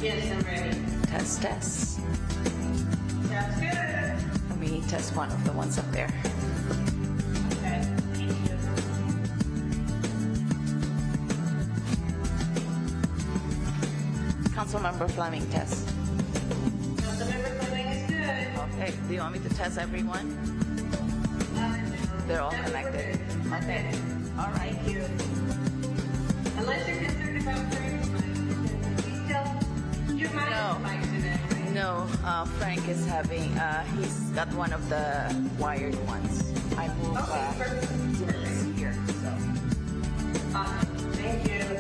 Yes, I'm ready. Test, test. Sounds good. Let me test one of the ones up there. Okay, thank you. Councilmember Fleming, test. Councilmember Fleming is good. Okay, do you want me to test everyone? No. They're all I think we're connected. good. Okay. All right. Thank you. Unless you're concerned about Frank's mic. He's still, your mic No. is mic today, right? No, Frank is having, he's got one of the wired ones. I moved Okay, perfect. Perfect. here, so. Awesome. Thank you.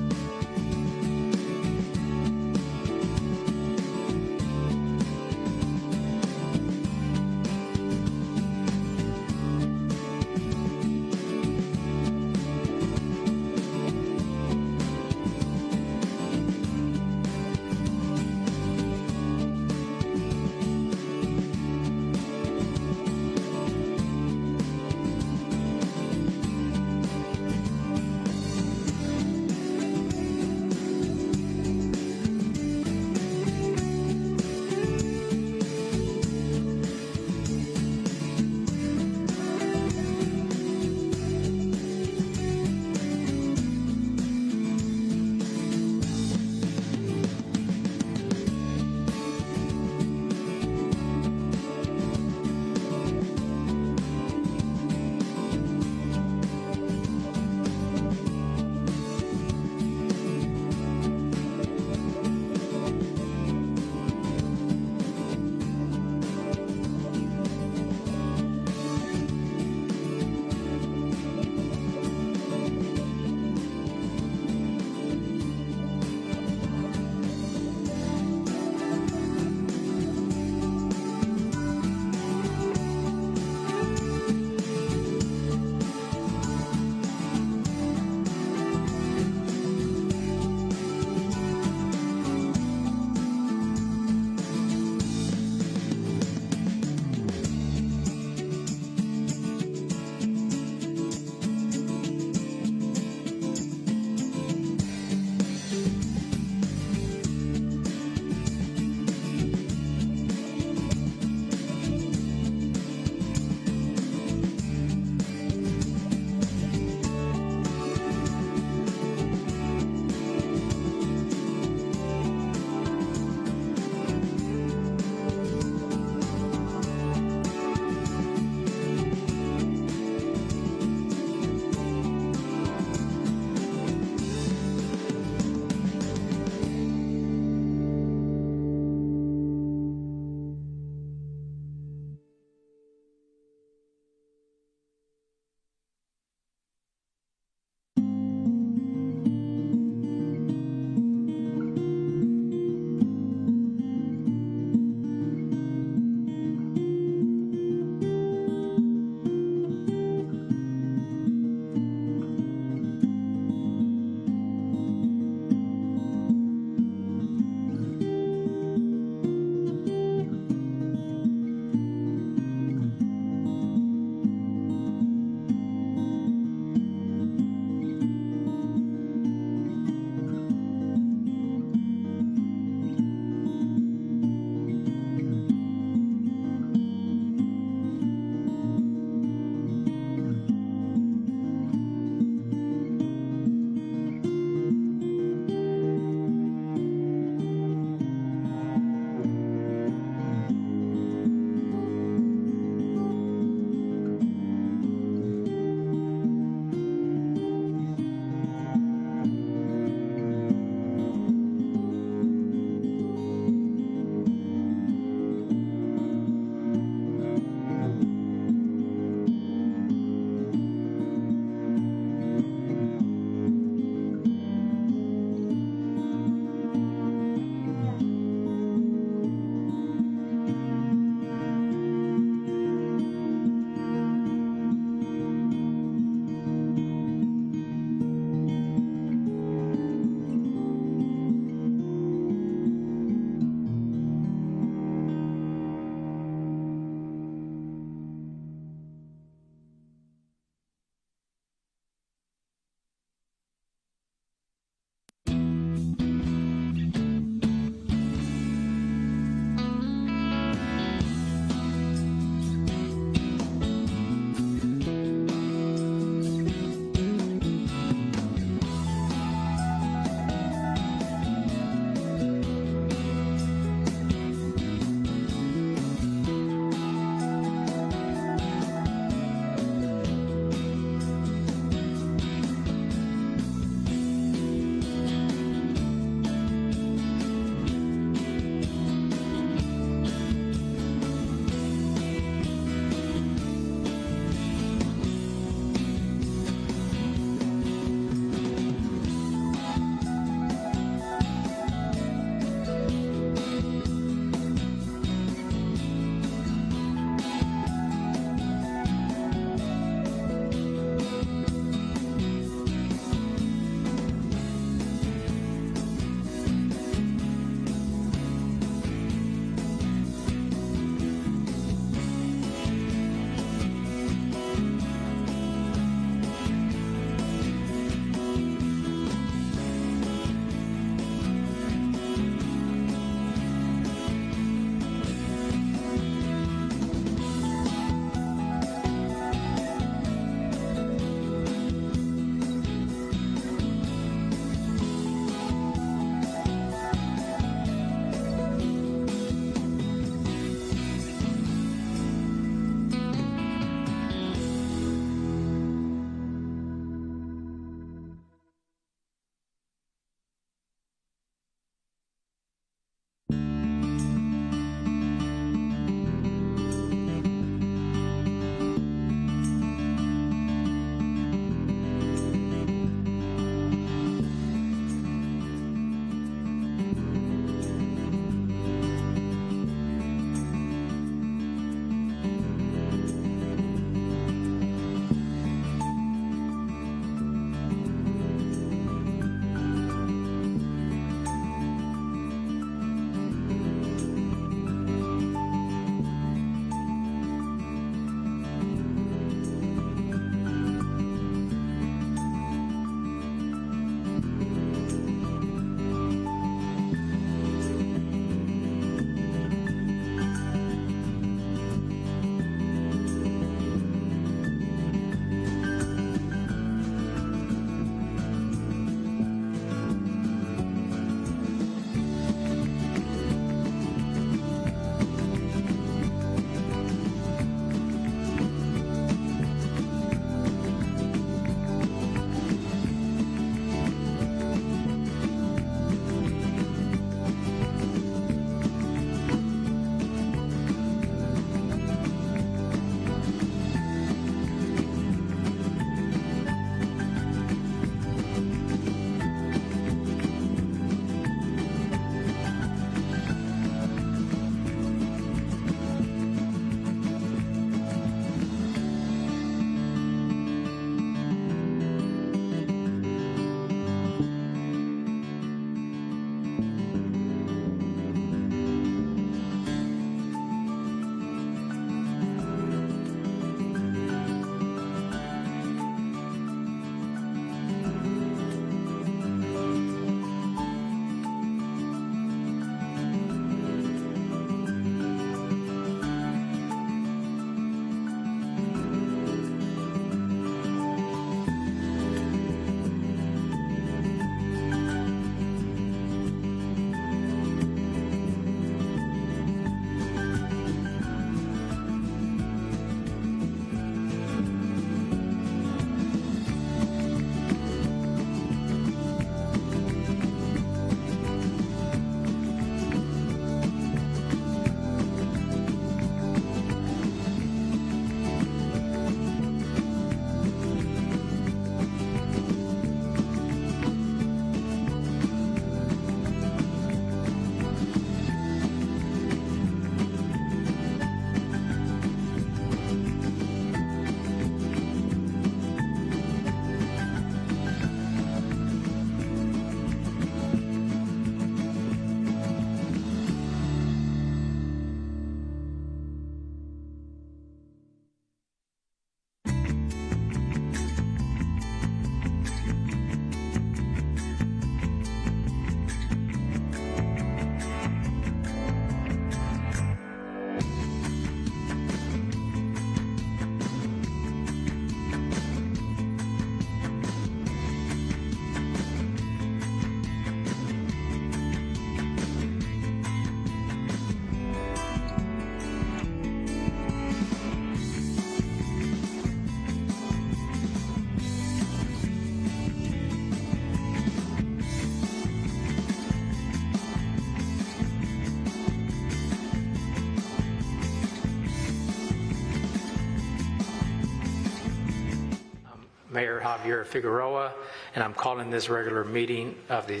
Mayor Javier Figueroa, and I'm calling this regular meeting of the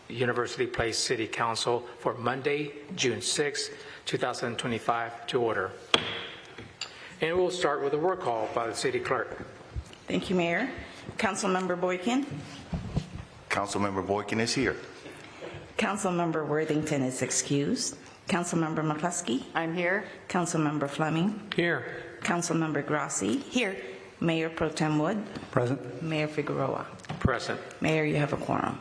University Place City Council for Monday, June 6, 2025 to order. And we'll start with a roll call by the City Clerk. Thank you, Mayor. Councilmember Boykin. Councilmember Boykin is here. Councilmember Worthington is excused. Councilmember McCluskey. I'm here. Councilmember Fleming. Here. Councilmember Grassi. Here. Mayor Pro Tem Wood. Present. Mayor Figueroa. Present. Mayor, you have a quorum.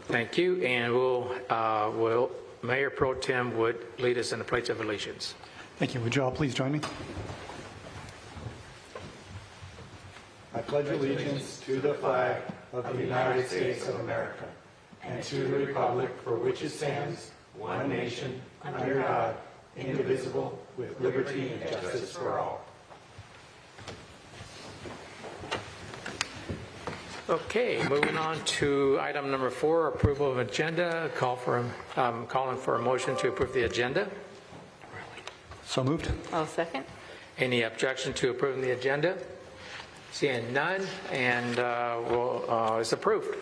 Thank you. And will Mayor Pro Tem Wood lead us in the Pledge of Allegiance? Thank you. Would you all please join me? I pledge allegiance to the flag of the United States of America and to the republic for which it stands, one nation, under God, indivisible, with liberty and justice for all. Okay, moving on to item number 4, approval of agenda. Calling for a motion to approve the agenda. So moved. I'll second. Any objection to approving the agenda? Seeing none, and it's approved.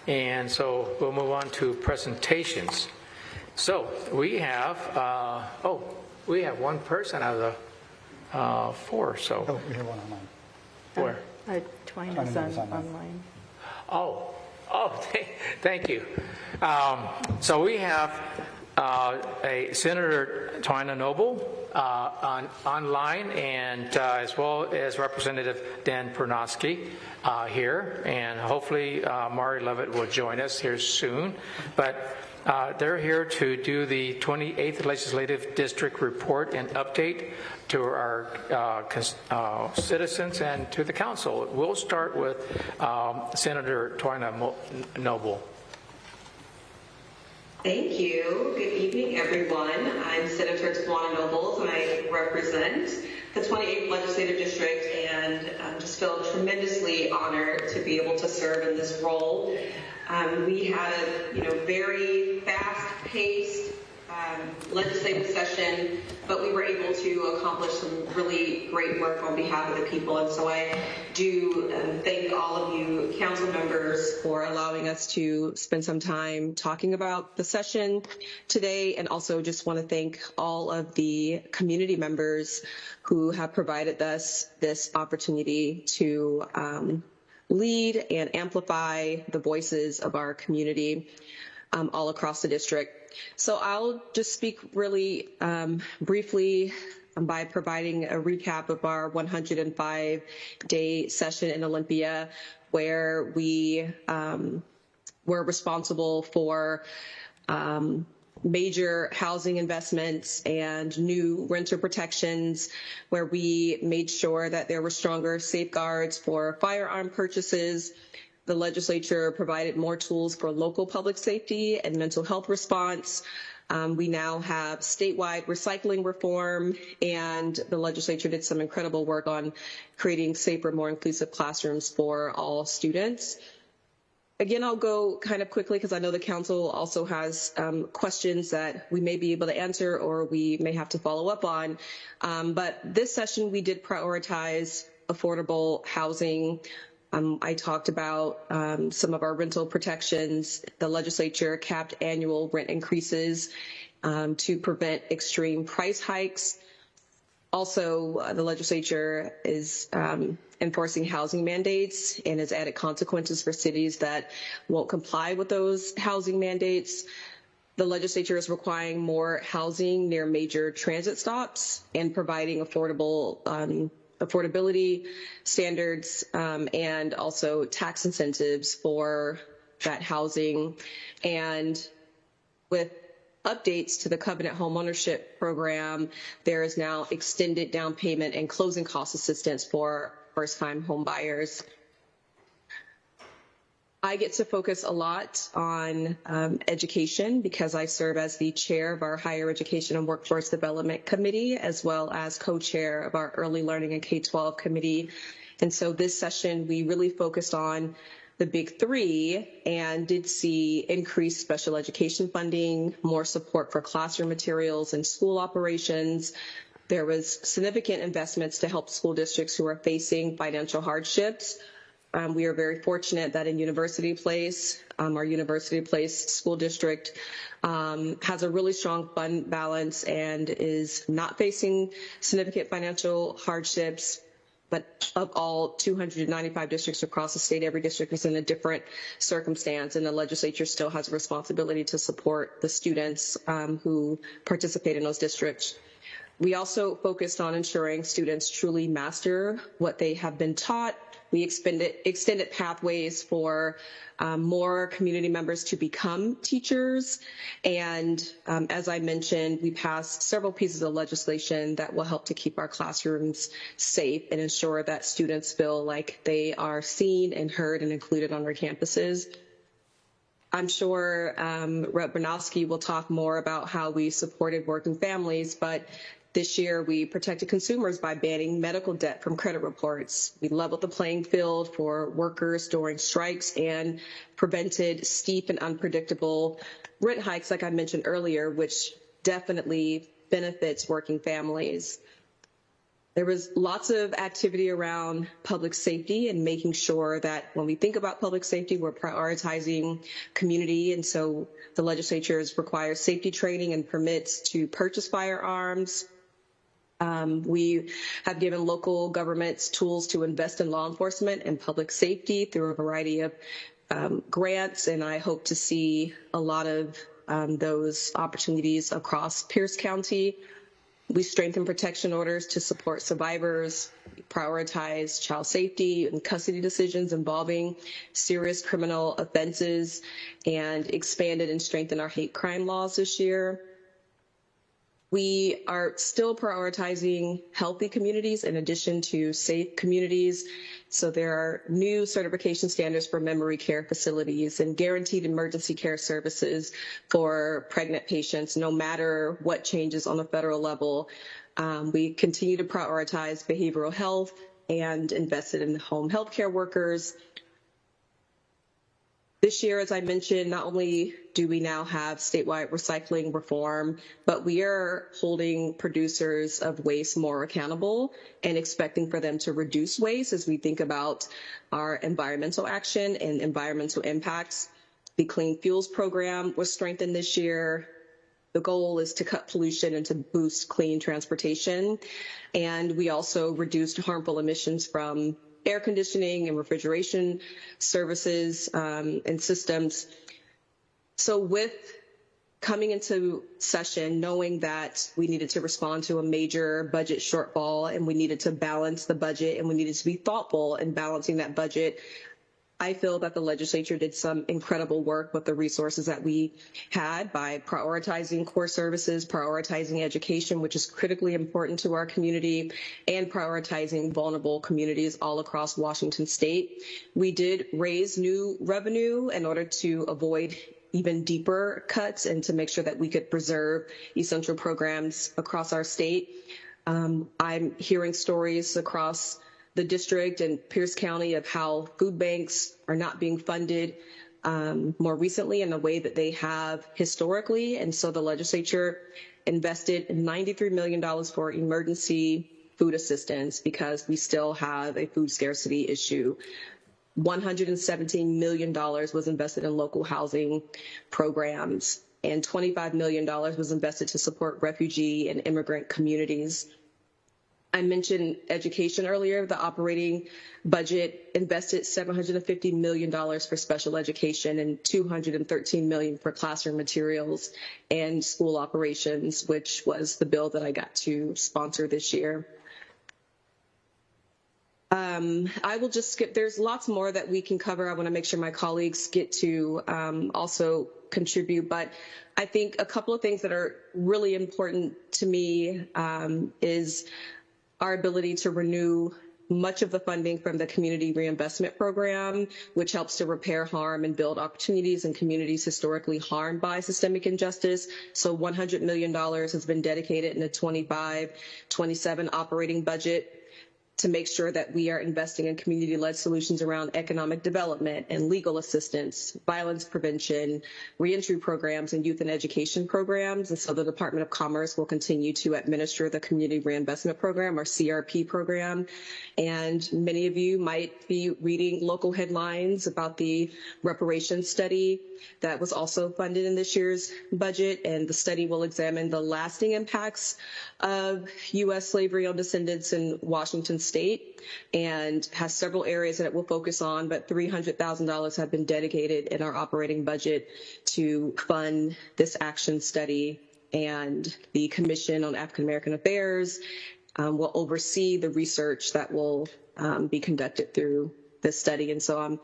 And so we'll move on to presentations. So we have, we have one person out of the 4. So Oh, we have one online. where? Twine is online. Oh, thank you. So we have a Senator Twina Noble online, and as well as Representative Dan Pernosky here, and hopefully Mari Levitt will join us here soon. But they're here to do the 28th Legislative District report and update to our citizens and to the council. We'll start with Senator Twina Noble. Thank you. Good evening, everyone. I'm Senator Tawana Nobles, and I represent the 28th Legislative District, and just feel tremendously honored to be able to serve in this role. We had a very fast-paced legislative session, but we were able to accomplish some really great work on behalf of the people. And so I do thank all of you council members for allowing us to spend some time talking about the session today, and also just want to thank all of the community members who have provided us this opportunity to lead and amplify the voices of our community all across the district. So I'll just speak really briefly by providing a recap of our 105-day session in Olympia, where we were responsible for major housing investments and new renter protections, where we made sure that there were stronger safeguards for firearm purchases. The legislature provided more tools for local public safety and mental health response. We now have statewide recycling reform, and the legislature did some incredible work on creating safer, more inclusive classrooms for all students. Again, I'll go kind of quickly because I know the council also has questions that we may be able to answer or we may have to follow up on. But this session, we did prioritize affordable housing. I talked about some of our rental protections. The legislature capped annual rent increases to prevent extreme price hikes. Also, the legislature is enforcing housing mandates and has added consequences for cities that won't comply with those housing mandates. The legislature is requiring more housing near major transit stops and providing affordability standards and also tax incentives for that housing. And with updates to the Covenant Homeownership Program, there is now extended down payment and closing cost assistance for first-time home buyers. I get to focus a lot on education because I serve as the chair of our Higher Education and Workforce Development Committee, as well as co-chair of our Early Learning and K-12 Committee. And so this session, we really focused on the big three and did see increased special education funding, more support for classroom materials and school operations, There was significant investments to help school districts who are facing financial hardships. We are very fortunate that in University Place, our University Place school district has a really strong fund balance and is not facing significant financial hardships. But of all 295 districts across the state, every district is in a different circumstance, and the legislature still has a responsibility to support the students who participate in those districts. We also focused on ensuring students truly master what they have been taught. We extended pathways for more community members to become teachers. And as I mentioned, we passed several pieces of legislation that will help to keep our classrooms safe and ensure that students feel like they are seen and heard and included on our campuses. I'm sure Rep. Bernowski will talk more about how we supported working families, but this year, we protected consumers by banning medical debt from credit reports. We leveled the playing field for workers during strikes and prevented steep and unpredictable rent hikes, like I mentioned earlier, which definitely benefits working families. There was lots of activity around public safety and making sure that when we think about public safety, we're prioritizing community. And so the legislature has required safety training and permits to purchase firearms. We have given local governments tools to invest in law enforcement and public safety through a variety of grants, and I hope to see a lot of those opportunities across Pierce County. We strengthen protection orders to support survivors, prioritize child safety and custody decisions involving serious criminal offenses, and expanded and strengthened our hate crime laws this year. We are still prioritizing healthy communities in addition to safe communities. So there are new certification standards for memory care facilities and guaranteed emergency care services for pregnant patients, no matter what changes on the federal level. We continue to prioritize behavioral health and invested in home health care workers. This year, as I mentioned, not only do we now have statewide recycling reform, but we are holding producers of waste more accountable and expecting for them to reduce waste as we think about our environmental action and environmental impacts. The Clean Fuels program was strengthened this year. The goal is to cut pollution and to boost clean transportation. And we also reduced harmful emissions from air conditioning and refrigeration services and systems. So with coming into session, knowing that we needed to respond to a major budget shortfall and we needed to balance the budget and we needed to be thoughtful in balancing that budget, I feel that the legislature did some incredible work with the resources that we had by prioritizing core services, prioritizing education, which is critically important to our community, and prioritizing vulnerable communities all across Washington state. We did raise new revenue in order to avoid even deeper cuts and to make sure that we could preserve essential programs across our state. I'm hearing stories across the district and Pierce County of how food banks are not being funded more recently in the way that they have historically. And so the legislature invested $93 million for emergency food assistance because we still have a food scarcity issue. $117 million was invested in local housing programs, and $25 million was invested to support refugee and immigrant communities. I mentioned education earlier. The operating budget invested $750 million for special education and $213 million for classroom materials and school operations, which was the bill that I got to sponsor this year. I will just skip. There's lots more that we can cover. I want to make sure my colleagues get to also contribute, but I think a couple of things that are really important to me is our ability to renew much of the funding from the Community Reinvestment Program, which helps to repair harm and build opportunities in communities historically harmed by systemic injustice. So $100 million has been dedicated in the 25-27 operating budget. to make sure that we are investing in community-led solutions around economic development and legal assistance, violence prevention, reentry programs, and youth and education programs. And so the Department of Commerce will continue to administer the Community Reinvestment Program, or CRP program. And many of you might be reading local headlines about the reparations study that was also funded in this year's budget. And the study will examine the lasting impacts of U.S. slavery on descendants in Washington State, and has several areas that it will focus on, but $300,000 have been dedicated in our operating budget to fund this action study. And the Commission on African American Affairs will oversee the research that will be conducted through this study. And so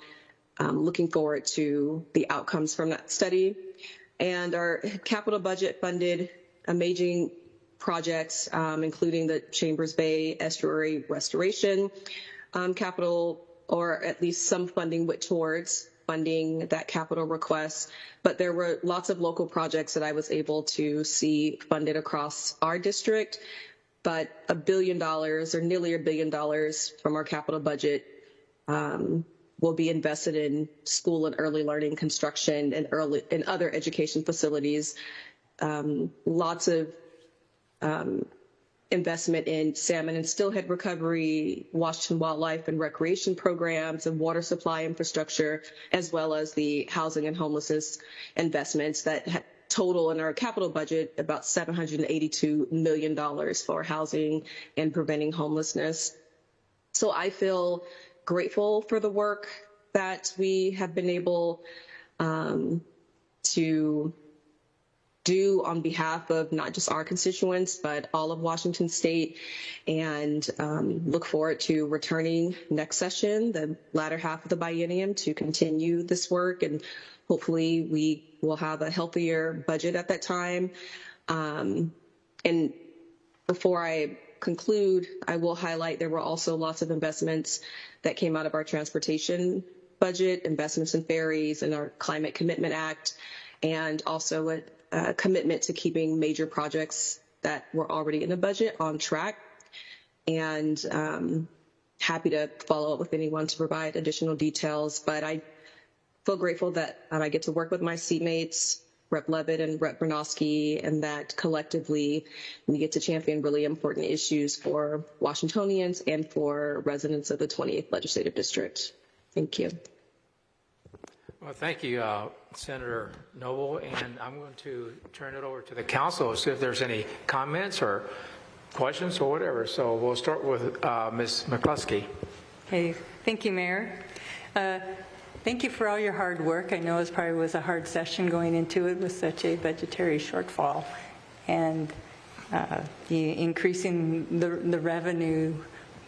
I'm looking forward to the outcomes from that study. And our capital budget funded amazing projects, including the Chambers Bay Estuary Restoration capital, or at least some funding went towards funding that capital request. But there were lots of local projects that I was able to see funded across our district. But $1 billion, or nearly $1 billion from our capital budget, will be invested in school and early learning construction and other education facilities. Lots of investment in salmon and steelhead recovery, Washington wildlife and recreation programs, and water supply infrastructure, as well as the housing and homelessness investments that total in our capital budget about $782 million for housing and preventing homelessness. So I feel grateful for the work that we have been able to do on behalf of not just our constituents, but all of Washington State, and look forward to returning next session, the latter half of the biennium, to continue this work. And hopefully we will have a healthier budget at that time. And before I conclude, I will highlight there were also lots of investments that came out of our transportation budget, investments in ferries and our Climate Commitment Act, and also a commitment to keeping major projects that were already in the budget on track. And happy to follow up with anyone to provide additional details. But I feel grateful that I get to work with my seatmates, Rep. Levitt and Rep. Bernofsky, and that collectively we get to champion really important issues for Washingtonians and for residents of the 28th Legislative District. Thank you. Well, thank you, Senator Noble, and I'm going to turn it over to the council, see if there's any comments or questions or whatever. So we'll start with Ms. McCluskey. Hey, thank you, Mayor. Thank you for all your hard work. I know it probably was a hard session going into it with such a budgetary shortfall, and the increasing the revenue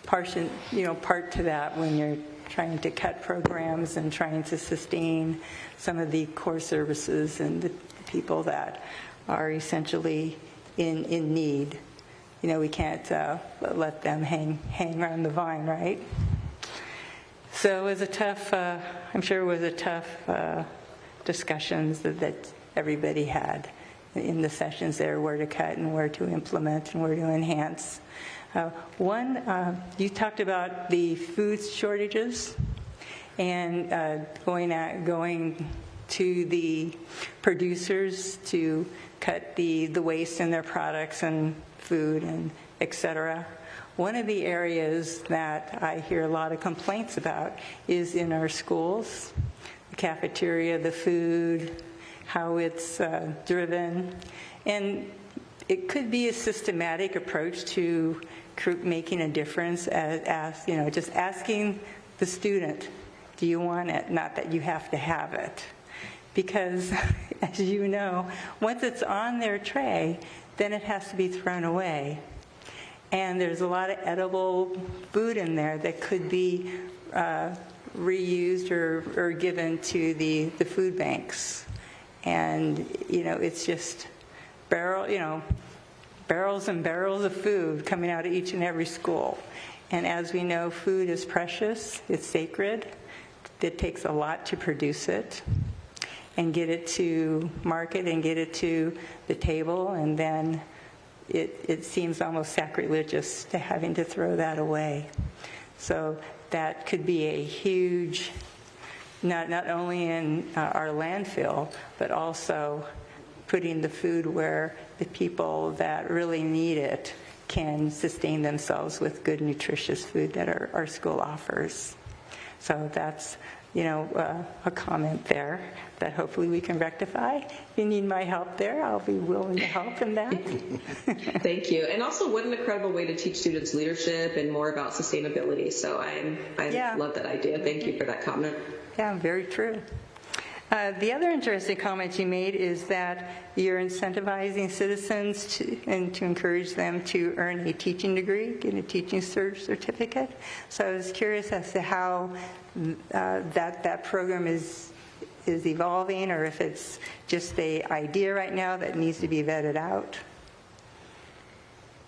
part to that when you're trying to cut programs and trying to sustain some of the core services and the people that are essentially in need. You know, we can't let them hang around the vine, right? So it was a tough, I'm sure it was a tough discussions that everybody had in the sessions there, where to cut and where to implement and where to enhance. You talked about the food shortages and going to the producers to cut the waste in their products and food and et cetera. One of the areas that I hear a lot of complaints about is in our schools, the cafeteria, the food, how it's driven. And it could be a systematic approach to making a difference, as just asking the student, do you want it? Not that you have to have it. Because, as you know, once it's on their tray, then it has to be thrown away. And there's a lot of edible food in there that could be reused or given to the food banks. And, it's just barrels and barrels of food coming out of each and every school. And as we know, food is precious, it's sacred. It takes a lot to produce it and get it to market and get it to the table and then it seems almost sacrilegious to having to throw that away. So that could be a huge, not only in our landfill, but also putting the food where the people that really need it can sustain themselves with good, nutritious food that our school offers. So that's, a comment there that hopefully we can rectify. If you need my help there, I'll be willing to help in that. Thank you. And also, what an incredible way to teach students leadership and more about sustainability. So I love that idea. Thank you for that comment. Yeah, very true. The other interesting comment you made is that you're incentivizing citizens to encourage them to earn a teaching degree, get a teaching certificate. So I was curious as to how that program is evolving, or if it's just an idea right now that needs to be vetted out.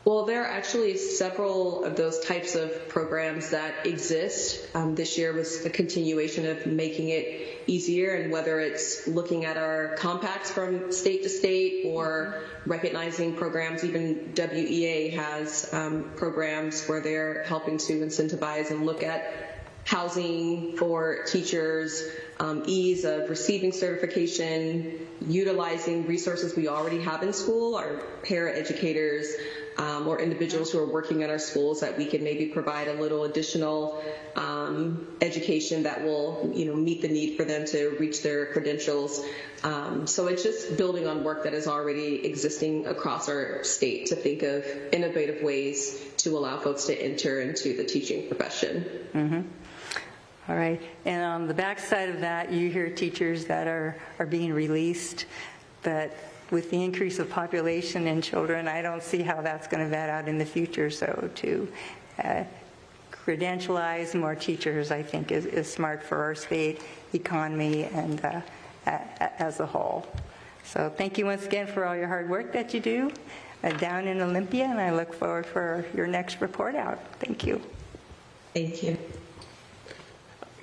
Well, there are actually several of those types of programs that exist. This year was a continuation of making it easier, and whether it's looking at our compacts from state to state or recognizing programs, even WEA has programs where they're helping to incentivize and look at housing for teachers, ease of receiving certification, utilizing resources we already have in school, our paraeducators, or individuals who are working in our schools, that we can maybe provide a little additional education that will, meet the need for them to reach their credentials. So it's just building on work that is already existing across our state to think of innovative ways to allow folks to enter into the teaching profession. Mm-hmm. All right. And on the backside of that, you hear teachers that are being released, but with the increase of population and children, I don't see how that's going to vet out in the future. So to credentialize more teachers, I think, is smart for our state economy and as a whole. So thank you once again for all your hard work that you do down in Olympia, and I look forward for your next report out. Thank you. Thank you.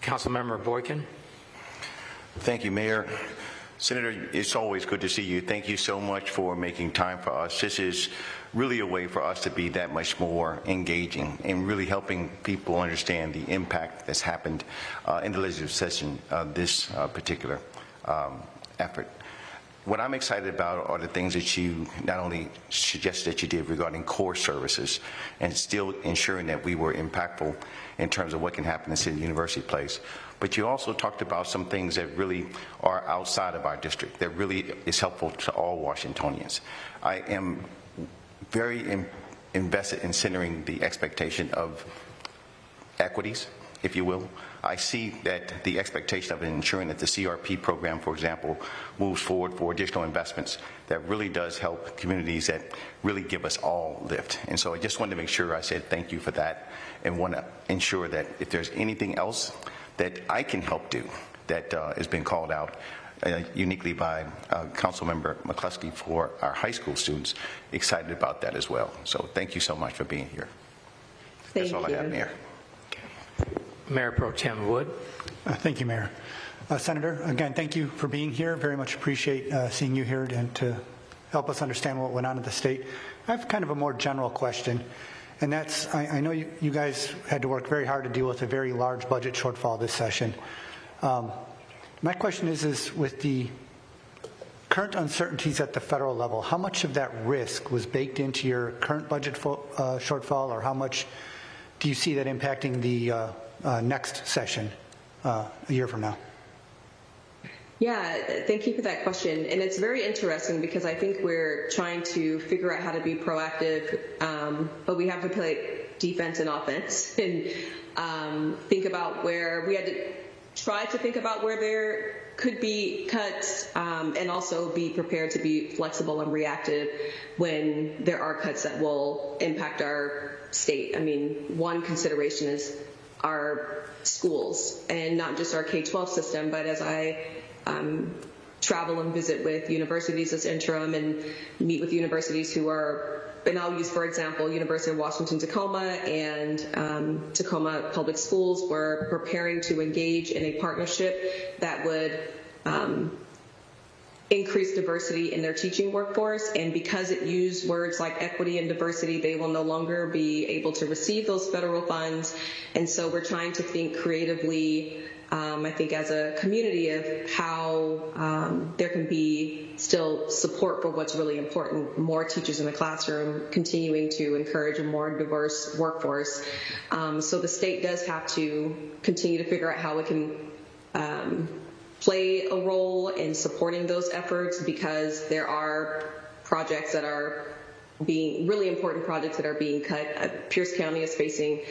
Councilmember Boykin. Thank you, Mayor. Senator, it's always good to see you. Thank you so much for making time for us. This is really a way for us to be that much more engaging and really helping people understand the impact that's happened in the legislative session of this particular effort. What I'm excited about are the things that you not only suggested that you did regarding core services and still ensuring that we were impactful in terms of what can happen in City University Place, but you also talked about some things that really are outside of our district that really is helpful to all Washingtonians. I am very invested in centering the expectation of equities, if you will. I see that the expectation of ensuring that the CRP program, for example, moves forward for additional investments that really does help communities that really give us all lift. And so I just wanted to make sure I said thank you for that, and want to ensure that if there's anything else that I can help do that has been called out uniquely by Councilmember McCluskey for our high school students, excited about that as well. So thank you so much for being here. That's all I have, Mayor. Mayor Pro Tem Wood. Thank you, Mayor. Senator, again, thank you for being here. Very much appreciate seeing you here and to help us understand what went on in the state. I have kind of a more general question, and that's, I know you guys had to work very hard to deal with a very large budget shortfall this session. My question is with the current uncertainties at the federal level, how much of that risk was baked into your current budget shortfall, or how much do you see that impacting the next session a year from now? Yeah, thank you for that question. And it's very interesting because I think we're trying to figure out how to be proactive, but we have to play defense and offense and think about where we had to try to think about where there could be cuts, and also be prepared to be flexible and reactive when there are cuts that will impact our state. I mean, one consideration is our schools, and not just our K-12 system, but as I travel and visit with universities this interim and meet with universities who are, and I'll use, for example, University of Washington-Tacoma and Tacoma Public Schools. We're preparing to engage in a partnership that would increase diversity in their teaching workforce, and because it used words like equity and diversity, they will no longer be able to receive those federal funds. And so we're trying to think creatively, I think as a community, of how there can be still support for what's really important, more teachers in the classroom, continuing to encourage a more diverse workforce. So the state does have to continue to figure out how it can play a role in supporting those efforts, because there are projects that are being really important projects that are being cut. Pierce County is facing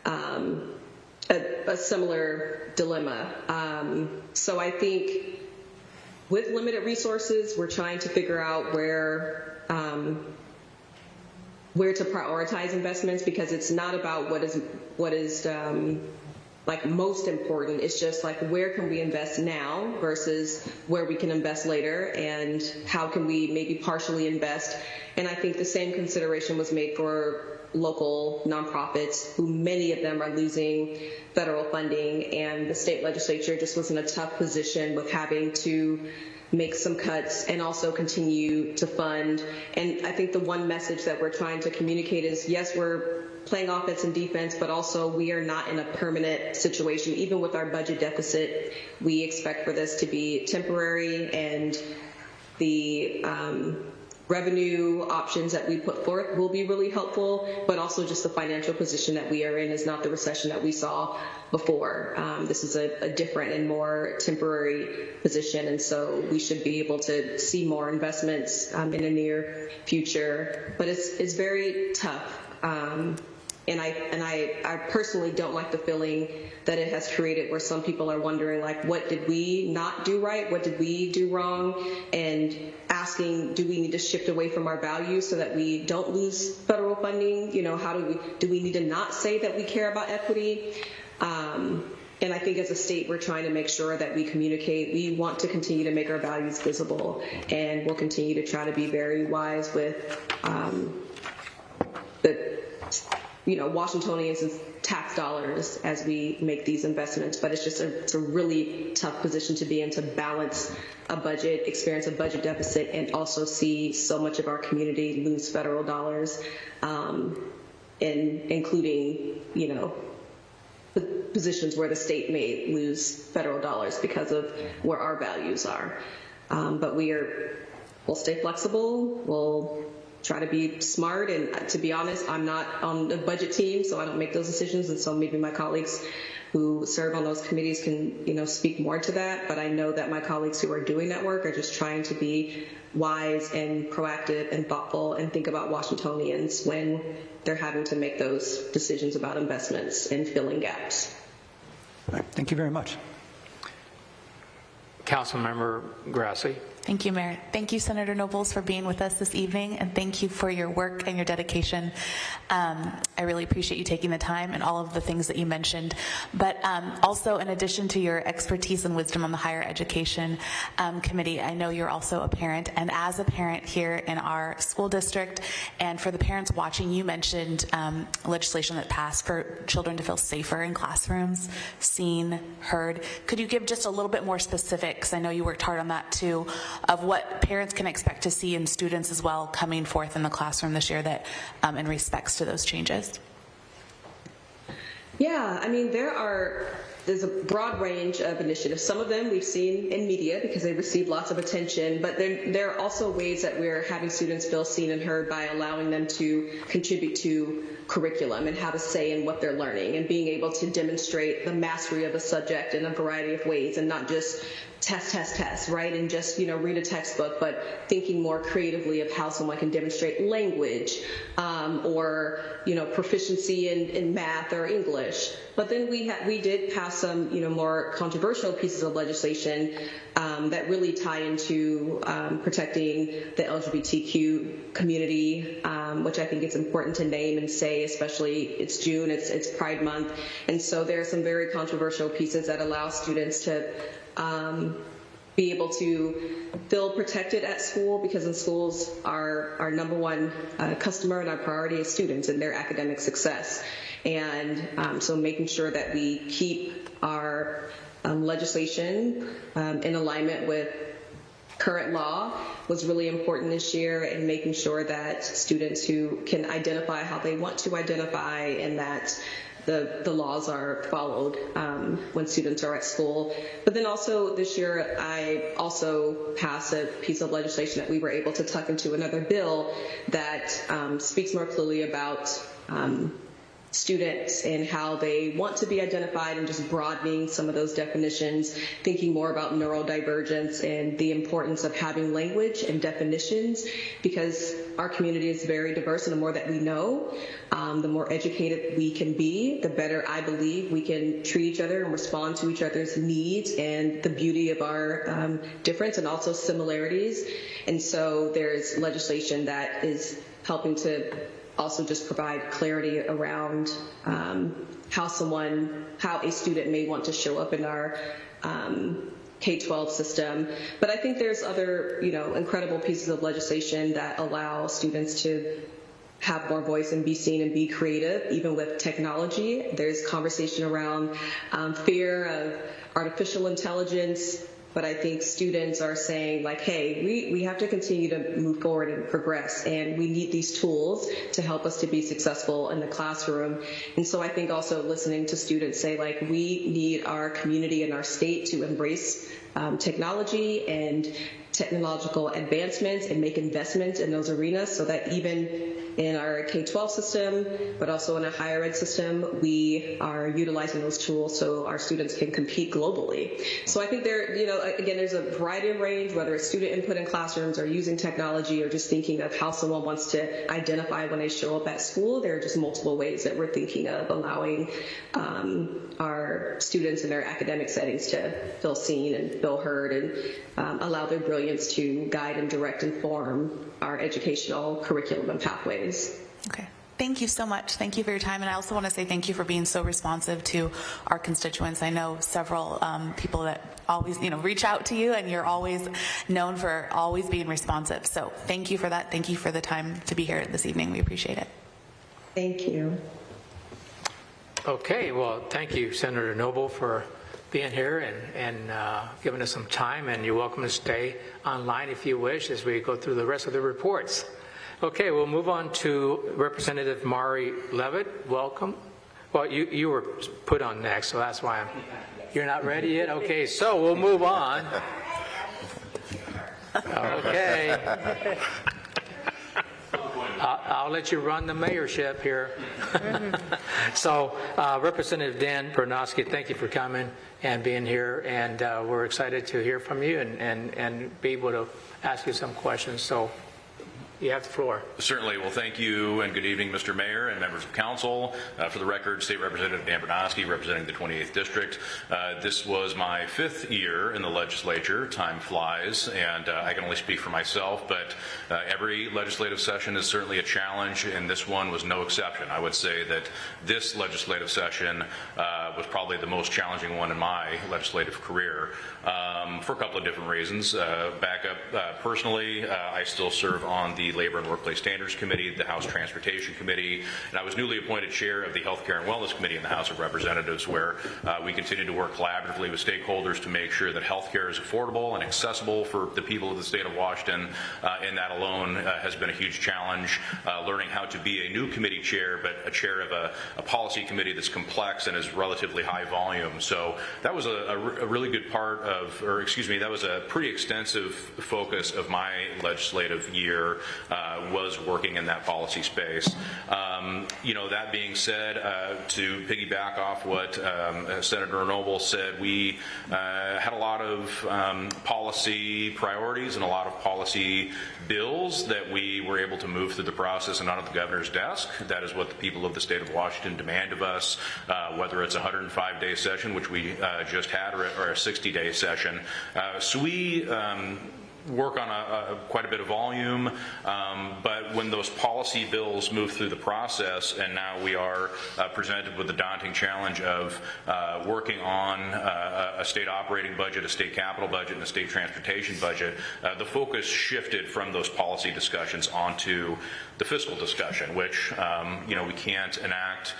a similar dilemma. So I think with limited resources, we're trying to figure out where to prioritize investments, because it's not about what is like most important. It's just like, where can we invest now versus where we can invest later, and how can we maybe partially invest. And I think the same consideration was made for local nonprofits, who many of them are losing federal funding, and the state legislature just was in a tough position with having to make some cuts and also continue to fund. And I think the one message that we're trying to communicate is, yes, we're playing offense and defense, but also we are not in a permanent situation. Even with our budget deficit, we expect for this to be temporary, and the revenue options that we put forth will be really helpful, but also just the financial position that we are in is not the recession that we saw before. This is a different and more temporary position, and so we should be able to see more investments in the near future. But it's very tough. And I personally don't like the feeling that it has created, where some people are wondering, like, what did we not do right? What did we do wrong? And asking, do we need to shift away from our values so that we don't lose federal funding? You know, how do we need to not say that we care about equity? And I think as a state, we're trying to make sure that we communicate. We want to continue to make our values visible, and we'll continue to try to be very wise with Washingtonians' tax dollars as we make these investments. But it's a really tough position to be in, to balance a budget, experience a budget deficit, and also see so much of our community lose federal dollars, including, the positions where the state may lose federal dollars because of where our values are. But we'll stay flexible. We'll try to be smart, and to be honest, I'm not on the budget team, so I don't make those decisions, and so maybe my colleagues who serve on those committees can speak more to that. But I know that my colleagues who are doing that work are just trying to be wise and proactive and thoughtful, and think about Washingtonians when they're having to make those decisions about investments and filling gaps. All right, thank you very much. Councilmember Grassi. Thank you, Mayor. Thank you, Senator Nobles, for being with us this evening, and thank you for your work and your dedication. I really appreciate you taking the time and all of the things that you mentioned. But also, in addition to your expertise and wisdom on the Higher Education Committee, I know you're also a parent, and as a parent here in our school district, and for the parents watching, you mentioned legislation that passed for children to feel safer in classrooms, seen, heard. Could you give just a little bit more specifics? I know you worked hard on that too, of what parents can expect to see in students as well coming forth in the classroom this year, that in respects to those changes. Yeah, I mean, there's a broad range of initiatives. Some of them we've seen in media because they receive lots of attention, but there are also ways that we're having students feel seen and heard by allowing them to contribute to curriculum and have a say in what they're learning, and being able to demonstrate the mastery of a subject in a variety of ways, and not just test, right? And just, read a textbook, but thinking more creatively of how someone can demonstrate language, or, proficiency in math or English. But then we did pass some, more controversial pieces of legislation that really tie into protecting the LGBTQ community, which I think it's important to name and say, especially it's June, it's Pride Month. And so there are some very controversial pieces that allow students to be able to feel protected at school, because in schools our number one customer and our priority is students and their academic success. And so making sure that we keep our legislation in alignment with current law was really important this year, and making sure that students who can identify how they want to identify, and that the laws are followed when students are at school. But then also this year, I also passed a piece of legislation that we were able to tuck into another bill that speaks more clearly about students and how they want to be identified, and just broadening some of those definitions, thinking more about neurodivergence and the importance of having language and definitions, because our community is very diverse, and the more that we know, the more educated we can be, the better I believe we can treat each other and respond to each other's needs and the beauty of our difference and also similarities. And so there's legislation that is helping to also just provide clarity around how a student may want to show up in our K-12 system. But I think there's other, incredible pieces of legislation that allow students to have more voice and be seen and be creative, even with technology. There's conversation around fear of artificial intelligence, but I think students are saying, like, hey, we have to continue to move forward and progress, and we need these tools to help us to be successful in the classroom. And so I think also listening to students say, like, we need our community and our state to embrace technology and technological advancements and make investments in those arenas, so that even in our K-12 system, but also in a higher ed system, we are utilizing those tools so our students can compete globally. So I think again, there's a variety of range, whether it's student input in classrooms or using technology or just thinking of how someone wants to identify when they show up at school. There are just multiple ways that we're thinking of allowing our students in their academic settings to feel seen and feel heard, and allow their brilliance to guide and direct and form our educational curriculum and pathways. Okay. Thank you so much. Thank you for your time. And I also want to say thank you for being so responsive to our constituents. I know several people that always, reach out to you, and you're always known for always being responsive. So thank you for that. Thank you for the time to be here this evening. We appreciate it. Thank you. Okay, well, thank you, Senator Noble, for being here and giving us some time, and you're welcome to stay online if you wish as we go through the rest of the reports. Okay, we'll move on to Representative Mari Levitt. Welcome. Well, you were put on next, so that's why you're not ready yet? Okay, so we'll move on. Okay. I'll let you run the mayorship here. So, Representative Dan Bernofsky, thank you for coming and being here, and we're excited to hear from you and be able to ask you some questions. So, you have the floor. Certainly. Well, thank you, and good evening, Mr. Mayor and members of council. For the record, State Representative Dan Bernofsky, representing the 28th District. This was my 5th year in the legislature. Time flies, and I can only speak for myself, but every legislative session is certainly a challenge, and this one was no exception. I would say that this legislative session was probably the most challenging one in my legislative career, for a couple of different reasons. Back up personally, I still serve on the Labor and Workplace Standards Committee, the House Transportation Committee, and I was newly appointed chair of the Healthcare and Wellness Committee in the House of Representatives, where we continue to work collaboratively with stakeholders to make sure that healthcare is affordable and accessible for the people of the state of Washington, and that alone has been a huge challenge, learning how to be a new committee chair, but a chair of a policy committee that's complex and is relatively high volume. So that was a really good part of, or excuse me, that was a pretty extensive focus of my legislative year, was working in that policy space. That being said, to piggyback off what Senator Noble said, we had a lot of policy priorities and a lot of policy bills that we were able to move through the process and onto the governor's desk. That is what the people of the state of Washington demand of us, whether it's a 105-day session, which we just had, or a 60-day session. So we work on quite a bit of volume, but when those policy bills move through the process, and now we are presented with the daunting challenge of working on a state operating budget, a state capital budget, and a state transportation budget, the focus shifted from those policy discussions onto the fiscal discussion, which we can't enact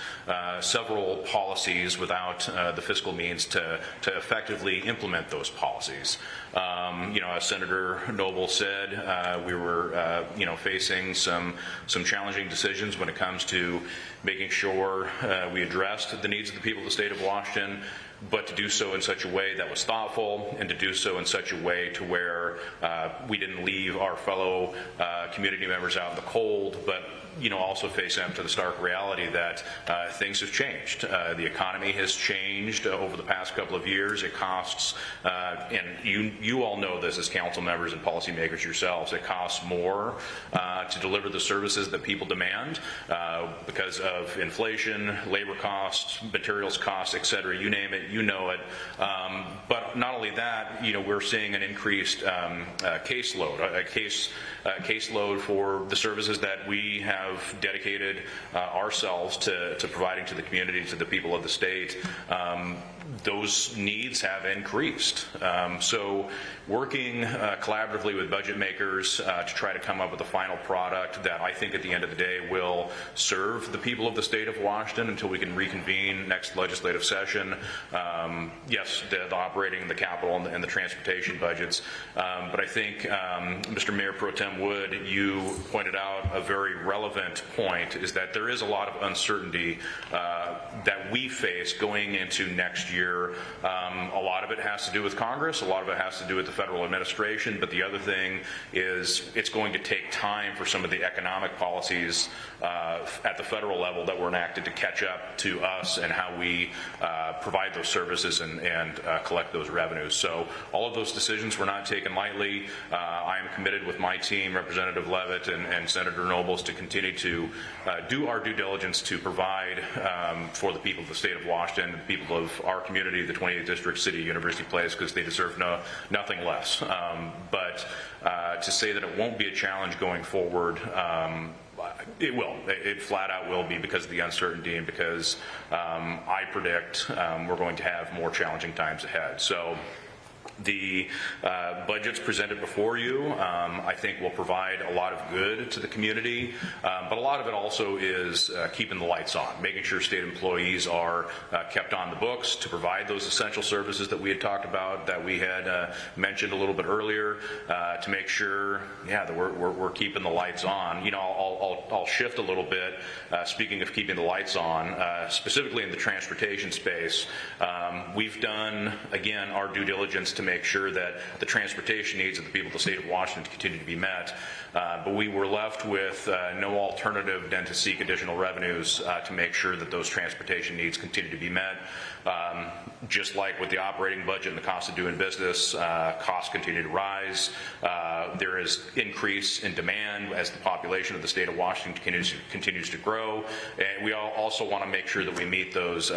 several policies without the fiscal means to effectively implement those policies. As Senator Senator Noble said, we were facing some challenging decisions when it comes to making sure we addressed the needs of the people of the state of Washington, but to do so in such a way that was thoughtful and to do so in such a way to where we didn't leave our fellow community members out in the cold, but also face up to the stark reality that things have changed. The economy has changed over the past couple of years. It costs, and you all know this as council members and policymakers yourselves, it costs more to deliver the services that people demand because of inflation, labor costs, materials costs, et cetera. You name it, you know it. But not only that, we're seeing an increased caseload, a caseload for the services that we have dedicated ourselves to providing to the community, to the people of the state. Those needs have increased. So working collaboratively with budget makers to try to come up with a final product that I think at the end of the day will serve the people of the state of Washington until we can reconvene next legislative session. Yes, the operating, the capital, and the transportation budgets. But I think, Mr. Mayor Pro Tem Wood, you pointed out a very relevant point, is that there is a lot of uncertainty that we face going into next year. A lot of it has to do with Congress, a lot of it has to do with the federal administration, but the other thing is it's going to take time for some of the economic policies at the federal level that were enacted to catch up to us and how we provide those services and collect those revenues. So all of those decisions were not taken lightly. I am committed with my team, Representative Levitt and Senator Nobles, to continue to do our due diligence to provide for the people of the state of Washington, the people of our community, the 28th District, City, University Place, because they deserve nothing less. But to say that it won't be a challenge going forward, it will. It flat out will be, because of the uncertainty and because I predict we're going to have more challenging times ahead. So the budgets presented before you, I think, will provide a lot of good to the community, but a lot of it also is keeping the lights on, making sure state employees are kept on the books to provide those essential services that we had talked about, that we had mentioned a little bit earlier, to make sure, that we're keeping the lights on. I'll shift a little bit. Speaking of keeping the lights on, specifically in the transportation space, we've done, again, our due diligence to make sure that the transportation needs of the people of the state of Washington continue to be met. But we were left with no alternative than to seek additional revenues to make sure that those transportation needs continue to be met. Just like with the operating budget and the cost of doing business, costs continue to rise. There is increase in demand as the population of the state of Washington continues to grow. And we also want to make sure that we meet those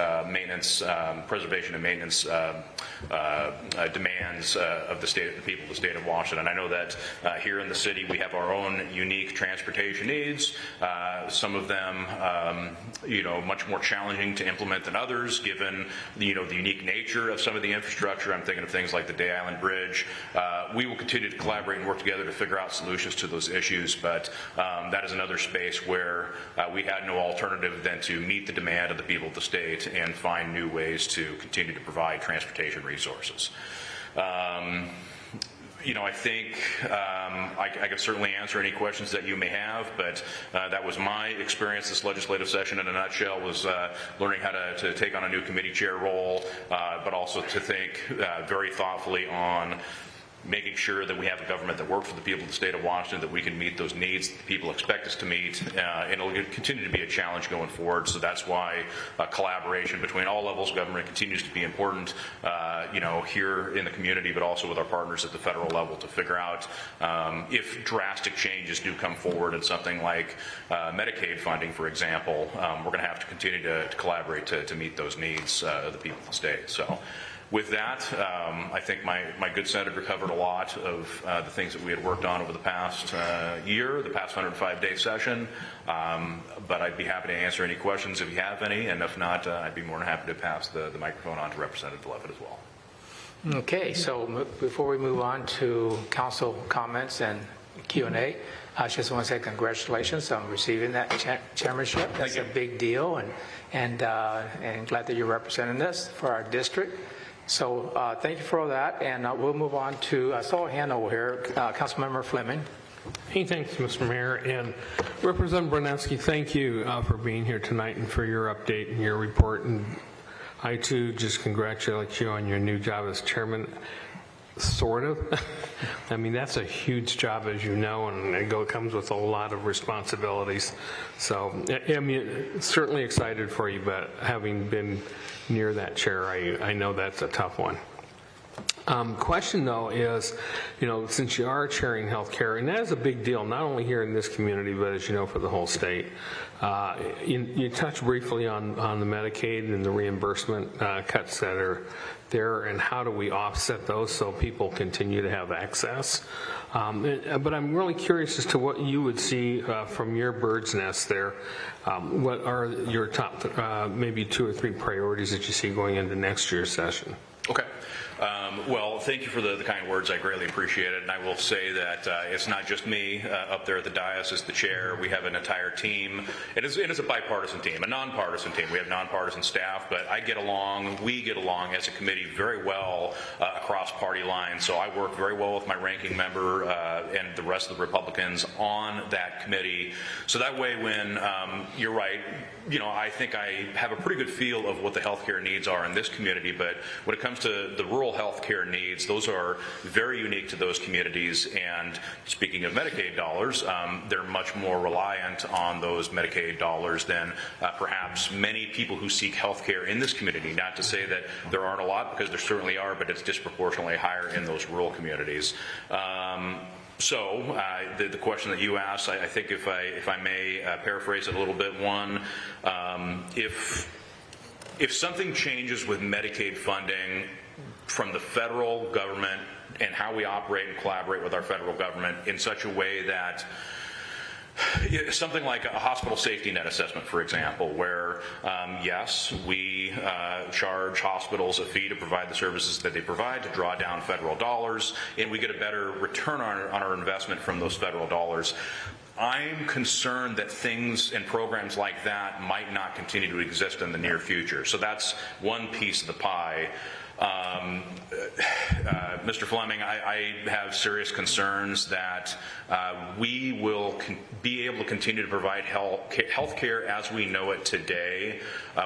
preservation and maintenance demands of the people of the state of Washington. I know that here in the city we have our own unique transportation needs. Some of them, much more challenging to implement than others, given the unique nature of some of the infrastructure. I'm thinking of things like the Day Island Bridge. We will continue to collaborate and work together to figure out solutions to those issues, but that is another space where we had no alternative than to meet the demand of the people of the state and find new ways to continue to provide transportation resources. I think I can certainly answer any questions that you may have, but that was my experience this legislative session in a nutshell, was learning how to take on a new committee chair role, but also to think very thoughtfully on making sure that we have a government that works for the people of the state of Washington, that we can meet those needs that people expect us to meet, and it'll continue to be a challenge going forward. So that's why collaboration between all levels of government continues to be important, here in the community, but also with our partners at the federal level, to figure out if drastic changes do come forward in something like Medicaid funding, for example, we're going to have to continue to collaborate to meet those needs of the people of the state. So with that, I think my good senator covered a lot of the things that we had worked on over the past year, the past 105-day session. But I'd be happy to answer any questions if you have any, and if not, I'd be more than happy to pass the microphone on to Representative Levitt as well. Okay, so before we move on to council comments and Q&A, I just want to say congratulations on receiving that chairmanship. That's a big deal, and glad that you're representing us for our district. So thank you for all that, and we'll move on to, I saw a hand over here, Councilmember Fleming. Hey, thanks, Mr. Mayor. And Representative Bronowski, thank you for being here tonight and for your update and your report. And I, too, just congratulate you on your new job as chairman, sort of. I mean, that's a huge job, as you know, and it comes with a lot of responsibilities. So, I mean, certainly excited for you, but having been near that chair, I know that's a tough one. Question, though, is, you know, since you are chairing healthcare, and that is a big deal, not only here in this community, but as you know, for the whole state. You touched briefly on the Medicaid and the reimbursement cuts that are there, and how do we offset those so people continue to have access. But I'm really curious as to what you would see from your bird's nest there. What are your top maybe 2 or 3 priorities that you see going into next year's session? Okay. Well, thank you for the kind words. I greatly appreciate it. And I will say that it's not just me up there at the dais as the chair. We have an entire team. It is a bipartisan team, a nonpartisan team. We have nonpartisan staff, but we get along as a committee very well across party lines. So I work very well with my ranking member and the rest of the Republicans on that committee. So that way when, you're right, you know, I think I have a pretty good feel of what the healthcare needs are in this community, but when it comes to the rural healthcare needs, those are very unique to those communities. And speaking of Medicaid dollars, they're much more reliant on those Medicaid dollars than perhaps many people who seek healthcare in this community. Not to say that there aren't a lot, because there certainly are, but it's disproportionately higher in those rural communities. So the question that you asked, I think if I may paraphrase it a little bit, one, if something changes with Medicaid funding from the federal government and how we operate and collaborate with our federal government in such a way that something like a hospital safety net assessment, for example, where yes, we charge hospitals a fee to provide the services that they provide to draw down federal dollars, and we get a better return on our investment from those federal dollars. I'm concerned that things and programs like that might not continue to exist in the near future. So that's one piece of the pie. Mr. Fleming, I have serious concerns that we will be able to continue to provide health care as we know it today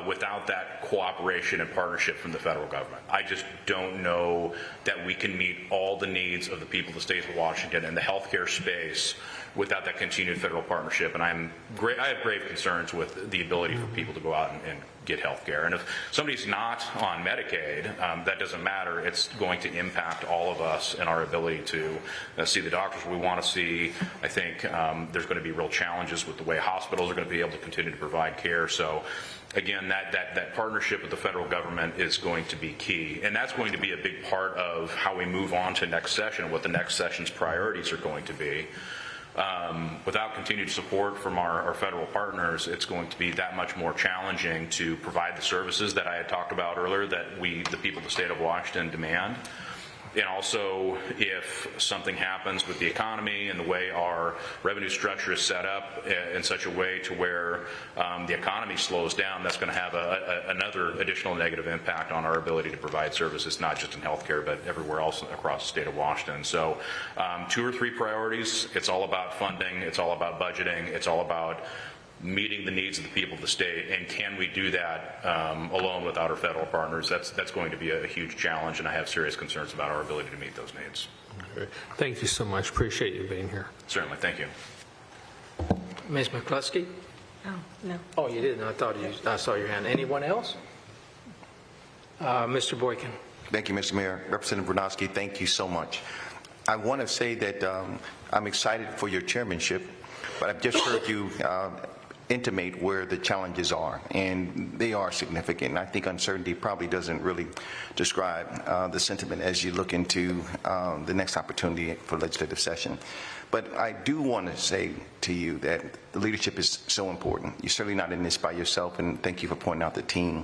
without that cooperation and partnership from the federal government. I just don't know that we can meet all the needs of the people of the state of Washington in the healthcare space without that continued federal partnership. And I have grave concerns with the ability for people to go out and get health care. And if somebody's not on Medicaid, that doesn't matter. It's going to impact all of us and our ability to see the doctors we want to see. I think there's going to be real challenges with the way hospitals are going to be able to continue to provide care. So again, that partnership with the federal government is going to be key. And that's going to be a big part of how we move on to next session, what the next session's priorities are going to be. Without continued support from our federal partners, it's going to be that much more challenging to provide the services that I had talked about earlier that the people of the state of Washington demand. And also, if something happens with the economy and the way our revenue structure is set up in such a way to where the economy slows down, that's going to have another additional negative impact on our ability to provide services, not just in healthcare, but everywhere else across the state of Washington. So 2 or 3 priorities. It's all about funding. It's all about budgeting. It's all about meeting the needs of the people of the state, and can we do that alone without our federal partners? That's going to be a huge challenge, and I have serious concerns about our ability to meet those needs. Okay. Thank you so much. Appreciate you being here. Certainly. Thank you. Ms. McCluskey? Oh, no. Oh, you didn't. I saw your hand. Anyone else? Mr. Boykin. Thank you, Mr. Mayor. Representative Bronowski, thank you so much. I want to say that I'm excited for your chairmanship, but I've just heard you intimate where the challenges are, and they are significant. And I think uncertainty probably doesn't really describe the sentiment as you look into the next opportunity for legislative session. But I do want to say to you that the leadership is so important. You're certainly not in this by yourself, and thank you for pointing out the team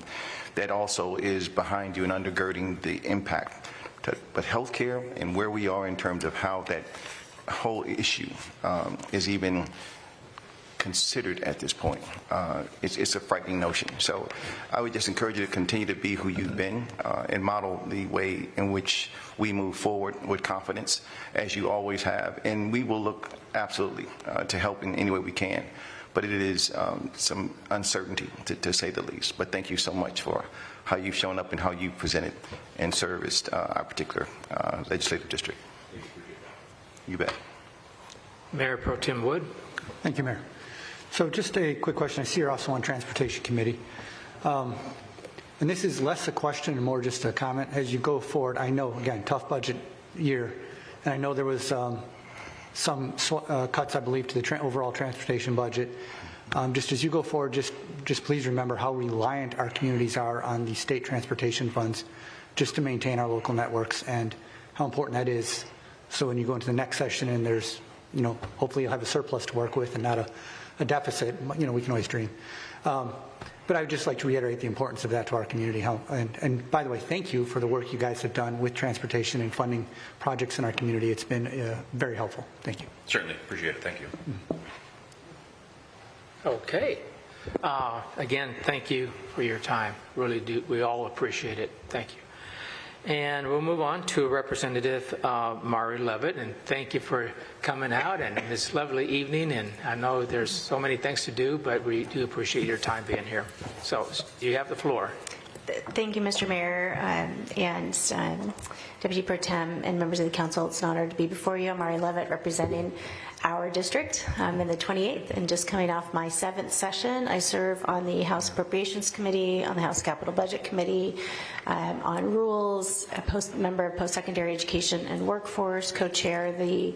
that also is behind you and undergirding the impact. But healthcare and where we are in terms of how that whole issue is even considered at this point. It's a frightening notion. So I would just encourage you to continue to be who you've been and model the way in which we move forward with confidence, as you always have. And we will look absolutely to help in any way we can. But it is some uncertainty, to say the least. But thank you so much for how you've shown up and how you've presented and serviced our particular legislative district. You bet. Mayor Pro Tem Wood. Thank you, Mayor. So just a quick question. I see you're also on Transportation Committee. And this is less a question and more just a comment. As you go forward, I know, again, tough budget year, and I know there was some cuts, I believe, to the overall transportation budget. Just as you go forward, just please remember how reliant our communities are on the state transportation funds just to maintain our local networks, and how important that is. So when you go into the next session and there's, hopefully you'll have a surplus to work with and not a deficit, we can always dream. But I would just like to reiterate the importance of that to our community. And by the way, thank you for the work you guys have done with transportation and funding projects in our community. It's been very helpful. Thank you. Certainly. Appreciate it. Thank you. Okay. Again, thank you for your time. Really do. We all appreciate it. Thank you. And we'll move on to Representative Mari Levitt, and thank you for coming out and this lovely evening. And I know there's so many things to do, but we do appreciate your time being here. So you have the floor. Thank you, Mr. Mayor, and Deputy Pro Tem and members of the council. It's an honor to be before you. I'm Mari Levitt, representing our district. I'm in the 28th and just coming off my 7th session. I serve on the House Appropriations Committee, on the House Capital Budget Committee, on rules, a member of Post-Secondary Education and Workforce, co-chair the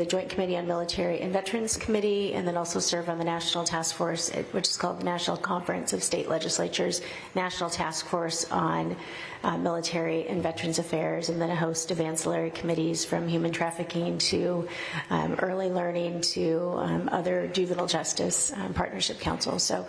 Joint Committee on Military and Veterans Committee, and then also serve on the National Task Force, which is called the National Conference of State Legislatures, National Task Force on Military and Veterans Affairs, and then a host of ancillary committees from human trafficking to early learning to other juvenile justice partnership councils. So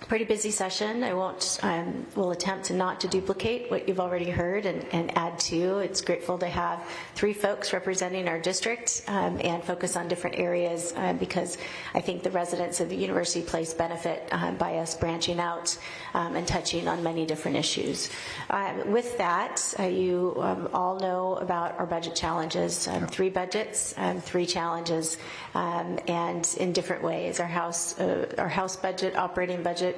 pretty busy session. I will attempt not to duplicate what you've already heard and add to. It's grateful to have 3 folks representing our district and focus on different areas because I think the residents of the University Place benefit by us branching out and touching on many different issues. With that, you all know about our budget challenges. 3 budgets, 3 challenges, and in different ways. Our House budget, operating budget,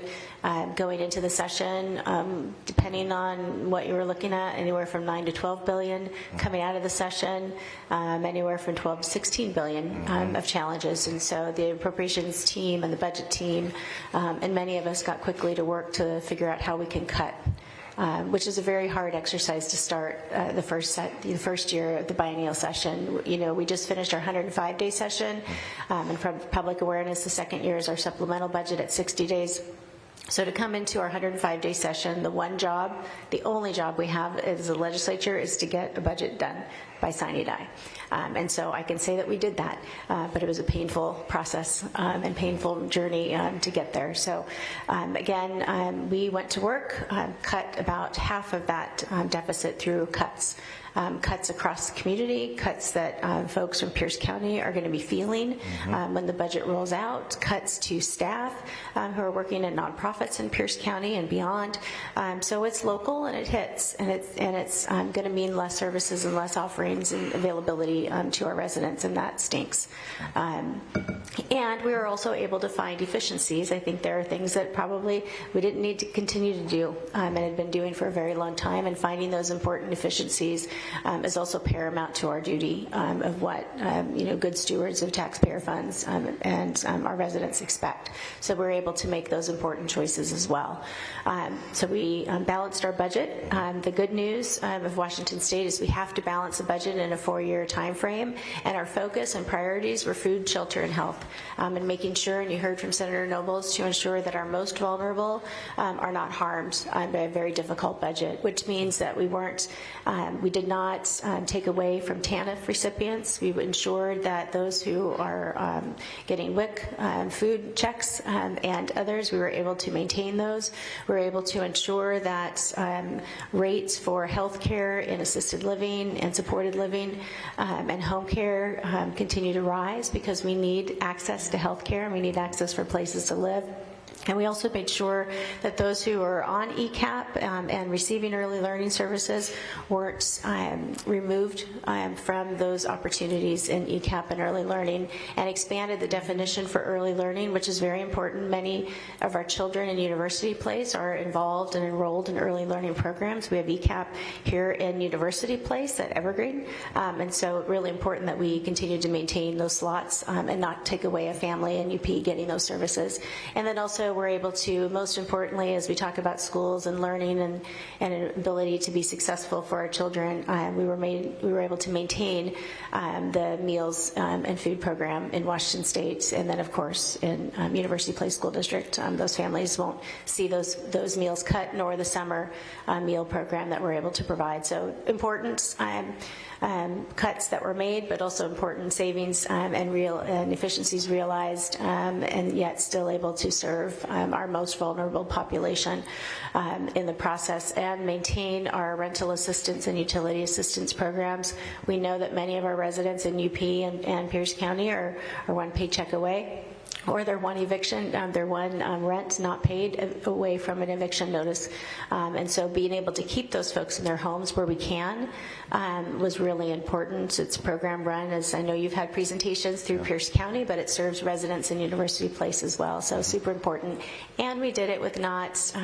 going into the session, depending on what you were looking at, anywhere from $9 to $12 billion. Coming out of the session, anywhere from $12 to $16 billion of challenges. And so the appropriations team and the budget team, and many of us got quickly to work to figure out how we can cut. Which is a very hard exercise to start the first year of the biennial session. We just finished our 105-day session, and from public awareness, the second year is our supplemental budget at 60 days. So to come into our 105-day session, the only job we have as a legislature is to get a budget done by sine die. And so I can say that we did that, but it was a painful process and painful journey to get there. So again, we went to work, cut about half of that deficit through cuts. Cuts across the community, cuts that folks from Pierce County are going to be feeling when the budget rolls out, cuts to staff who are working in nonprofits in Pierce County and beyond. So it's local and it hits, and it's going to mean less services and less offerings and availability to our residents, and that stinks. And we were also able to find efficiencies. I think there are things that probably we didn't need to continue to do and had been doing for a very long time, and finding those important efficiencies is also paramount to our duty of what good stewards of taxpayer funds and our residents expect. So we're able to make those important choices as well. So we balanced our budget. The good news of Washington State is we have to balance a budget in a 4-year time frame, and our focus and priorities were food, shelter, and health, and making sure, and you heard from Senator Nobles, to ensure that our most vulnerable are not harmed by a very difficult budget, which means that we did not take away from TANF recipients. We ensured that those who are getting WIC food checks and others, we were able to maintain those. We're able to ensure that rates for health care and assisted living and supported living and home care continue to rise, because we need access to health care and we need access for places to live. And we also made sure that those who are on ECAP and receiving early learning services weren't removed from those opportunities in ECAP and early learning, and expanded the definition for early learning, which is very important. Many of our children in University Place are involved and enrolled in early learning programs. We have ECAP here in University Place at Evergreen, and so really important that we continue to maintain those slots and not take away a family in UP getting those services. And then also we're able to, most importantly, as we talk about schools and learning and an ability to be successful for our children, we were able to maintain the meals and food program in Washington State, and then of course in University Place School District. Those families won't see those meals cut, nor the summer meal program that we're able to provide. So important cuts that were made, but also important savings and efficiencies realized, and yet still able to serve our most vulnerable population in the process, and maintain our rental assistance and utility assistance programs. We know that many of our residents in UP and Pierce County are one paycheck away, or they're one eviction, they're one rent not paid away from an eviction notice. And so being able to keep those folks in their homes where we can was really important. It's a program run, as I know you've had presentations through Pierce County, but it serves residents in University Place as well, so super important. And we did it with not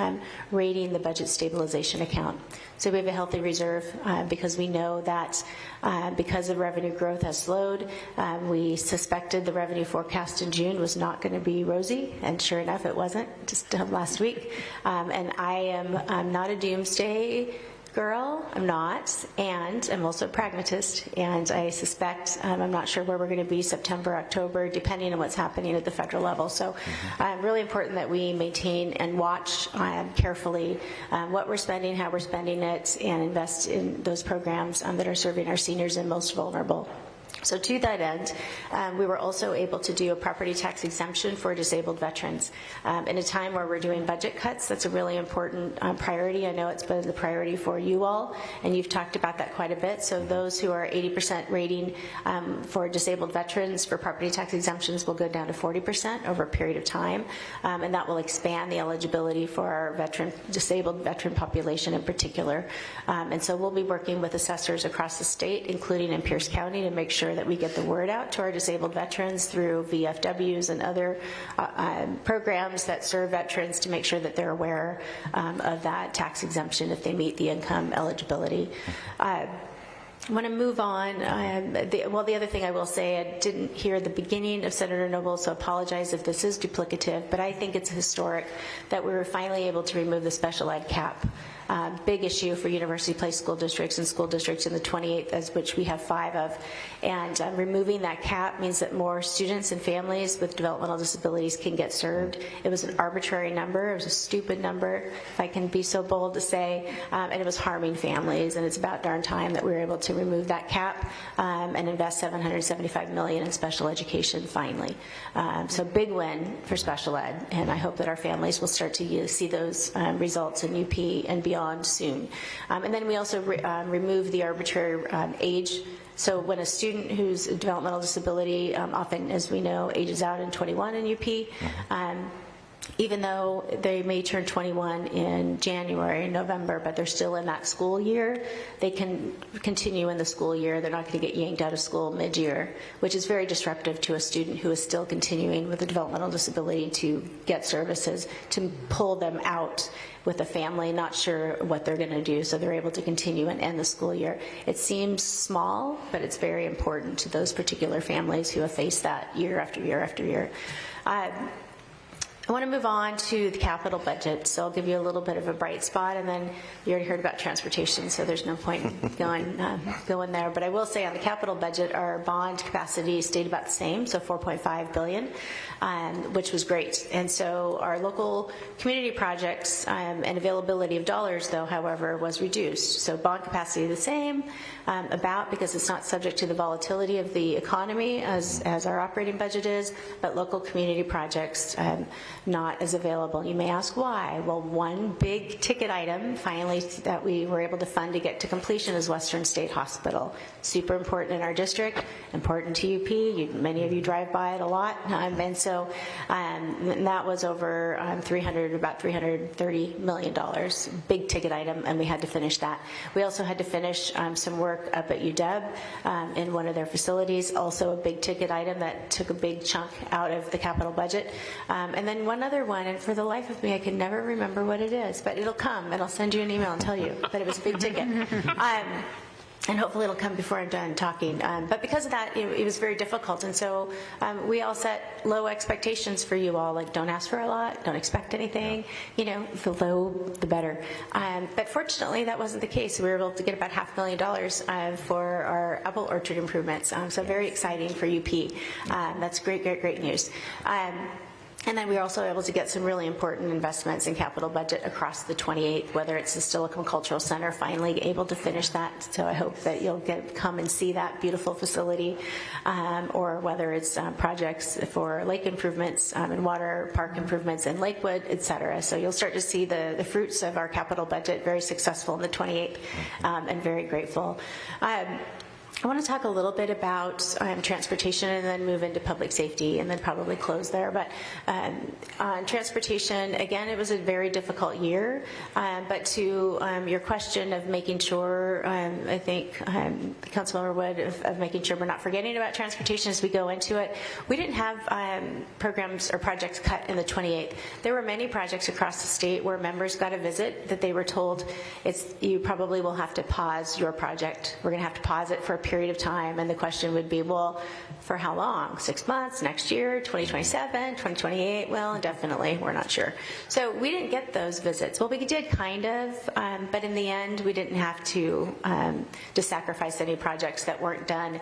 raiding the budget stabilization account. So we have a healthy reserve because we know that because the revenue growth has slowed, we suspected the revenue forecast in June was not going to be rosy, and sure enough it wasn't, just last week. And I'm not a doomsday girl, I'm not, and I'm also a pragmatist, and I suspect, I'm not sure where we're going to be September, October, depending on what's happening at the federal level. So really important that we maintain and watch carefully what we're spending, how we're spending it, and invest in those programs that are serving our seniors and most vulnerable. So to that end, we were also able to do a property tax exemption for disabled veterans. In a time where we're doing budget cuts, that's a really important priority. I know it's been the priority for you all, and you've talked about that quite a bit. So those who are 80% rating for disabled veterans for property tax exemptions will go down to 40% over a period of time, and that will expand the eligibility for our disabled veteran population in particular. And so we'll be working with assessors across the state, including in Pierce County, to make sure that we get the word out to our disabled veterans through VFWs and other programs that serve veterans, to make sure that they're aware of that tax exemption if they meet the income eligibility. I want to move on. The other thing I will say, I didn't hear the beginning of Senator Noble, so apologize if this is duplicative, but I think it's historic that we were finally able to remove the special ed cap. Big issue for University Place school districts and school districts in the 28th, as which we have 5 of. And removing that cap means that more students and families with developmental disabilities can get served. It was an arbitrary number. It was a stupid number, if I can be so bold to say, and it was harming families. And it's about darn time that we were able to remove that cap and invest $775 million in special education finally. So big win for special ed, and I hope that our families will start to see those results in UP and beyond soon. And then we also remove the arbitrary age. So when a student who's a developmental disability, often, as we know, ages out in 21 in UP, even though they may turn 21 in January and November, but they're still in that school year, they can continue in the school year. They're not going to get yanked out of school mid-year, which is very disruptive to a student who is still continuing with a developmental disability to get services, to pull them out with a family not sure what they're going to do, so they're able to continue and end the school year. It seems small, but it's very important to those particular families who have faced that year after year after year. I want to move on to the capital budget, so I'll give you a little bit of a bright spot, and then you already heard about transportation, so there's no point going there. But I will say on the capital budget, our bond capacity stayed about the same, so $4.5 billion, which was great. And so our local community projects and availability of dollars, though, however, was reduced. So bond capacity the same, because it's not subject to the volatility of the economy as our operating budget is, but local community projects not as available. You may ask why. Well, one big ticket item finally that we were able to fund to get to completion is Western State Hospital. Super important in our district, important to UP. Many of you drive by it a lot. And so that was over about $330 million. Big ticket item, and we had to finish that. We also had to finish some work up at UW in one of their facilities, also a big ticket item that took a big chunk out of the capital budget. And then one other one, and for the life of me, I can never remember what it is, but it'll come, and I'll send you an email and tell you, but it was a big ticket. And hopefully it'll come before I'm done talking. But because of that, it was very difficult. And so we all set low expectations for you all, like don't ask for a lot, don't expect anything, the low, the better. But fortunately, that wasn't the case. We were able to get about $500,000 for our apple orchard improvements. So very exciting for UP. That's great, great, great news. And then we were also able to get some really important investments in capital budget across the 28th, whether it's the Steilacoom Cultural Center, finally able to finish that. So I hope that you'll come and see that beautiful facility, or whether it's projects for lake improvements and water park improvements in Lakewood, et cetera. So you'll start to see the fruits of our capital budget, very successful in the 28th, and very grateful. I want to talk a little bit about transportation and then move into public safety and then probably close there. But on transportation, again, it was a very difficult year. But to your question of making sure, I think Councilmember Wood, of making sure we're not forgetting about transportation as we go into it, we didn't have programs or projects cut in the 28th. There were many projects across the state where members got a visit that they were told, you probably will have to pause your project. We're going to have to pause it for a period of time, and the question would be, well, for how long? 6 months, next year, 2027, 2028? Well, indefinitely, we're not sure. So we didn't get those visits. Well, we did kind of, but in the end, we didn't have to sacrifice any projects that weren't done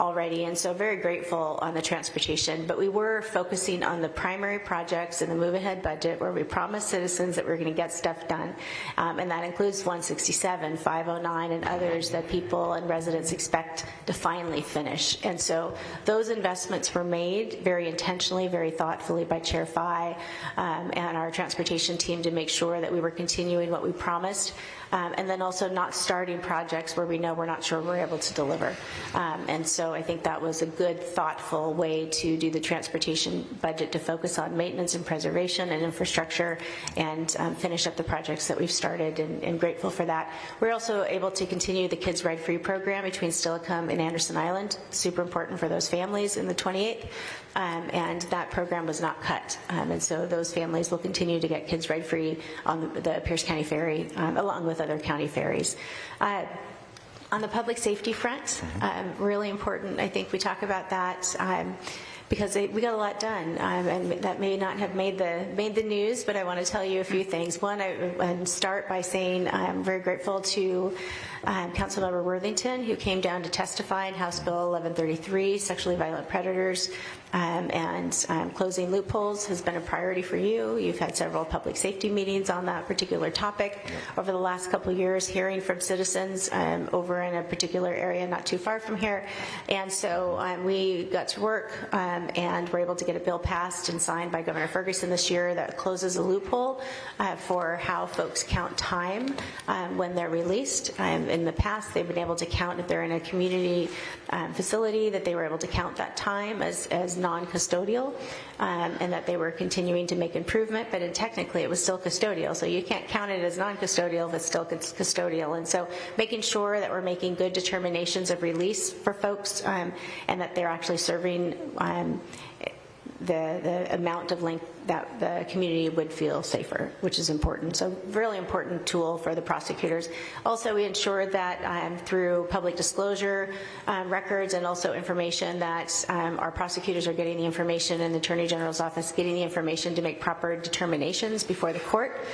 already, and so very grateful on the transportation. But we were focusing on the primary projects in the Move Ahead budget where we promised citizens that we're going to get stuff done, and that includes 167, 509, and others that people and residents expect to finally finish. And so those investments were made very intentionally, very thoughtfully by Chair Fye and our transportation team to make sure that we were continuing what we promised, and then also not starting projects where we know we're not sure we're able to deliver. And so I think that was a good, thoughtful way to do the transportation budget, to focus on maintenance and preservation and infrastructure and finish up the projects that we've started, and grateful for that. We're also able to continue the Kids Ride Free program between Steilacoom and Anderson Island, super important for those families in the 28th, and that program was not cut. And so those families will continue to get Kids Ride Free on the Pierce County Ferry, along with other county ferries. On the public safety front, really important, I think we talk about that, because we got a lot done, and that may not have made the news, but I want to tell you a few things. One, I start by saying I'm very grateful to Councilmember Worthington, who came down to testify in House Bill 1133, sexually violent predators, and closing loopholes has been a priority for you. You've had several public safety meetings on that particular topic over the last couple of years, hearing from citizens over in a particular area not too far from here. And so we got to work and were able to get a bill passed and signed by Governor Ferguson this year that closes a loophole for how folks count time when they're released. In the past, they've been able to count, if they're in a community facility, that they were able to count that time as non-custodial, and that they were continuing to make improvement, but technically it was still custodial. So you can't count it as non-custodial if it's still custodial. And so making sure that we're making good determinations of release for folks, and that they're actually serving the amount of length that the community would feel safer, which is important. So really important tool for the prosecutors. Also, we ensured that through public disclosure records and also information that our prosecutors are getting the information and the Attorney General's office getting the information to make proper determinations before the court,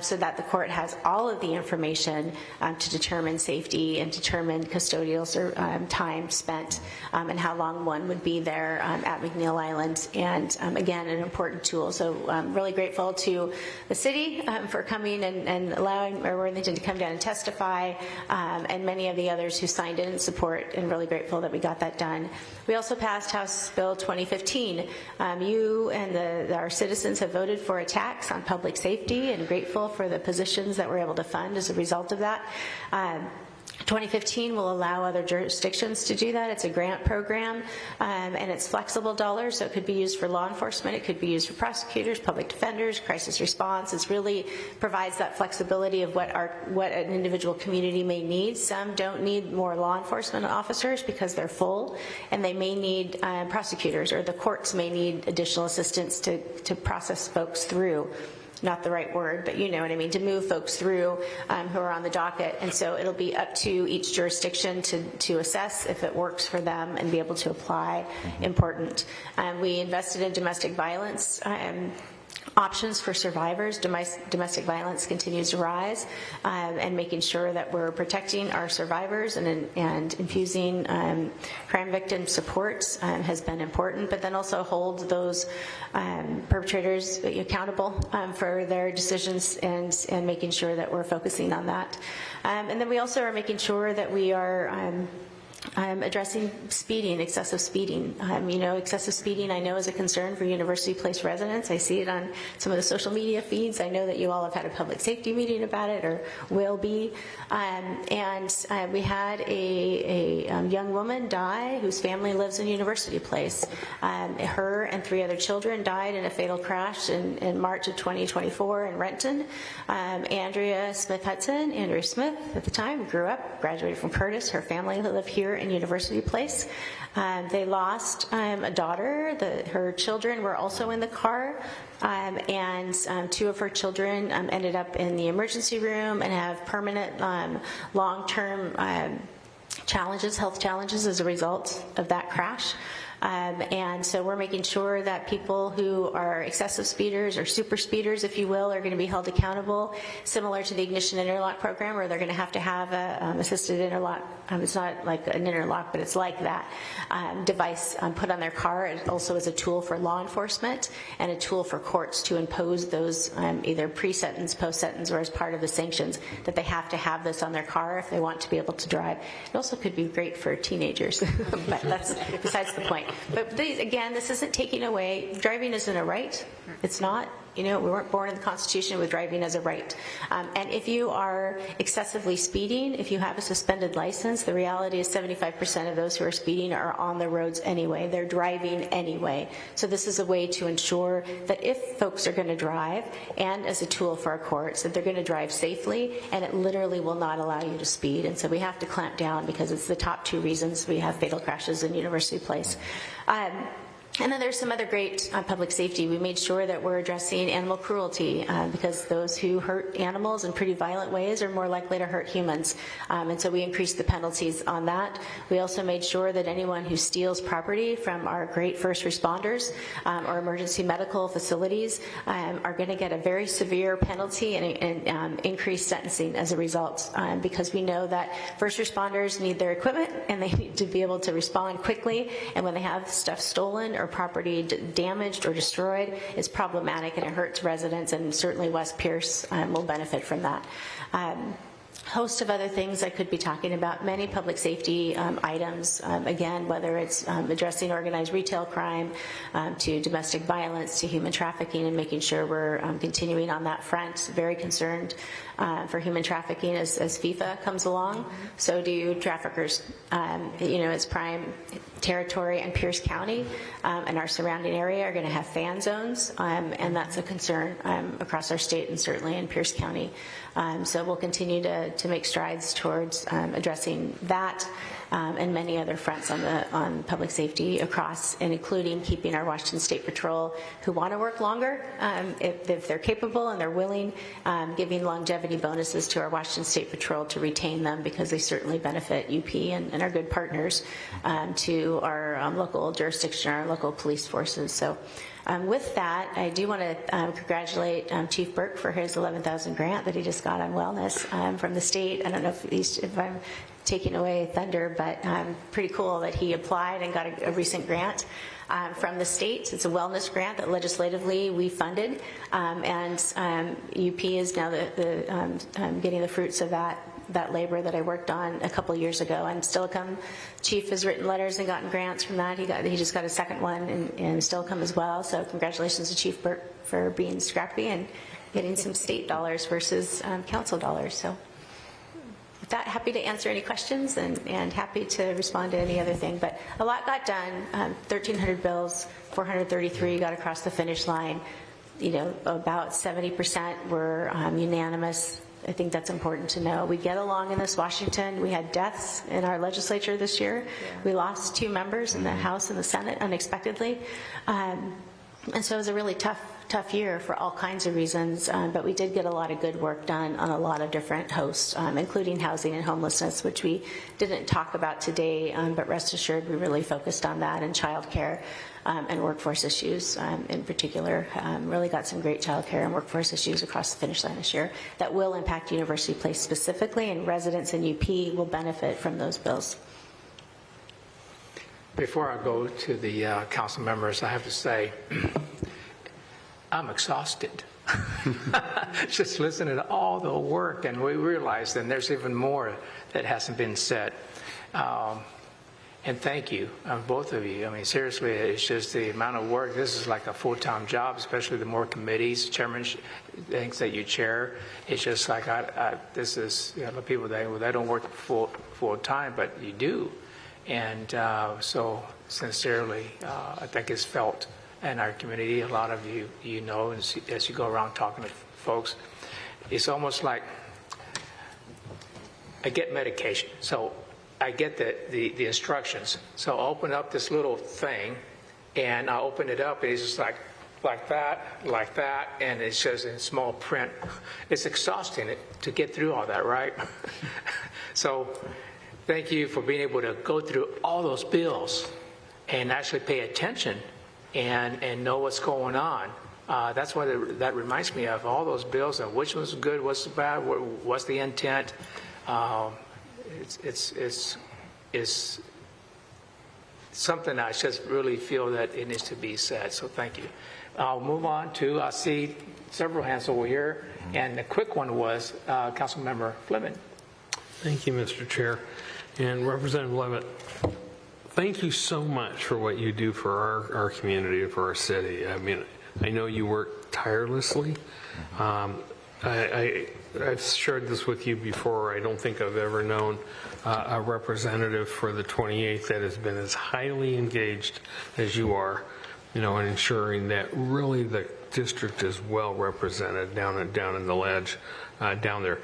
so that the court has all of the information to determine safety and determine custodial time spent and how long one would be there at McNeil Island. And again, an important tool. So I'm really grateful to the city for coming and allowing Mayor Worthington to come down and testify, and many of the others who signed in support, and really grateful that we got that done. We also passed House Bill 2015. You and our citizens have voted for a tax on public safety, and grateful for the positions that we're able to fund as a result of that. 2015 will allow other jurisdictions to do that. It's a grant program, and it's flexible dollars, so it could be used for law enforcement, it could be used for prosecutors, public defenders, crisis response. It really provides that flexibility of what an individual community may need. Some don't need more law enforcement officers because they're full, and they may need prosecutors, or the courts may need additional assistance to process folks through. Not the right word, but you know what I mean, to move folks through who are on the docket. And so it'll be up to each jurisdiction to assess if it works for them and be able to apply. Important. We invested in domestic violence options for survivors. Domestic violence continues to rise, and making sure that we're protecting our survivors and infusing crime victim supports has been important, but then also hold those perpetrators accountable for their decisions, and making sure that we're focusing on that. And then we also are making sure that we are addressing speeding, excessive speeding. Excessive speeding I know is a concern for University Place residents. I see it on some of the social media feeds. I know that you all have had a public safety meeting about it, or will be. And we had a young woman die whose family lives in University Place. Her and 3 other children died in a fatal crash in March of 2024 in Renton. Andrea Smith at the time, grew up, graduated from Curtis. Her family lived here in University Place. They lost a daughter. Her children were also in the car, and 2 of her children ended up in the emergency room and have permanent long-term health challenges as a result of that crash. And so we're making sure that people who are excessive speeders or super speeders, if you will, are going to be held accountable, similar to the ignition interlock program, where they're going to have a assisted interlock. It's not like an interlock, but it's like that device put on their car. It also is a tool for law enforcement and a tool for courts to impose those either pre-sentence, post-sentence, or as part of the sanctions, that they have to have this on their car if they want to be able to drive. It also could be great for teenagers, but that's besides the point. But again, this isn't taking away, driving isn't a right. It's not. We weren't born in the Constitution with driving as a right. And if you are excessively speeding, if you have a suspended license, the reality is 75% of those who are speeding are on the roads anyway. They're driving anyway. So this is a way to ensure that if folks are going to drive, and as a tool for our courts, that they're going to drive safely, and it literally will not allow you to speed. And so we have to clamp down, because it's the top 2 reasons we have fatal crashes in University Place. And then there's some other great public safety. We made sure that we're addressing animal cruelty, because those who hurt animals in pretty violent ways are more likely to hurt humans. And so we increased the penalties on that. We also made sure that anyone who steals property from our great first responders or emergency medical facilities are going to get a very severe penalty and increased sentencing as a result, because we know that first responders need their equipment, and they need to be able to respond quickly. And when they have stuff stolen or property damaged or destroyed, it's problematic, and it hurts residents, and certainly West Pierce will benefit from that. Host of other things I could be talking about, many public safety items, again, whether it's addressing organized retail crime, to domestic violence, to human trafficking, and making sure we're continuing on that front. Very concerned for human trafficking as FIFA comes along. So do traffickers. It's prime territory, and Pierce County and our surrounding area are going to have fan zones, and that's a concern across our state, and certainly in Pierce County. So we'll continue to make strides towards addressing that and many other fronts on public safety across, and including keeping our Washington State Patrol, who want to work longer, if they're capable and they're willing, giving longevity bonuses to our Washington State Patrol to retain them, because they certainly benefit UP and are good partners to our local jurisdiction, our local police forces. So with that, I do want to congratulate Chief Burke for his $11,000 grant that he just got on wellness from the state. I don't know if I'm taking away thunder, but pretty cool that he applied and got a recent grant from the state. It's a wellness grant that legislatively we funded, and UP is now getting the fruits of that labor that I worked on a couple years ago. And Stillicum Chief has written letters and gotten grants from that. He just got a second one in Stillicum as well. So congratulations to Chief Burt for being scrappy and getting some state dollars versus council dollars. So with that, happy to answer any questions and happy to respond to any other thing. But a lot got done. 1,300 bills, 433 got across the finish line. You know, about 70% were unanimous. I think that's important to know. We get along in this Washington. We had deaths in our legislature this year. Yeah. We lost 2 members in the House and the Senate unexpectedly. And so it was a really tough year for all kinds of reasons, but we did get a lot of good work done on a lot of different hosts, including housing and homelessness, which we didn't talk about today, but rest assured we really focused on that, and child care and workforce issues in particular. Really got some great child care and workforce issues across the finish line this year that will impact University Place specifically, and residents in UP will benefit from those bills. Before I go to the council members, I have to say, I'm exhausted. Just listening to all the work, and we realize that there's even more that hasn't been said. And thank you, both of you. I mean, seriously, it's just the amount of work. This is like a full-time job, especially the more committees, chairman things that you chair. It's just like this is, you know, people they don't work full time, but you do. And so sincerely, I think it's felt in our community. A lot of you know, as you go around talking to folks, it's almost like I get medication. So I get the instructions. So I open up this little thing, and I open it up, and it's just like that, and it says in small print. It's exhausting to get through all that, right? So thank you for being able to go through all those bills and actually pay attention and know what's going on. That's what that reminds me of, all those bills and which one's good, what's bad, what's the intent. It's something I just really feel that it needs to be said. So thank you. I'll move on to, I see several hands over here, and the quick one was Councilmember Fleming. Thank you, Mr. Chair. And Representative Levitt, thank you so much for what you do for our community and for our city. I mean, I know you work tirelessly. I've shared this with you before. I don't think I've ever known a representative for the 28th that has been as highly engaged as you are, you know, in ensuring that really the district is well represented down in the ledge, down there.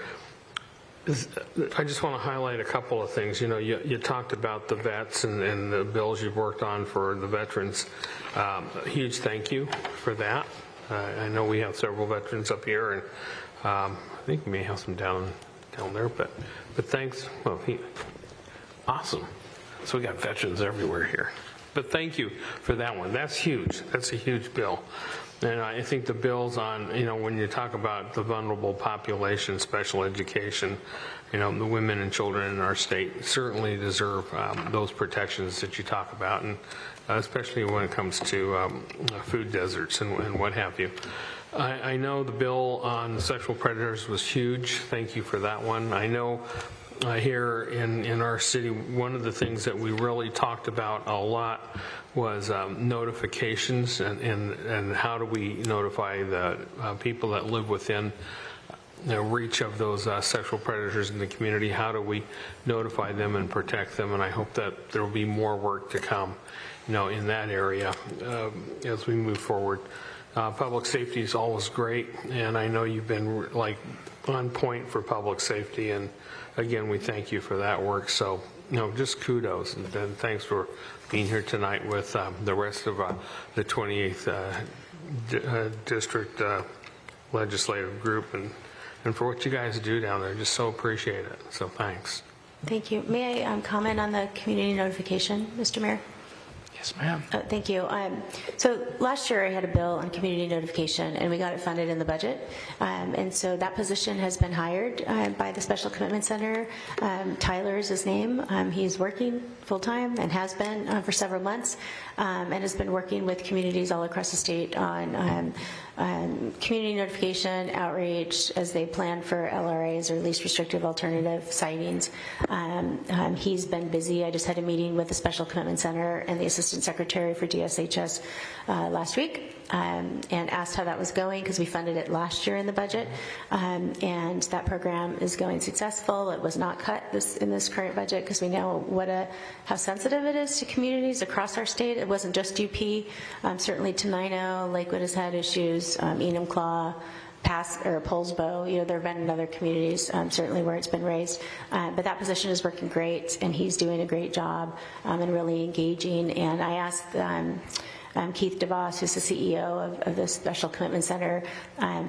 I just want to highlight a couple of things. You know, you talked about the vets and the bills you've worked on for the veterans. A huge thank you for that. I know we have several veterans up here, and I think we may have some down there, but thanks. Well, awesome. So we got veterans everywhere here. But thank you for that one. That's huge. That's a huge bill. And I think the bills on, you know, when you talk about the vulnerable population, special education, you know, the women and children in our state certainly deserve those protections that you talk about, and especially when it comes to food deserts and what have you. I know the bill on sexual predators was huge. Thank you for that one. I know here in our city, one of the things that we really talked about a lot was notifications and how do we notify the people that live within reach of those sexual predators in the community. How do we notify them and protect them? And I hope that there will be more work to come, you know, in that area as we move forward. Public safety is always great, and I know you've been like on point for public safety, and again, we thank you for that work. So, you know, just kudos, and thanks for being here tonight with the rest of the 28th District Legislative Group, and for what you guys do down there. Just so appreciate it. So thanks. Thank you. May I comment on the community notification, Mr. Mayor? Yes, ma'am. Thank you. So last year I had a bill on community notification, and we got it funded in the budget. And so that position has been hired by the Special Commitment Center. Tyler is his name. He's working full-time and has been for several months, and has been working with communities all across the state on community notification, outreach, as they plan for LRAs, or least restrictive alternative sightings. He's been busy. I just had a meeting with the Special Commitment Center and the Assistant Secretary for DSHS last week, and asked how that was going, because we funded it last year in the budget, and that program is going successful. It was not cut in this current budget, because we know how sensitive it is to communities across our state. It wasn't just UP. Certainly Tenino, Lakewood has had issues, Enumclaw, Poulsbo, there have been in other communities, certainly where it's been raised. But that position is working great, and he's doing a great job and really engaging. And I asked Keith DeVos, who's the CEO of the Special Commitment Center,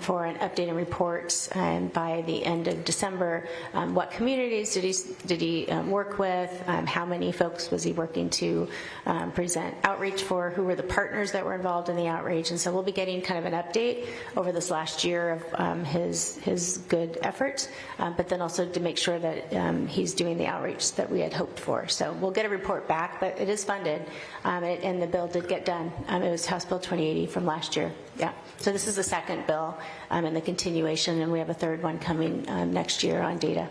for an updated report by the end of December. What communities did he work with? How many folks was he working to present outreach for? Who were the partners that were involved in the outreach? And so we'll be getting kind of an update over this last year of his good efforts, but then also to make sure that he's doing the outreach that we had hoped for. So we'll get a report back, but it is funded, and the bill did get done. It was House Bill 2080 from last year. Yeah. So this is the second bill and the continuation, and we have a third one coming next year on data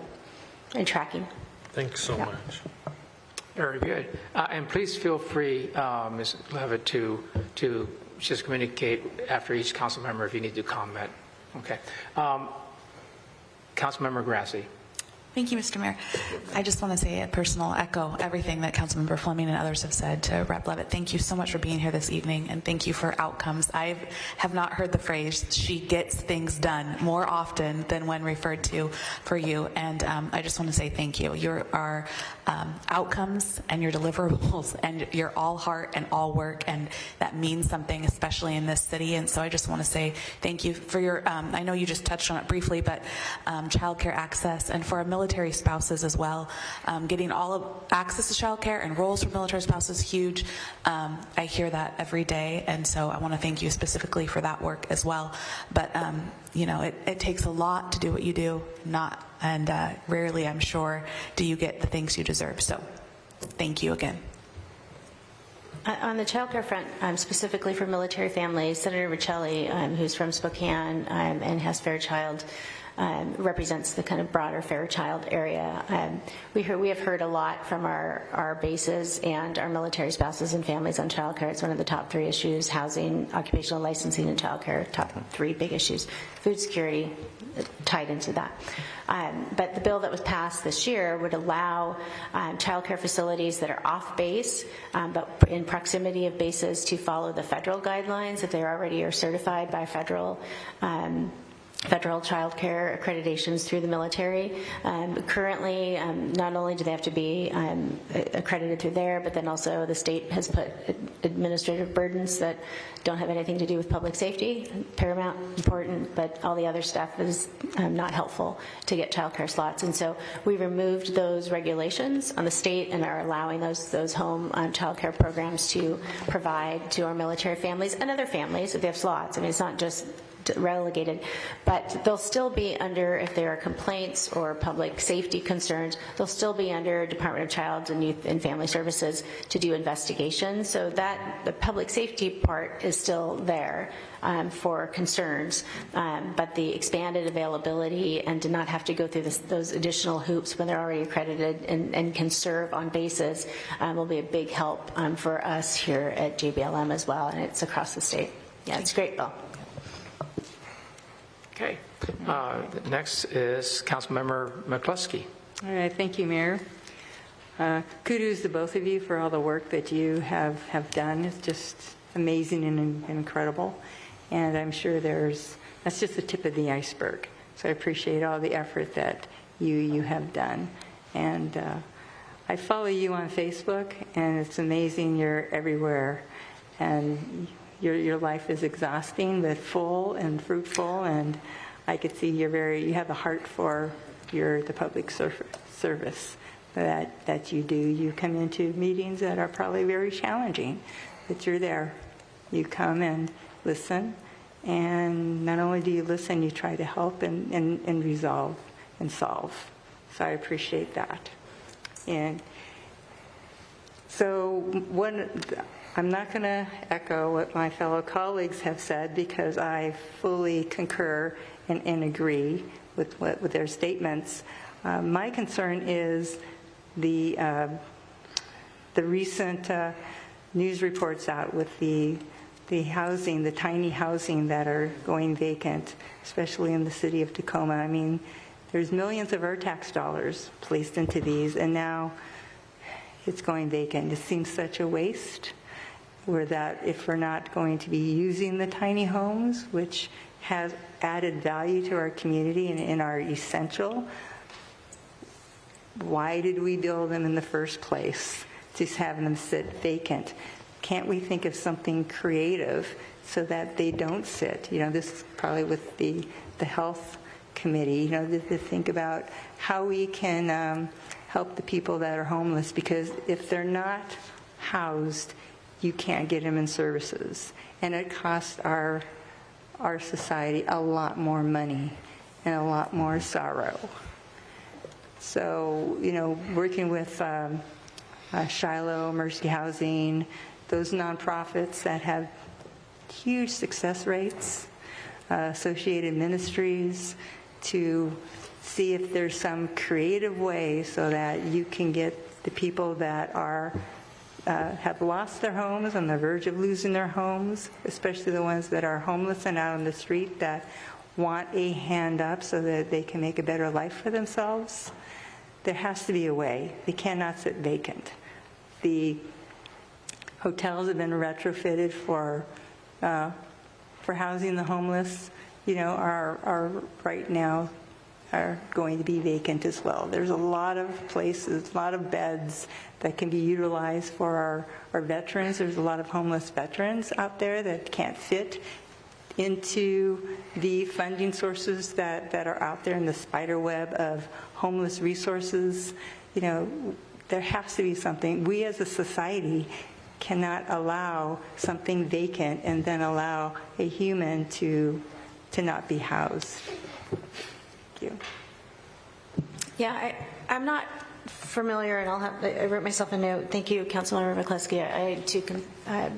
and tracking. Thanks so much. Very good. And please feel free, Ms. Levitt, to just communicate after each council member if you need to comment. Okay. Councilmember Grassi. Thank you, Mr. Mayor. I just want to say a personal echo everything that Councilmember Fleming and others have said to Rep. Levitt. Thank you so much for being here this evening, and thank you for outcomes. I have not heard the phrase, she gets things done, more often than when referred to for you, and I just want to say thank you. Your outcomes and your deliverables, and you're all heart and all work, and that means something, especially in this city, and so I just want to say thank you for your, I know you just touched on it briefly, but child care access, and for a military spouses as well. Getting all of access to child care and roles for military spouses is huge. I hear that every day, and so I want to thank you specifically for that work as well. But it takes a lot to do what you do, and rarely, I'm sure, do you get the things you deserve. So thank you again. On the child care front, specifically for military families, Senator Riccelli, who's from Spokane and has Fairchild, represents the kind of broader Fairchild area. We have heard a lot from our bases and our military spouses and families on child care. It's one of the top 3 issues: housing, occupational licensing, and child care. Top 3 big issues. Food security tied into that. But the bill that was passed this year would allow child care facilities that are off base, but in proximity of bases, to follow the federal guidelines if they already are certified by federal child care accreditations through the military. Currently, not only do they have to be accredited through there, but then also the state has put administrative burdens that don't have anything to do with public safety, paramount, important, but all the other stuff is not helpful to get child care slots. And so we removed those regulations on the state and are allowing those home child care programs to provide to our military families and other families if they have slots. I mean, it's not just relegated, but they'll still be under, if there are complaints or public safety concerns, they'll still be under Department of Child and Youth and Family Services to do investigations. So that the public safety part is still there for concerns, but the expanded availability and to not have to go through those additional hoops when they're already accredited and can serve on bases will be a big help for us here at JBLM as well, and it's across the state. Yeah, it's a great bill. Okay. Next is Councilmember McCluskey. All right, thank you, Mayor. Kudos to both of you for all the work that you have done. It's just amazing and incredible. And I'm sure that's just the tip of the iceberg. So I appreciate all the effort that you have done. And I follow you on Facebook, and it's amazing. You're everywhere. And your life is exhausting, but full and fruitful, and I could see you have a heart for the public service, that you do. You come into meetings that are probably very challenging, but you're there. You come and listen, and not only do you listen, you try to help and resolve and solve. So I appreciate that. And so I'm not going to echo what my fellow colleagues have said, because I fully concur and agree with their statements. My concern is the recent news reports out with the housing, the tiny housing that are going vacant, especially in the city of Tacoma. I mean, there's millions of our tax dollars placed into these, and now it's going vacant. It seems such a waste, where that if we're not going to be using the tiny homes, which has added value to our community and are essential, why did we build them in the first place? Just having them sit vacant. Can't we think of something creative so that they don't sit? You know, this is probably with the health committee, you know, to think about how we can help the people that are homeless, because if they're not housed, you can't get them in services. And it costs our society a lot more money and a lot more sorrow. So, you know, working with Shiloh, Mercy Housing, those nonprofits that have huge success rates, Associated Ministries, to see if there's some creative way so that you can get the people that are have lost their homes, on the verge of losing their homes, especially the ones that are homeless and out on the street that want a hand up so that they can make a better life for themselves. There has to be a way. They cannot sit vacant. The hotels have been retrofitted for housing the homeless, you know, are right now are going to be vacant as well. There's a lot of places, a lot of beds that can be utilized for our veterans. There's a lot of homeless veterans out there that can't fit into the funding sources that are out there in the spider web of homeless resources. You know, there has to be something. We as a society cannot allow something vacant and then allow a human to not be housed. Thank you. Yeah, I'm not familiar, and I wrote myself a note. Thank you, Councilmember McCluskey. I too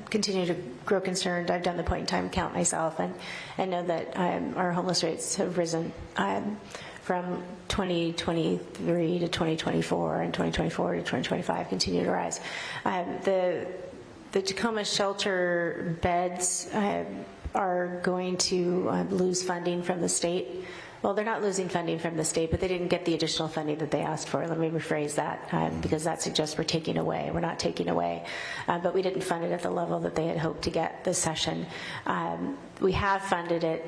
continue to grow concerned. I've done the point in time count myself, and know that our homeless rates have risen from 2023 to 2024, and 2024 to 2025 continue to rise. The Tacoma shelter beds are going to lose funding from the state. Well, they're not losing funding from the state, but they didn't get the additional funding that they asked for. Let me rephrase that, because that suggests we're taking away. We're not taking away, but we didn't fund it at the level that they had hoped to get this session. We have funded it.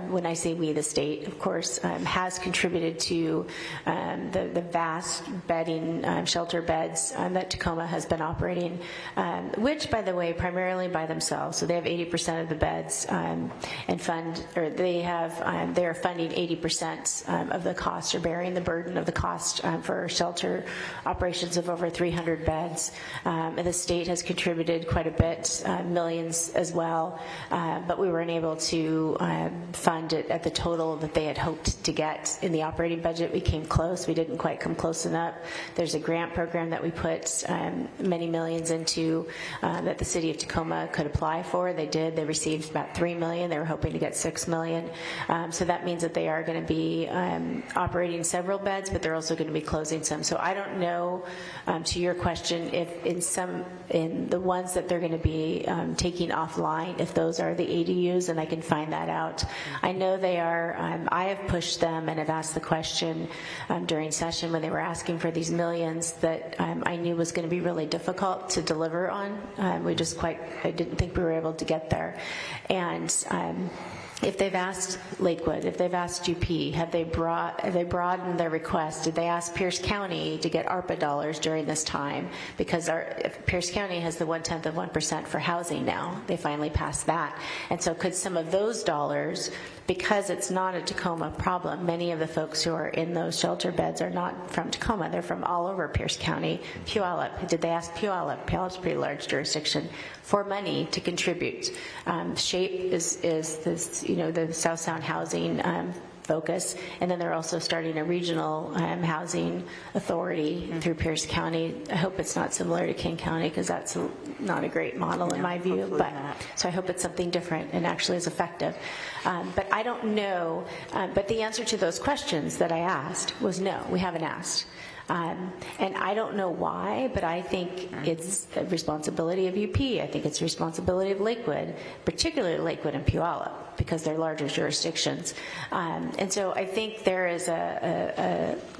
When I say we, the state, of course, has contributed to the vast bedding, shelter beds that Tacoma has been operating, which, by the way, primarily by themselves. So they have 80% of the beds, and they are funding 80% of the cost, or bearing the burden of the cost for shelter operations of over 300 beds. And the state has contributed quite a bit, millions as well, but we were unable to fund it at the total that they had hoped to get in the operating budget. We came close. We didn't quite come close enough. There's a grant program that we put many millions into that the city of Tacoma could apply for. They did. They received about $3 million. They were hoping to get $6 million. So that means that they are going to be operating several beds, but they're also going to be closing some. So I don't know, to your question, if in the ones that they're going to be taking offline, if those are the ADUs, and I can find that out. I know they are. I have pushed them and have asked the question during session when they were asking for these millions that I knew was going to be really difficult to deliver on. I didn't think we were able to get there. And if they've asked Lakewood, if they've asked UP, have they broadened their request? Did they ask Pierce County to get ARPA dollars during this time? Because Pierce County has the 0.1% for housing now. They finally passed that. And so could some of those dollars, because it's not a Tacoma problem, many of the folks who are in those shelter beds are not from Tacoma. They're from all over Pierce County. Puyallup, did they ask Puyallup? Puyallup's a pretty large jurisdiction for money to contribute. SHAPE is this, the South Sound housing focus, and then they're also starting a regional housing authority through Pierce County. I hope it's not similar to King County, because that's not a great model in my view, but so I hope it's something different and actually is effective. But I don't know, but the answer to those questions that I asked was no, we haven't asked. And I don't know why, but I think it's a responsibility of UP. I think it's a responsibility of Lakewood, particularly Lakewood and Puyallup, because they're larger jurisdictions. And so I think there is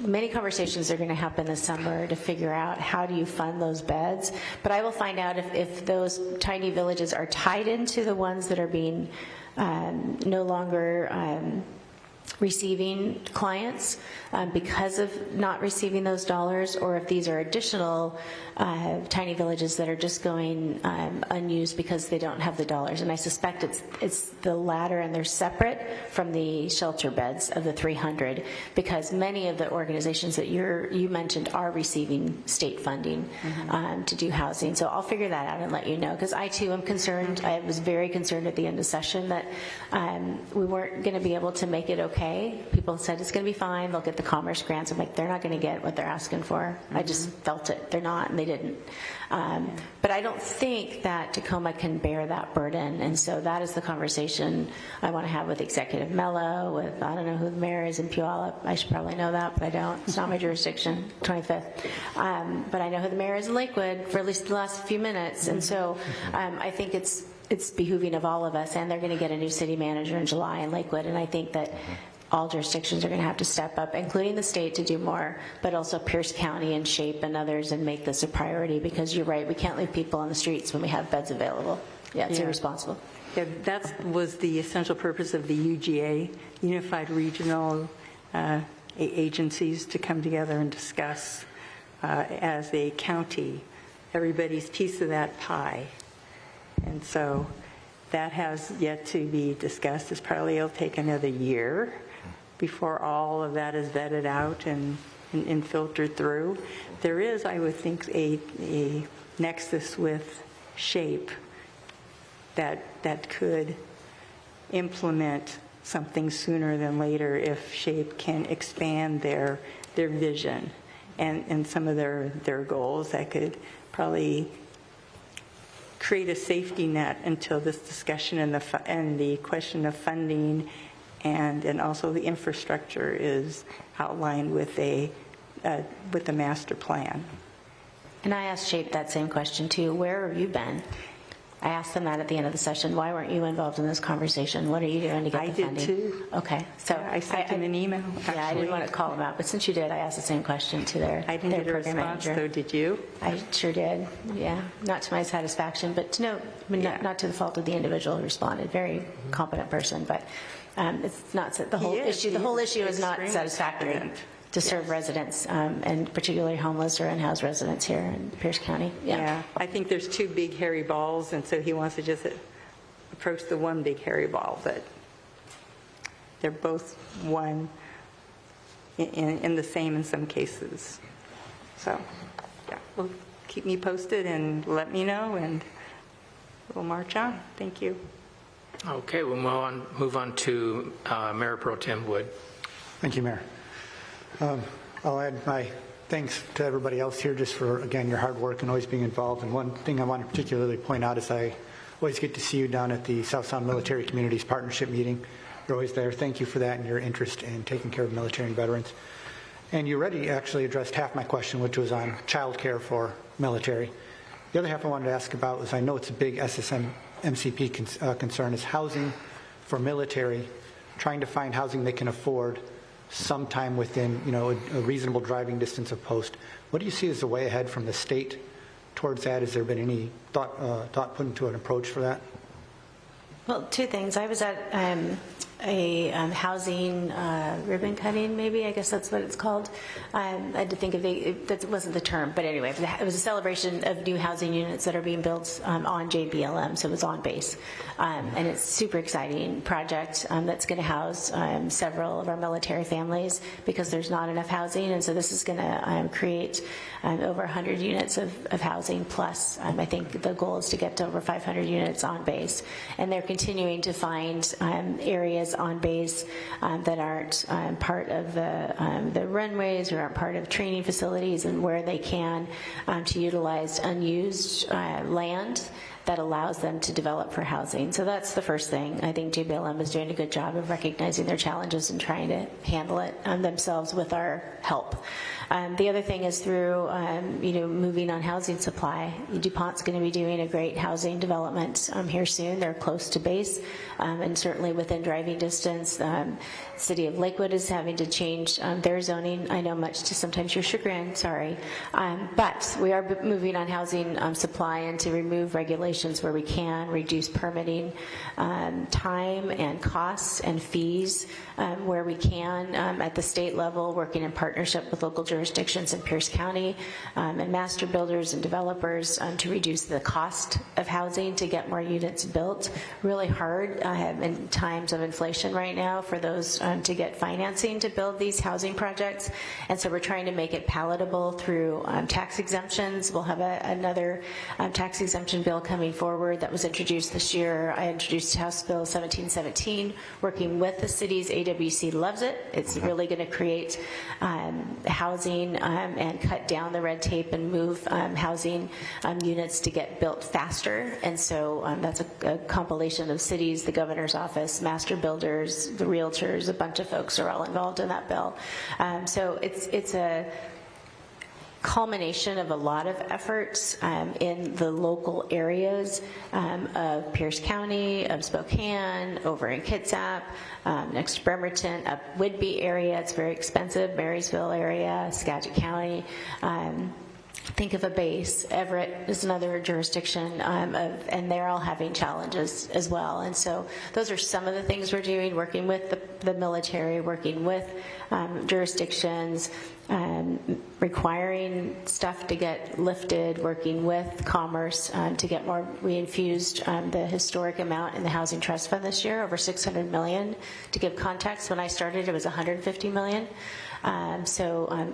many conversations are going to happen this summer to figure out how do you fund those beds. But I will find out if those tiny villages are tied into the ones that are being no longer receiving clients because of not receiving those dollars, or if these are additional tiny villages that are just going unused because they don't have the dollars. And I suspect it's the latter, and they're separate from the shelter beds of the 300, because many of the organizations that you mentioned are receiving state funding to do housing. So I'll figure that out and let you know, because I too am concerned. I was very concerned at the end of session that we weren't going to be able to make it okay. People said it's going to be fine, they'll get the Commerce grants. I'm like, they're not going to get what they're asking for. I just felt it. They're not, and they didn't. But I don't think that Tacoma can bear that burden, and so that is the conversation I want to have with Executive Mello, with, I don't know who the mayor is in Puyallup. I should probably know that, but I don't. It's not my jurisdiction, 25th. But I know who the mayor is in Lakewood for at least the last few minutes, and so I think it's behooving of all of us, and they're going to get a new city manager in July in Lakewood, and I think that all jurisdictions are going to have to step up, including the state, to do more, but also Pierce County and SHAPE and others, and make this a priority, because you're right, we can't leave people on the streets when we have beds available. Yeah, it's irresponsible. Yeah, that was the essential purpose of the UGA, Unified Regional Agencies, to come together and discuss as a county everybody's piece of that pie. And so that has yet to be discussed. It's probably will take another year before all of that is vetted out and filtered through. There is, I would think, a nexus with SHAPE that could implement something sooner than later if SHAPE can expand their vision and some of their goals. That could probably create a safety net until this discussion and the question of funding and also the infrastructure is outlined with the master plan. And I asked SHAPE that same question too. Where have you been? I asked them that at the end of the session. Why weren't you involved in this conversation? What are you doing to get the funding? I did too. Okay. So I sent them an email. Actually. Yeah, I didn't want to call them out, but since you did, I asked the same question to their I didn't get a response, though, did you? I sure did. Yeah, not to my satisfaction, but to no, I mean, not to the fault of the individual who responded. Very competent person, but it's not the whole issue. The whole issue is not satisfactory to serve residents, and particularly homeless or unhoused residents here in Pierce County. Yeah, I think there's two big hairy balls, and so he wants to just approach the one big hairy ball, but they're both one in the same in some cases. So, yeah, well, keep me posted and let me know, and we'll march on. Thank you. Okay, we'll move on to Mayor Pro Tem Wood. Thank you, Mayor. I'll add my thanks to everybody else here just for, again, your hard work and always being involved. And one thing I want to particularly point out is I always get to see you down at the South Sound Military Communities Partnership meeting. You're always there. Thank you for that and your interest in taking care of military and veterans. And you already actually addressed half my question, which was on child care for military. The other half I wanted to ask about was, I know it's a big MCP concern, is housing for military, trying to find housing they can afford sometime within, a reasonable driving distance of post. What do you see as the way ahead from the state towards that? Has there been any thought put into an approach for that? Well, two things. I was at a housing ribbon cutting, maybe, I guess that's what it's called. I had to think of that wasn't the term, but anyway, it was a celebration of new housing units that are being built on JBLM, so it was on base. And it's a super exciting project that's going to house several of our military families because there's not enough housing, and so this is going to create over 100 units of housing plus. I think the goal is to get to over 500 units on base, and they're continuing to find areas on base that aren't part of the runways or aren't part of training facilities, and where they can to utilize unused land that allows them to develop for housing. So that's the first thing. I think JBLM is doing a good job of recognizing their challenges and trying to handle it themselves with our help. The other thing is through moving on housing supply. DuPont's going to be doing a great housing development here soon. They're close to base and certainly within driving distance. City of Lakewood is having to change their zoning. I know, much to sometimes your chagrin, sorry. But we are moving on housing supply and to remove regulations where we can, reduce permitting time and costs and fees where we can at the state level, working in partnership with local jurisdictions in Pierce County and master builders and developers to reduce the cost of housing to get more units built. Really hard in times of inflation right now for those to get financing to build these housing projects, and so we're trying to make it palatable through tax exemptions. We'll have another tax exemption bill coming forward that was introduced this year. I introduced House Bill 1717, working with the cities. AWC loves it. It's really going to create housing and cut down the red tape and move housing units to get built faster, and so that's a compilation of cities, the governor's office, master builders, the realtors, a bunch of folks are all involved in that bill. So it's a culmination of a lot of efforts in the local areas of Pierce County, of Spokane, over in Kitsap, next to Bremerton, up Whidbey area. It's very expensive. Marysville area, Skagit County. Think of a base. Everett is another jurisdiction, and they're all having challenges as well. And so those are some of the things we're doing, working with the military, working with jurisdictions, requiring stuff to get lifted, working with commerce to get more. We infused the historic amount in the Housing Trust Fund this year, over $600 million. To give context, when I started, it was $150 million.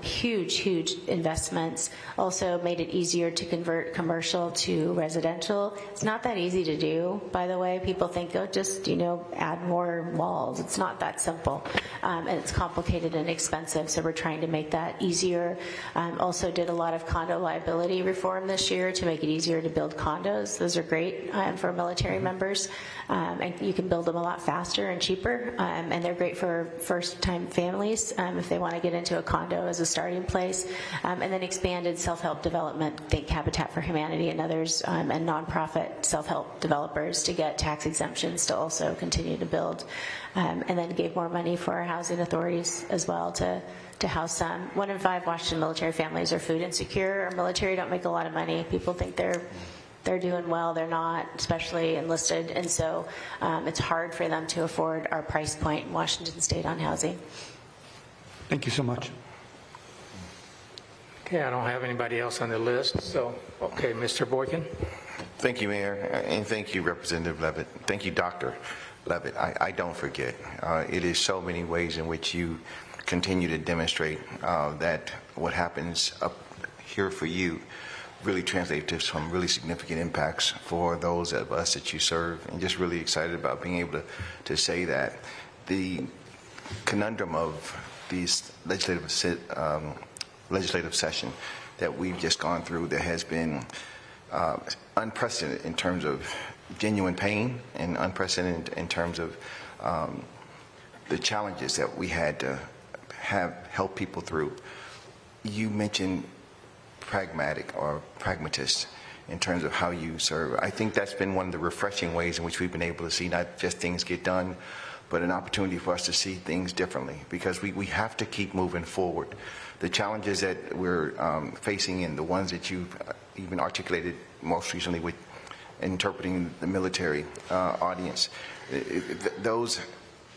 Huge investments. Also made it easier to convert commercial to residential. It's not that easy to do, by the way. People think, oh, just, add more walls. It's not that simple. And it's complicated and expensive, so we're trying to make that easier. Also did a lot of condo liability reform this year to make it easier to build condos. Those are great for military members. And you can build them a lot faster and cheaper. And they're great for first-time families if they want to get into a condo as a starting place. And then expanded self-help development, think Habitat for Humanity and others, and nonprofit self-help developers to get tax exemptions to also continue to build. And then gave more money for our housing authorities as well to house some. 1 in 5 Washington military families are food insecure. Our military don't make a lot of money. People think they're doing well. They're not, especially enlisted. And so it's hard for them to afford our price point in Washington State on housing. Thank you so much. Okay, I don't have anybody else on the list, so, okay, Mr. Boykin. Thank you, Mayor, and thank you, Representative Levitt. Thank you, Dr. Levitt. I don't forget. It is so many ways in which you continue to demonstrate that what happens up here for you really translates to some really significant impacts for those of us that you serve, and just really excited about being able to say that. The conundrum of these legislative session that we've just gone through, that has been unprecedented in terms of genuine pain and unprecedented in terms of the challenges that we had to help people through. You mentioned pragmatic or pragmatist in terms of how you serve. I think that's been one of the refreshing ways in which we've been able to see not just things get done, but an opportunity for us to see things differently, because we have to keep moving forward. The challenges that we're facing and the ones that you've even articulated most recently with interpreting the military audience. Those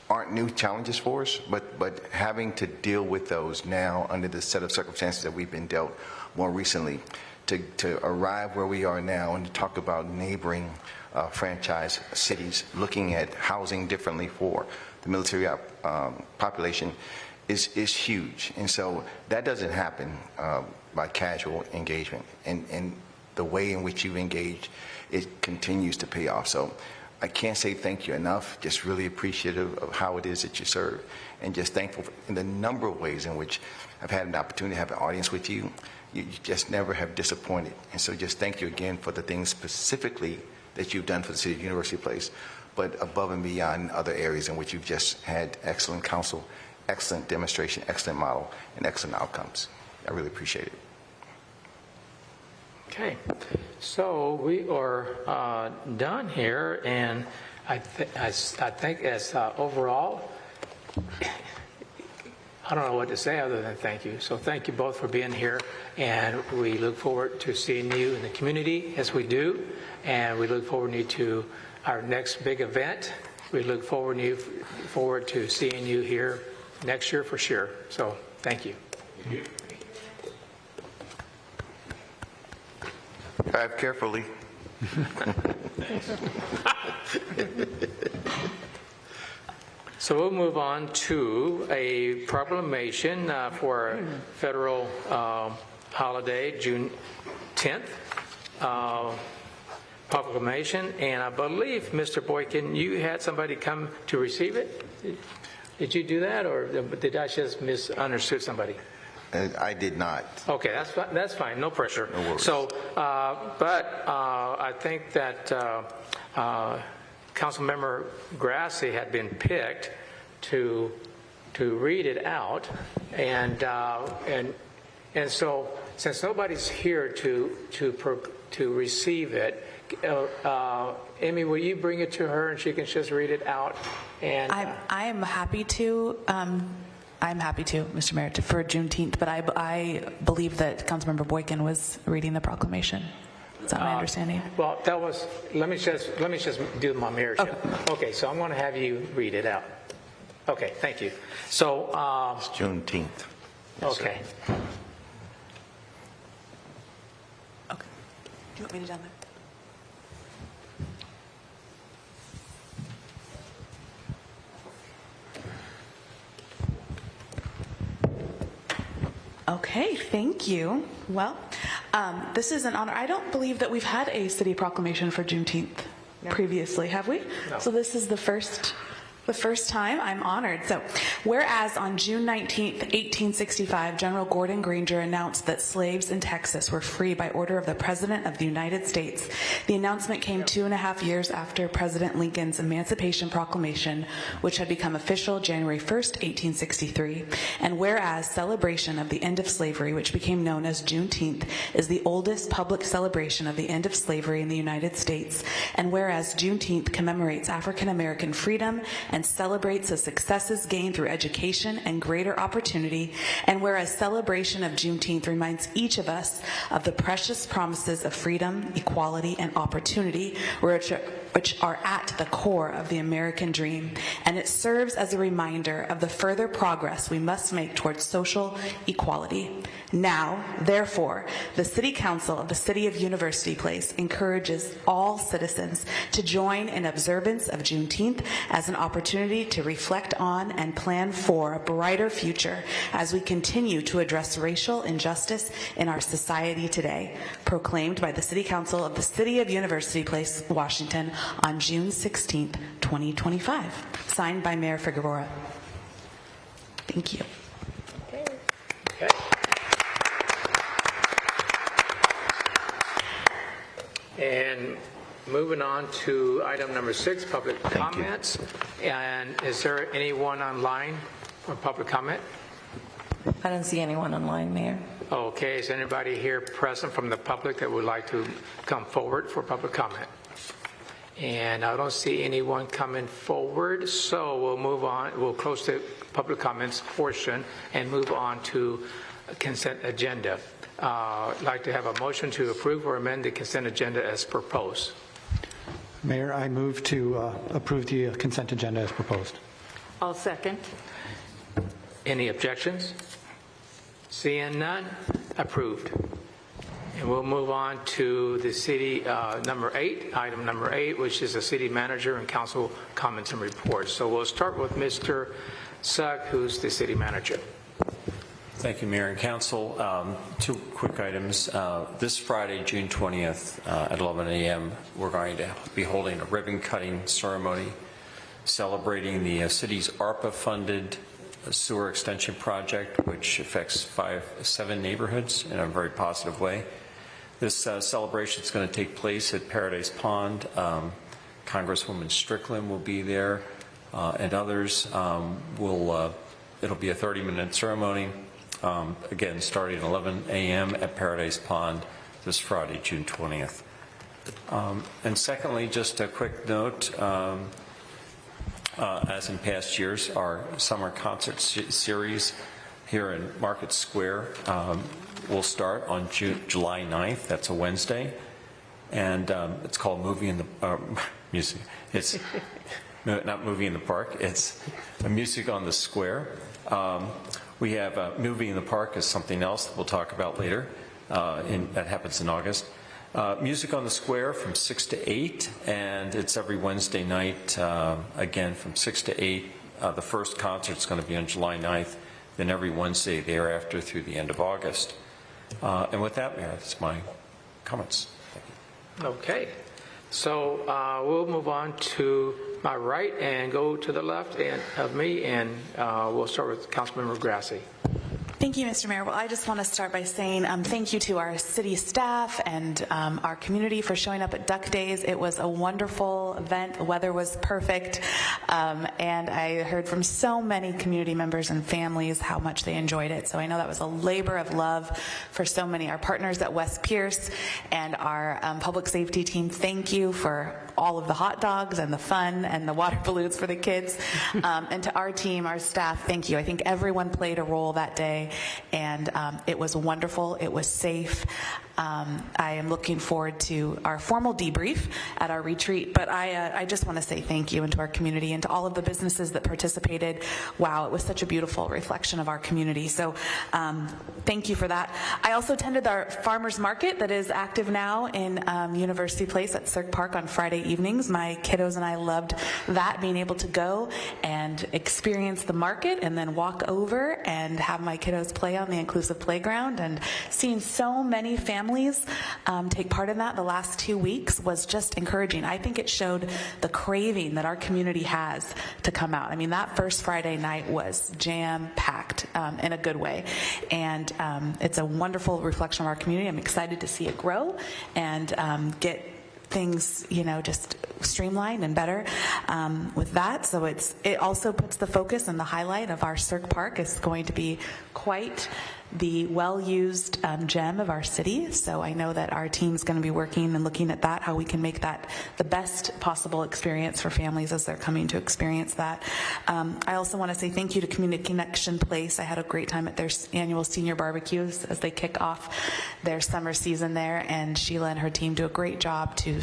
aren't new challenges for us, but having to deal with those now under the set of circumstances that we've been dealt more recently, to arrive where we are now and to talk about neighboring franchise cities looking at housing differently for the military population is huge. And so that doesn't happen by casual engagement. And the way in which you've engaged, it continues to pay off. So I can't say thank you enough. Just really appreciative of how it is that you serve, and just thankful in the number of ways in which I've had an opportunity to have an audience with you. You just never have disappointed. And so just thank you again for the things specifically that you've done for the City of University Place, but above and beyond other areas in which you've just had excellent counsel, excellent demonstration, excellent model, and excellent outcomes. I really appreciate it. Okay, so we are done here, and I think as overall, I don't know what to say other than thank you. So thank you both for being here, and we look forward to seeing you in the community as we do, and we look forward to our next big event. We look forward to seeing you here next year for sure. So thank you. Thank you. Drive carefully. So we'll move on to a proclamation for a federal holiday, June 10th. Proclamation, and I believe, Mr. Boykin, you had somebody come to receive it? Did you do that, or did I just misunderstood somebody? I did not. Okay, that's fine. No pressure. No worries. So, but I think that Councilmember Grassi had been picked to read it out, and so since nobody's here to receive it, Amy, will you bring it to her and she can just read it out? And I am happy to. I'm happy to, Mr. Mayor, for Juneteenth, but I believe that Councilmember Boykin was reading the proclamation. Is that my understanding? Well, that was. Let me just do my mayorship. Okay, so I'm going to have you read it out. Okay, thank you. So it's Juneteenth. Yes, okay. Sir. Okay. Do you want me to down there? Okay, thank you. Well, this is an honor. I don't believe that we've had a city proclamation for Juneteenth previously, have we? No. So this is the first time. I'm honored. So, whereas on June 19th, 1865, General Gordon Granger announced that slaves in Texas were free by order of the President of the United States. The announcement came 2.5 years after President Lincoln's Emancipation Proclamation, which had become official January 1st, 1863. And whereas celebration of the end of slavery, which became known as Juneteenth, is the oldest public celebration of the end of slavery in the United States. And whereas Juneteenth commemorates African American freedom and celebrates the successes gained through education and greater opportunity, and whereas celebration of Juneteenth reminds each of us of the precious promises of freedom, equality, and opportunity, which are at the core of the American dream, and it serves as a reminder of the further progress we must make towards social equality. Now, therefore, the City Council of the City of University Place encourages all citizens to join in observance of Juneteenth as an opportunity to reflect on and plan for a brighter future as we continue to address racial injustice in our society today. Proclaimed by the City Council of the City of University Place, Washington, on June 16th, 2025. Signed by Mayor Figueroa. Thank you. Okay. And moving on to item number 6, public comments. And is there anyone online for public comment? I don't see anyone online, Mayor. Okay, is anybody here present from the public that would like to come forward for public comment? And I don't see anyone coming forward, so we'll move on. We'll close the public comments portion and move on to consent agenda. I'd like to have a motion to approve or amend the consent agenda as proposed. Mayor, I move to approve the consent agenda as proposed. I'll second. Any objections? Seeing none, approved. And we'll move on to the city number 8, item number 8, which is the city manager and council comments and reports. So we'll start with Mr. Sugg, who's the city manager. Thank you, Mayor and Council. 2 quick items. This Friday, June 20th at 11 a.m., we're going to be holding a ribbon-cutting ceremony celebrating the city's ARPA-funded sewer extension project, which affects 7 neighborhoods in a very positive way. This celebration is going to take place at Paradise Pond. Congresswoman Strickland will be there, and others. It'll be a 30-minute ceremony. Again, starting at 11 a.m. at Paradise Pond this Friday, June 20th. And secondly, just a quick note, as in past years, our summer concert series here in Market Square will start on July 9th. That's a Wednesday. And it's called Movie in the Music. It's not Movie in the Park. It's a Music on the Square. We have a Movie in the Park is something else that we'll talk about later. That happens in August. Music on the Square from 6 to 8, and it's every Wednesday night, again from 6 to 8. The first concert's going to be on July 9th, then every Wednesday thereafter through the end of August. And with that, Mayor, that's my comments. Thank you. Okay. So we'll move on to my right and go to the left of me, and we'll start with Councilmember Grassi. Thank you, Mr. Mayor. Well, I just want to start by saying thank you to our city staff and our community for showing up at Duck Days. It was a wonderful event. The weather was perfect. And I heard from so many community members and families how much they enjoyed it. So I know that was a labor of love for so many. Our partners at West Pierce and our public safety team, thank you for all of the hot dogs and the fun and the water balloons for the kids. And to our team, our staff, thank you. I think everyone played a role that day. And it was wonderful. It was safe. I am looking forward to our formal debrief at our retreat, but I just want to say thank you and to our community and to all of the businesses that participated. Wow, it was such a beautiful reflection of our community. So thank you for that. I also attended our farmers market that is active now in University Place at Cirque Park on Friday evenings. My kiddos and I loved that, being able to go and experience the market and then walk over and have my kiddos play on the inclusive playground, and seeing so many families take part in that the last 2 weeks was just encouraging. I think it showed the craving that our community has to come out. I mean, that first Friday night was jam-packed in a good way, and it's a wonderful reflection of our community. I'm excited to see it grow and get things, just streamlined and better with that. So it also puts the focus and the highlight of our Cirque Park is going to be quite the well-used gem of our city. So I know that our team's going to be working and looking at that, how we can make that the best possible experience for families as they're coming to experience that. I also want to say thank you to Community Connection Place. I had a great time at their annual senior barbecues as they kick off their summer season there, and Sheila and her team do a great job to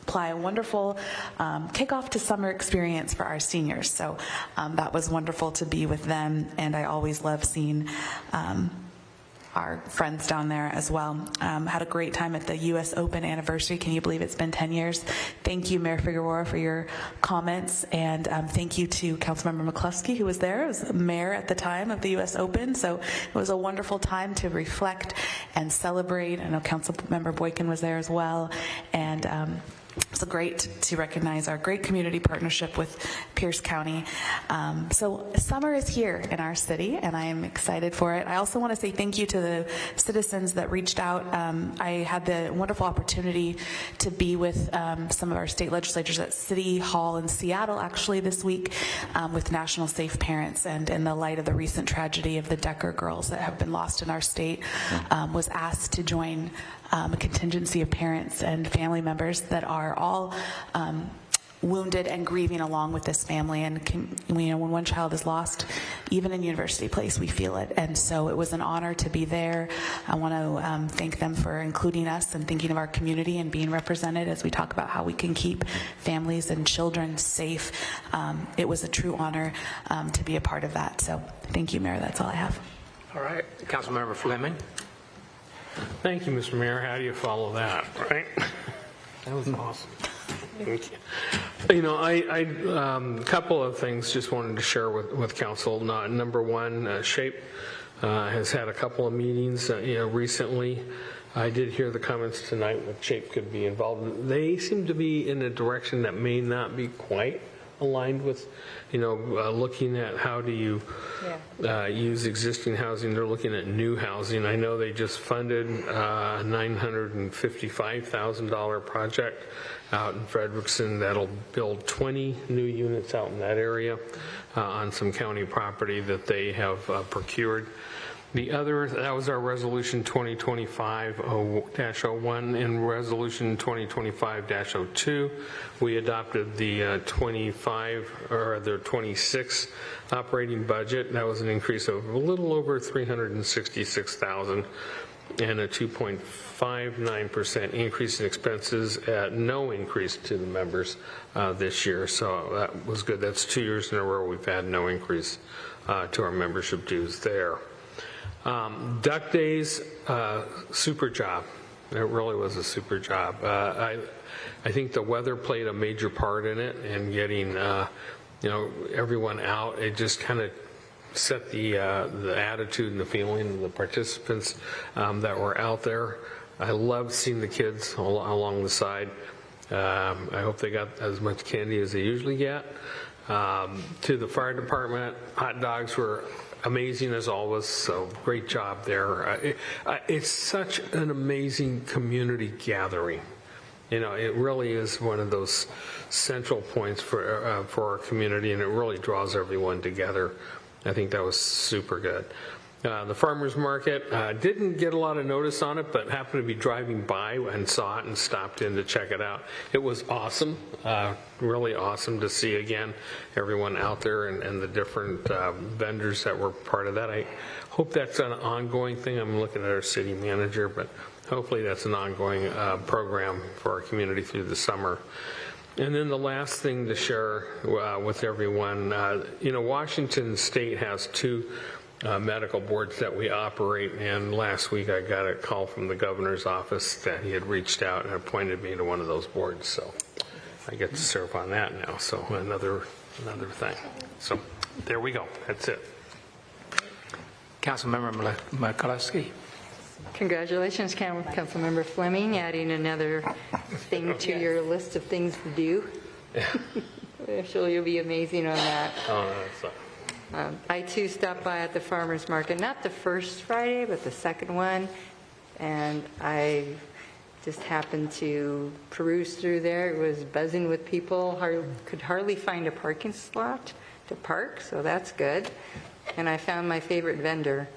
apply a wonderful kickoff to summer experience for our seniors. So that was wonderful to be with them, and I always love seeing our friends down there as well. Had a great time at the U.S. Open anniversary. Can you believe it's been 10 years? Thank you, Mayor Figueroa, for your comments, and thank you to Councilmember McCluskey, who was there. I was mayor at the time of the U.S. Open, so it was a wonderful time to reflect and celebrate. I know Councilmember Boykin was there as well, and it's great to recognize our great community partnership with Pierce County. So summer is here in our city, and I am excited for it. I also want to say thank you to the citizens that reached out. I had the wonderful opportunity to be with some of our state legislators at City Hall in Seattle, actually, this week with National Safe Parents. And in the light of the recent tragedy of the Decker girls that have been lost in our state, was asked to join a contingency of parents and family members that are all wounded and grieving along with this family. And when one child is lost, even in University Place, we feel it. And so it was an honor to be there. I want to thank them for including us and thinking of our community and being represented as we talk about how we can keep families and children safe. It was a true honor to be a part of that. So thank you, Mayor. That's all I have. All right, Councilmember Fleming. Thank you, Mr. Mayor. How do you follow that, right? That was awesome. Thank you. You know, I couple of things just wanted to share with council. Number one, SHAPE has had a couple of meetings recently. I did hear the comments tonight that SHAPE could be involved. They seem to be in a direction that may not be quite aligned with, looking at how do you use existing housing. They're looking at new housing. I know they just funded a $955,000 project out in Frederickson that'll build 20 new units out in that area on some county property that they have procured. The other, that was our resolution 2025-01. In resolution 2025-02, we adopted the 26 operating budget. That was an increase of a little over $366,000 and a 2.59% increase in expenses at no increase to the members this year. So that was good. That's 2 years in a row we've had no increase to our membership dues there. Duck Days, super job. It really was a super job. I think the weather played a major part in it and getting everyone out. It just kind of set the attitude and the feeling of the participants that were out there. I loved seeing the kids along the side. I hope they got as much candy as they usually get. To the fire department, hot dogs were amazing as always, so great job there. It's such an amazing community gathering. It really is one of those central points for our community, and it really draws everyone together. I think that was super good. The farmers market, didn't get a lot of notice on it, but happened to be driving by and saw it and stopped in to check it out. It was awesome, really awesome to see again everyone out there and the different vendors that were part of that. I hope that's an ongoing thing. I'm looking at our city manager, but hopefully that's an ongoing program for our community through the summer. And then the last thing to share with everyone, Washington State has two medical boards that we operate, and last week I got a call from the governor's office that he had reached out and appointed me to one of those boards, so I get to serve on that now, so another thing. So there we go. That's it. Councilmember McCluskey. Congratulations, Councilmember Fleming, adding another thing to your list of things to do. I'm sure you'll be amazing on that. Oh, that's I too stopped by at the farmers market, not the first Friday, but the second one, and I just happened to peruse through there. It was buzzing with people. Could hardly find a parking slot to park, so that's good. And I found my favorite vendor,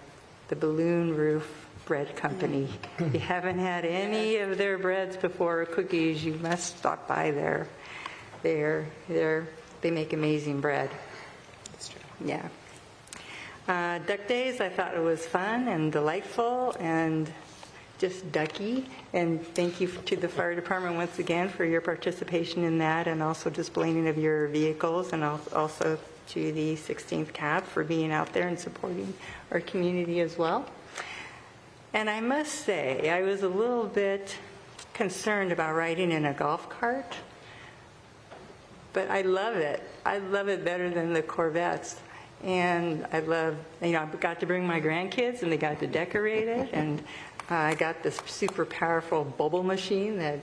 the Balloon Roof Bread Company. If you haven't had any of their breads before or cookies, you must stop by there. They make amazing bread. Yeah. Duck Days, I thought it was fun and delightful and just ducky. And thank you to the fire department once again for your participation in that, and also displaying of your vehicles, and also to the 16th Cab for being out there and supporting our community as well. And I must say, I was a little bit concerned about riding in a golf cart, but I love it. I love it better than the Corvettes. And I love, I got to bring my grandkids and they got to decorate it. And I got this super powerful bubble machine that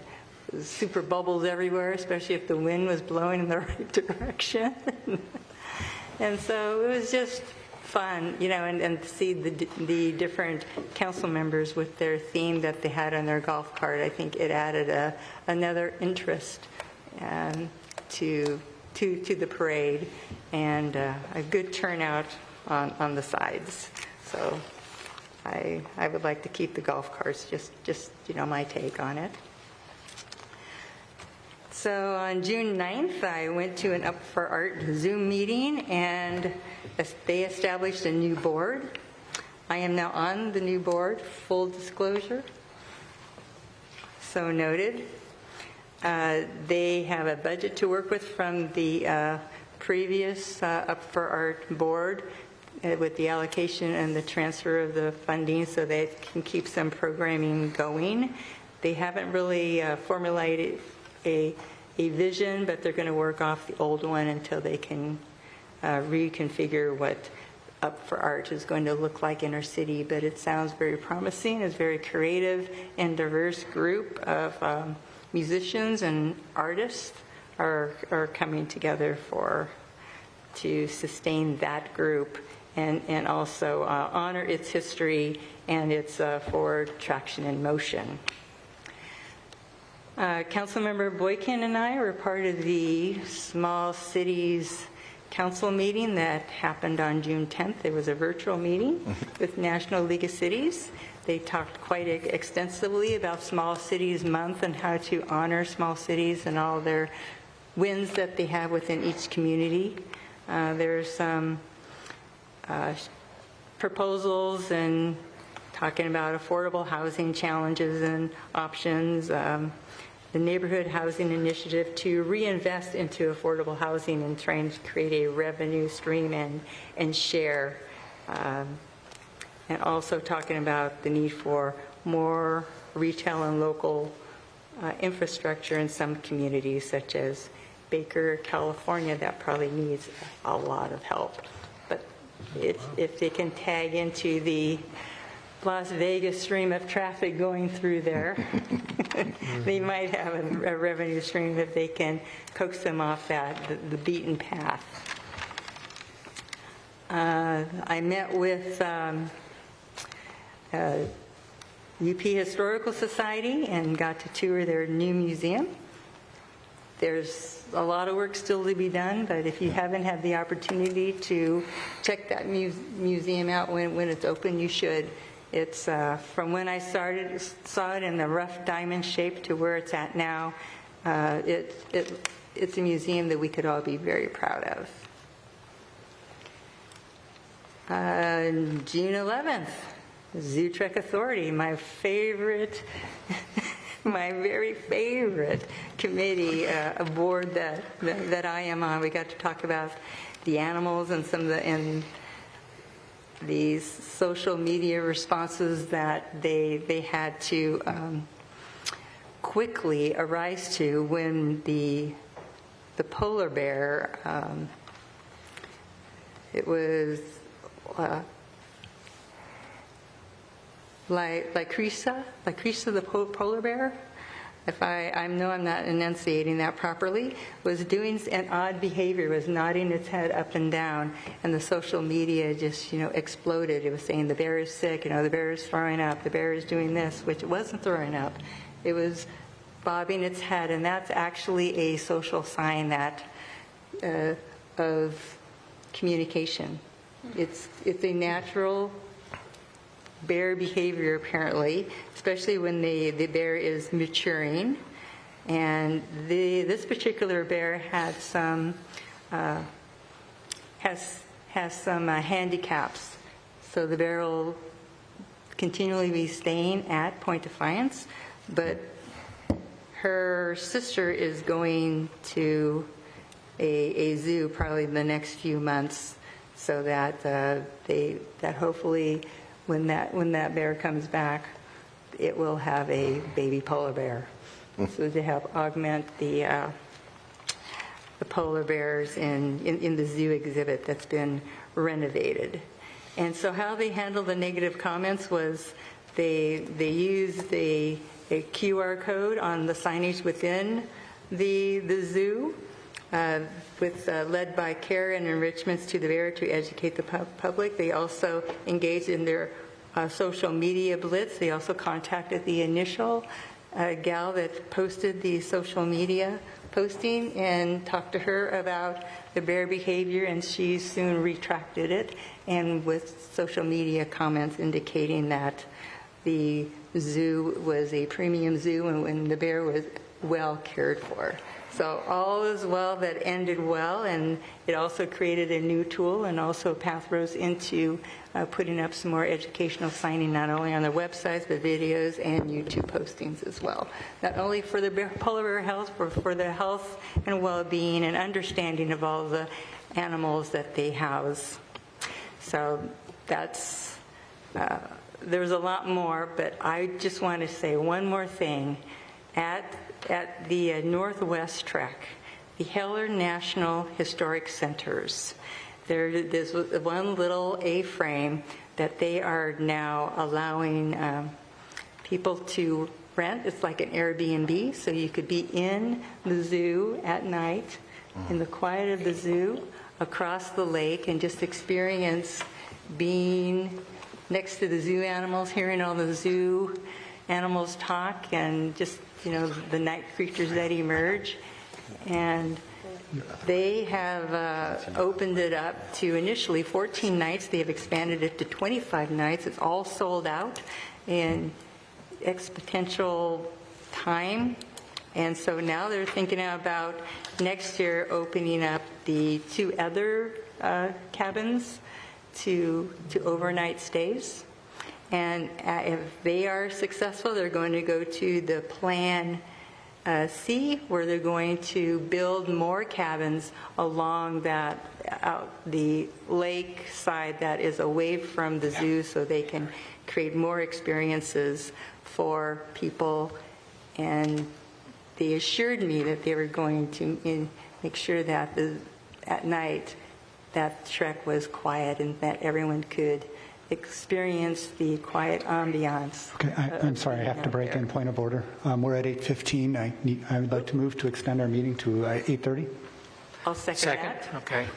super bubbles everywhere, especially if the wind was blowing in the right direction. And so it was just fun, and to see the different council members with their theme that they had on their golf cart. I think it added another interest to the parade, and a good turnout on the sides. So I would like to keep the golf carts, just my take on it. So on June 9th, I went to an Up for Art Zoom meeting, and they established a new board. I am now on the new board, full disclosure. So noted. They have a budget to work with from the previous Up for Art board with the allocation and the transfer of the funding so they can keep some programming going. They haven't really formulated a vision, but they're going to work off the old one until they can reconfigure what Up for Art is going to look like in our city. But it sounds very promising. It's a very creative and diverse group of musicians and artists are coming together to sustain that group and also honor its history and its forward traction and motion. Councilmember Boykin and I were part of the Small Cities Council meeting that happened on June 10th. It was a virtual meeting with National League of Cities. They talked quite extensively about Small Cities Month and how to honor small cities and all their wins that they have within each community. There's some proposals and talking about affordable housing challenges and options. The Neighborhood Housing Initiative to reinvest into affordable housing and trying to create a revenue stream and share. And also talking about the need for more retail and local infrastructure in some communities, such as Baker, California, that probably needs a lot of help. But if they can tag into the Las Vegas stream of traffic going through there, they might have a revenue stream if they can coax them off the beaten path. I met with UP Historical Society and got to tour their new museum. There's a lot of work still to be done, but if you haven't had the opportunity to check that museum out when it's open, you should. It's from when I saw it in the rough diamond shape to where it's at now. It's a museum that we could all be very proud of. June 11th, Zoo Trek Authority, my favorite, my very favorite committee, a board that I am on. We got to talk about the animals and some of these social media responses that they had to quickly arise to when the polar bear, it was Lycrisa the polar bear, if I know I'm not enunciating that properly, was doing an odd behavior, was nodding its head up and down, and the social media just, exploded. It was saying the bear is sick, the bear is throwing up, the bear is doing this, which it wasn't throwing up. It was bobbing its head, and that's actually a social sign that of communication. It's a natural bear behavior, apparently, especially when the bear is maturing. And this particular bear had some has some handicaps, so the bear will continually be staying at Point Defiance, but her sister is going to a zoo probably in the next few months, so that that hopefully when that bear comes back, it will have a baby polar bear. So to help augment the polar bears in the zoo exhibit that's been renovated. And so how they handled the negative comments was they used a QR code on the signage within the zoo, led by care and enrichments to the bear to educate the public. They also engaged in their social media blitz. They also contacted the initial gal that posted the social media posting and talked to her about the bear behavior, and she soon retracted it, and with social media comments indicating that the zoo was a premium zoo, and when the bear well cared for. So all is well that ended well, and it also created a new tool and also pathways into putting up some more educational signing, not only on their websites, but videos and YouTube postings as well. Not only for the polar bear health, but for the health and well-being and understanding of all the animals that they house. So that's, there's a lot more, but I just want to say one more thing. At the Northwest Trek, the Heller National Historic Centers, there's one little A-frame that they are now allowing people to rent. It's like an Airbnb, so you could be in the zoo at night, in the quiet of the zoo, across the lake, and just experience being next to the zoo animals, hearing all the zoo animals talk, and just, you know, the night creatures that emerge. And they have opened it up to initially 14 nights. They have expanded it to 25 nights. It's all sold out in exponential time. And so now they're thinking about next year opening up the 2 other cabins to overnight stays. And if they are successful, they're going to go to the Plan C, where they're going to build more cabins along that the lake side that is away from the zoo, so they can create more experiences for people. And they assured me that they were going to make sure that at night that trek was quiet and that everyone could experience the quiet ambiance. Okay, I'm sorry, I have to break in. Point of order. We're at 8:15. I would like to move to extend our meeting to 8:30. I'll second that. Okay.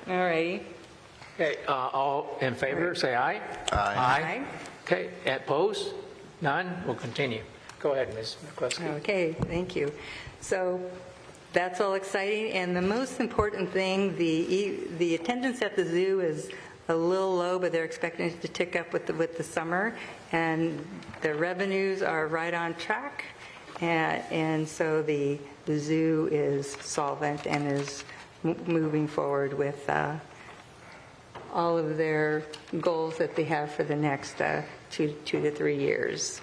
All righty. Okay, all in favor, say aye. Aye. Okay, opposed? None? We'll continue. Go ahead, Ms. McCluskey. Okay, thank you. So that's all exciting, and the most important thing, the attendance at the zoo is a little low, but they're expecting it to tick up with the summer, and the revenues are right on track, and so the zoo is solvent and is moving forward with all of their goals that they have for the next 2 to 3 years.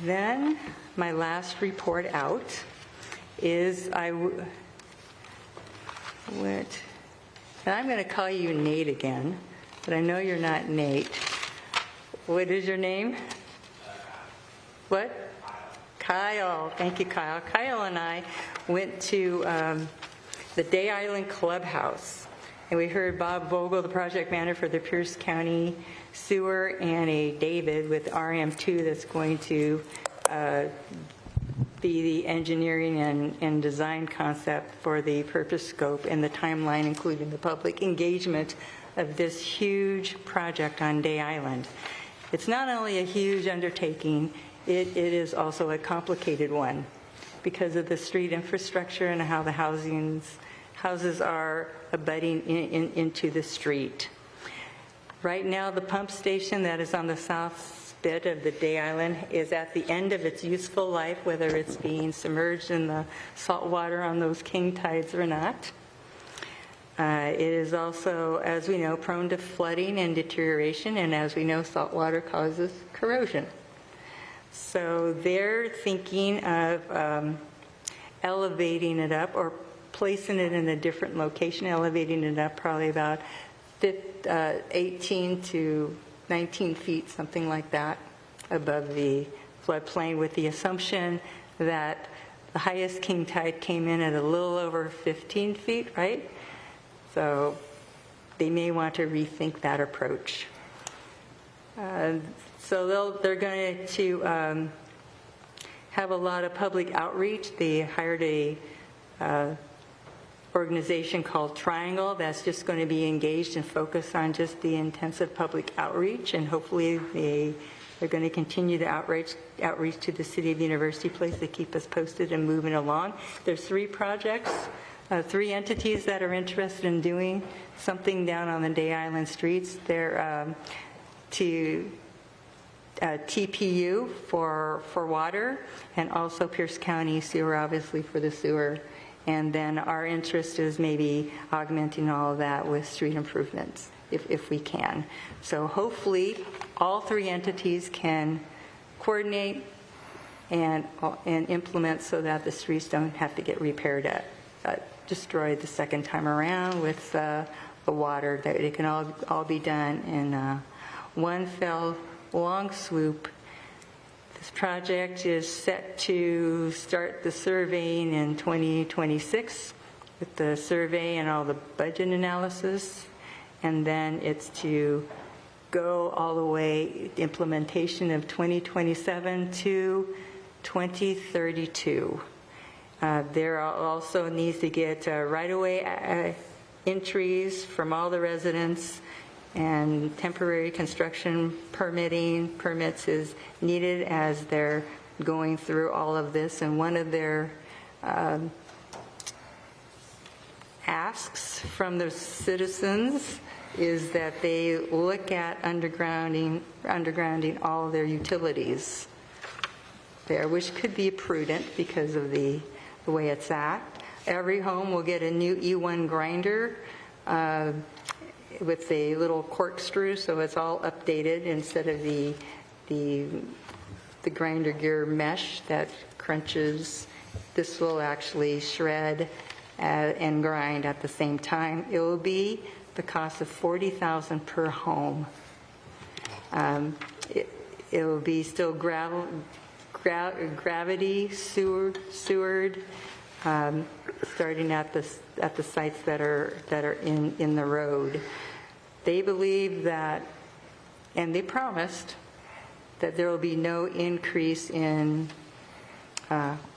Then my last report out is and I'm going to call you Nate again, but I know you're not Nate. What is your name? What? Kyle. Thank you, Kyle. Kyle and I went to the Day Island Clubhouse, and we heard Bob Vogel, the project manager for the Pierce County Sewer, and a David with RM2 that's going to be the engineering and design concept for the purpose scope and the timeline, including the public engagement of this huge project on Day Island. It's not only a huge undertaking, it is also a complicated one because of the street infrastructure and how the houses are abutting into the street. Right now, the pump station that is on the south bit of the Day Island is at the end of its useful life, whether it's being submerged in the salt water on those king tides or not. It is also, as we know, prone to flooding and deterioration, and as we know, salt water causes corrosion. So they're thinking of elevating it up or placing it in a different location, elevating it up probably about 18 to 19 feet, something like that, above the floodplain, with the assumption that the highest king tide came in at a little over 15 feet, right? So they may want to rethink that approach. So they're going to have a lot of public outreach. They hired a organization called Triangle that's just going to be engaged and focused on just the intensive public outreach, and hopefully they're going to continue the outreach to the City of University Place to keep us posted and moving along. There's 3 projects, 3 entities that are interested in doing something down on the Day Island streets. They're to TPU for water, and also Pierce County Sewer, obviously, for the sewer. And then our interest is maybe augmenting all of that with street improvements, if we can. So hopefully, all three entities can coordinate and implement so that the streets don't have to get repaired, destroyed the second time around with the water, that it can all be done in one fell long swoop. This project is set to start the surveying in 2026 with the survey and all the budget analysis, and then it's to go all the way, implementation of 2027 to 2032. There also needs to get right-of-way entries from all the residents, and temporary construction permits is needed as they're going through all of this. And one of their asks from the citizens is that they look at undergrounding all their utilities there, which could be prudent because of the way it's at. Every home will get a new E1 grinder with a little corkscrew, so it's all updated instead of the grinder gear mesh that crunches. This will actually shred and grind at the same time. It will be the cost of $40,000 per home. It will be still gravity sewered, starting at the sites that are in the road. They believe that, and they promised, that there will be no increase in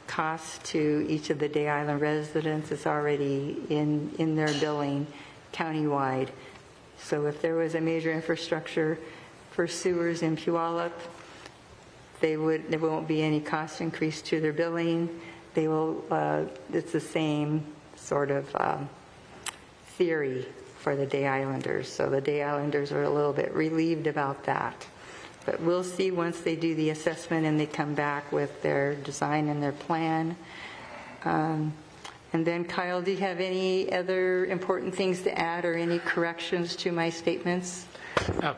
cost to each of the Day Island residents. It's already in their billing countywide. So if there was a major infrastructure for sewers in Puyallup, there won't be any cost increase to their billing. They will. It's the same sort of theory for the Day Islanders. So the Day Islanders are a little bit relieved about that. But we'll see once they do the assessment and they come back with their design and their plan. And then, Kyle, do you have any other important things to add or any corrections to my statements?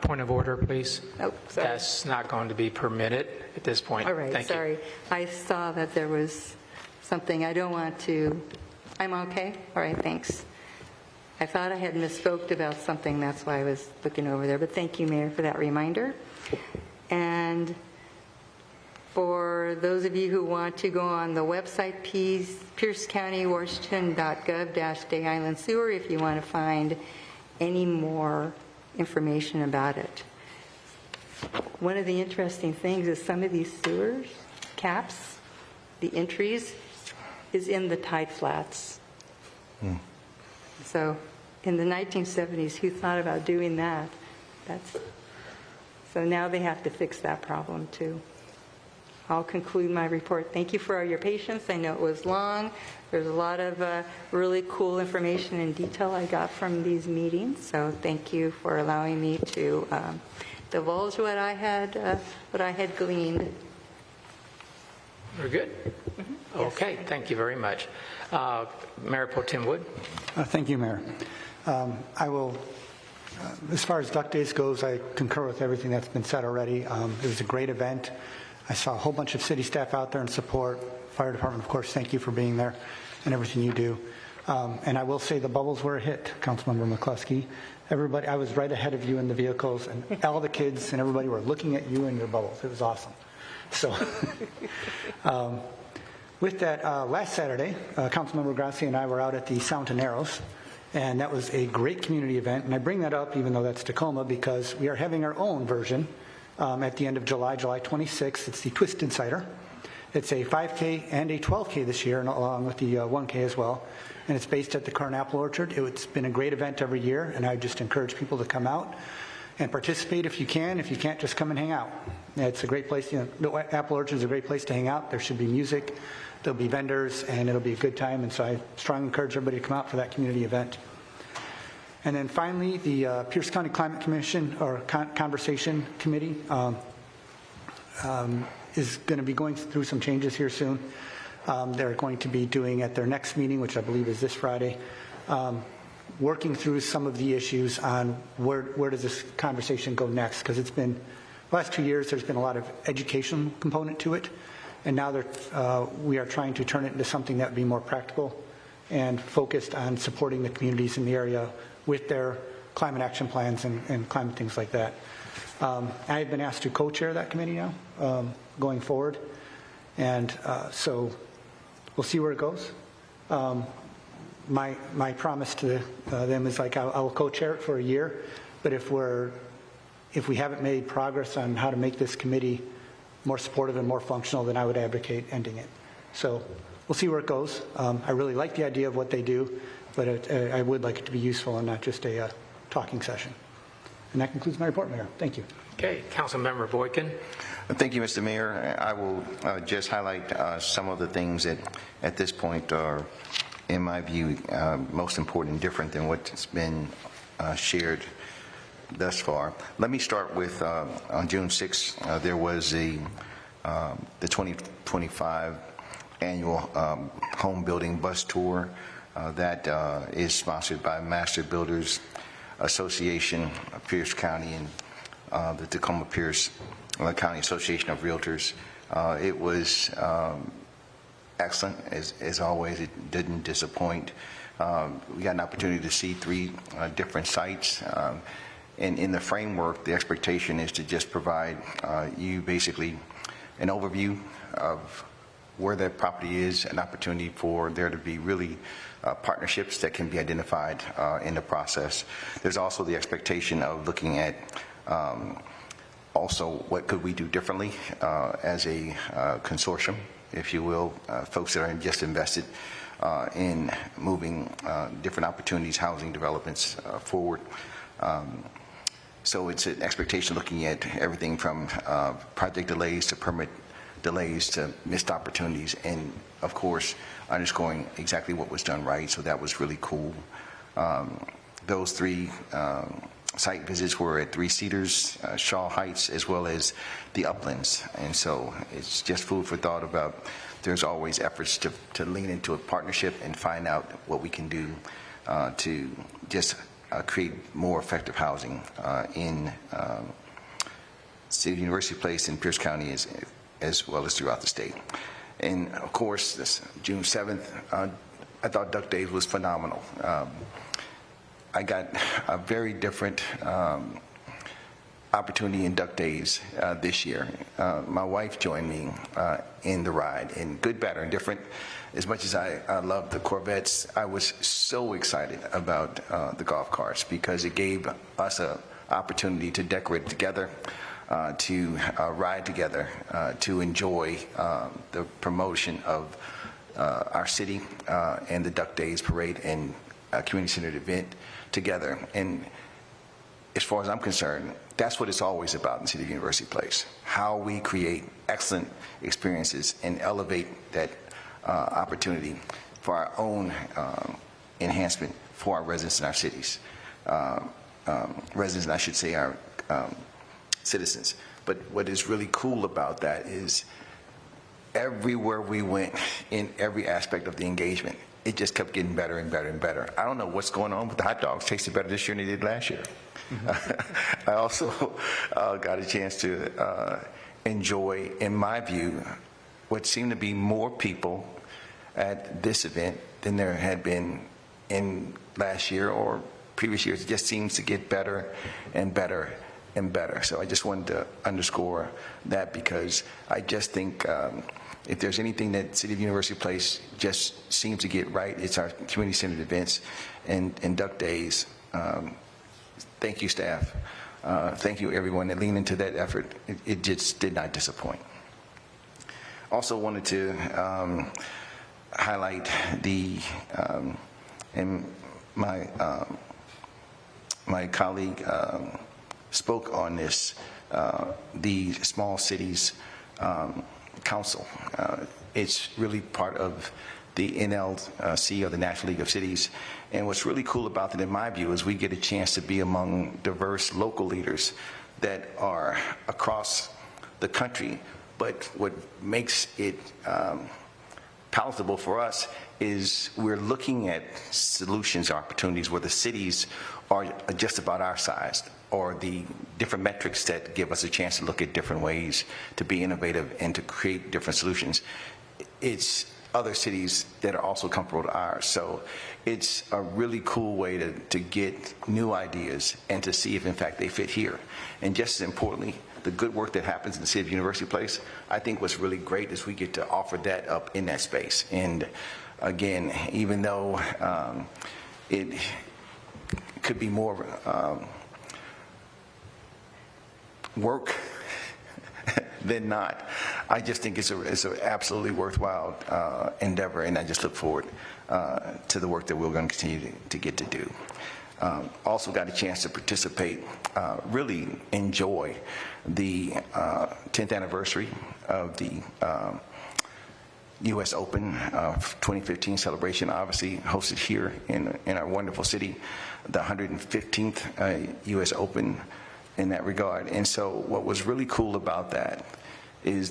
Point of order, please. Oh, sorry. That's not going to be permitted at this point. All right, Thank sorry. you. I saw that there was something I don't want to. I'm okay? All right, thanks. I thought I had misspoke about something. That's why I was looking over there. But thank you, Mayor, for that reminder. And for those of you who want to go on the website, piercecountywashington.gov/Day Island Sewer, if you want to find any more information about it. One of the interesting things is some of these sewers, caps, the entries, is in the tide flats. So in the 1970s, who thought about doing that? So now they have to fix that problem too. I'll conclude my report. Thank you for all your patience. I know it was long. There's a lot of really cool information and detail I got from these meetings. So thank you for allowing me to divulge what I had gleaned. We're good? Mm-hmm. Okay, yes. Thank you very much. Mayor Pro Tem Wood. Thank you, Mayor. I will, as far as Duck Days goes, I concur with everything that's been said already. It was a great event. I saw a whole bunch of city staff out there in support. Fire department, of course, thank you for being there and everything you do. And I will say the bubbles were a hit, Councilmember McCluskey. Everybody, I was right ahead of you in the vehicles, and all the kids and everybody were looking at you and your bubbles. It was awesome. So with that, last Saturday, Councilmember Grassi and I were out at the Sound and Narrows, and that was a great community event. And I bring that up, even though that's Tacoma, because we are having our own version at the end of July 26th. It's the Twisted Cider. It's a 5K and a 12K this year, and along with the 1K as well. And it's based at the Kern Apple Orchard. It's been a great event every year, and I just encourage people to come out and participate if you can. If you can't, just come and hang out. It's a great place. The Apple Orchard is a great place to hang out. There should be music, there'll be vendors, and it'll be a good time. And so I strongly encourage everybody to come out for that community event. And then finally, the Pierce County Climate Commission, or Conversation Committee, is going to be going through some changes here soon. They're going to be doing at their next meeting, which I believe is this Friday, working through some of the issues on where does this conversation go next, because it's been, the last 2 years, there's been a lot of education component to it, and now we are trying to turn it into something that would be more practical and focused on supporting the communities in the area with their climate action plans and climate things like that. I have been asked to co-chair that committee now, going forward, and so we'll see where it goes. My promise to them is like I will co-chair it for a year, but if we haven't made progress on how to make this committee more supportive and more functional, then I would advocate ending it. So we'll see where it goes. I really like the idea of what they do, but I would like it to be useful and not just a talking session. And that concludes my report, Mayor. Thank you. Okay, Councilmember Boykin. Thank you, Mr. Mayor. I will just highlight some of the things that at this point are, in my view, most important and different than what's been shared thus far. Let me start with on June 6th, there was the 2025 annual home building bus tour that is sponsored by Master Builders Association of Pierce County and the Tacoma Pierce County Association of Realtors. It was excellent, as always. It didn't disappoint. We got an opportunity to see 3 different sites. And in the framework, the expectation is to just provide you basically an overview of where that property is, an opportunity for there to be really partnerships that can be identified in the process. There's also the expectation of looking at also what could we do differently as a consortium, if you will, folks that are just invested in moving different opportunities, housing developments forward. So it's an expectation looking at everything from project delays to permit delays to missed opportunities, and of course underscoring exactly what was done right. So that was really cool. Those 3 site visits were at 3 Cedars, Shaw Heights, as well as the Uplands, and so it's just food for thought about there's always efforts to lean into a partnership and find out what we can do to just create more effective housing in City of University Place in Pierce County as well as throughout the state. And of course, this June 7th, I thought Duck Days was phenomenal. I got a very different opportunity in Duck Days this year. My wife joined me in the ride, and good, bad, or indifferent. As much as I love the Corvettes, I was so excited about the golf carts because it gave us an opportunity to decorate together, to ride together, to enjoy the promotion of our city and the Duck Days Parade and community-centered event together. And as far as I'm concerned, that's what it's always about in the City of University Place, how we create excellent experiences and elevate that opportunity for our own enhancement for our residents in our cities. Residents, and I should say our citizens. But what is really cool about that is everywhere we went in every aspect of the engagement, it just kept getting better and better and better. I don't know what's going on, but the hot dogs tasted better this year than they did last year. I also got a chance to enjoy, in my view, what seemed to be more people at this event than there had been in last year or previous years. It just seems to get better and better and better. So I just wanted to underscore that because I just think if there's anything that City of University Place just seems to get right, it's our community-centered events and Duck Days. Thank you, staff. Thank you, everyone that leaned into that effort. It just did not disappoint. Also wanted to highlight the, and my colleague spoke on this, the Small Cities Council. It's really part of the NLC, or the National League of Cities. And what's really cool about that, in my view, is we get a chance to be among diverse local leaders that are across the country. But what makes it palatable for us is we're looking at solutions, opportunities where the cities are just about our size, or the different metrics that give us a chance to look at different ways to be innovative and to create different solutions. It's other cities that are also comparable to ours. So it's a really cool way to get new ideas and to see if, in fact, they fit here. And just as importantly, the good work that happens in the City of University Place, I think what's really great is we get to offer that up in that space. And again, even though it could be more work than not, I just think it's an absolutely worthwhile endeavor, and I just look forward to the work that we're going to continue to get to do. Also got a chance to participate, really enjoy the 10th anniversary of the U.S. Open 2015 celebration, obviously hosted here in our wonderful city, the 115th U.S. Open in that regard. And so what was really cool about that is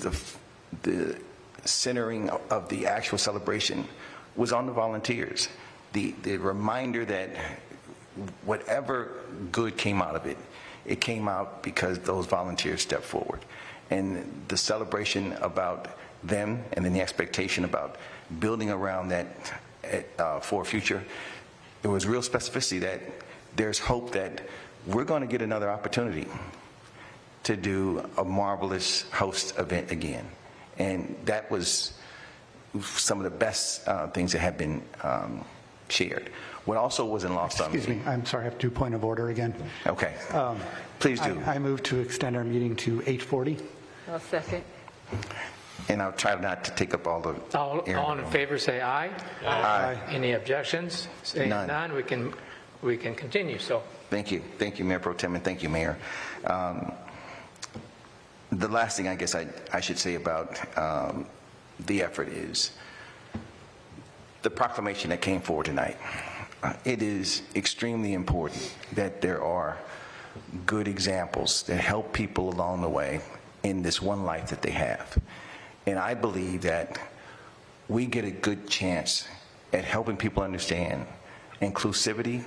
the centering of the actual celebration was on the volunteers. The reminder that whatever good came out of it, it came out because those volunteers stepped forward. And the celebration about them, and then the expectation about building around that for a future, there was real specificity that there's hope that we're going to get another opportunity to do a marvelous host event again. And that was some of the best things that have been shared. What also wasn't lost on me. Excuse me, I'm sorry, I have to do point of order again. Okay. Please do. I move to extend our meeting to 8:40. I'll second. And I'll try not to take up all the All in favor, say aye. Aye. Any objections? Say none. We can continue. So thank you, Mayor Pro Tem, and thank you, Mayor. The last thing I guess I should say about the effort is the proclamation that came forward tonight. It is extremely important that there are good examples that help people along the way in this one life that they have. And I believe that we get a good chance at helping people understand inclusivity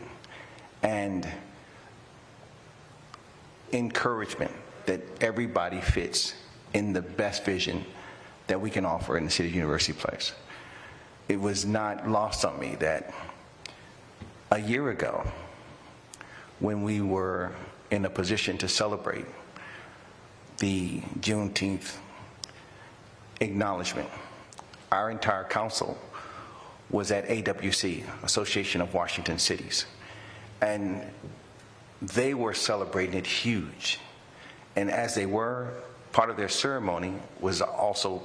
and encouragement that everybody fits in the best vision that we can offer in the City of University Place. It was not lost on me that a year ago, when we were in a position to celebrate the Juneteenth acknowledgement, our entire council was at AWC, Association of Washington Cities, and they were celebrating it huge. And as they were, part of their ceremony was also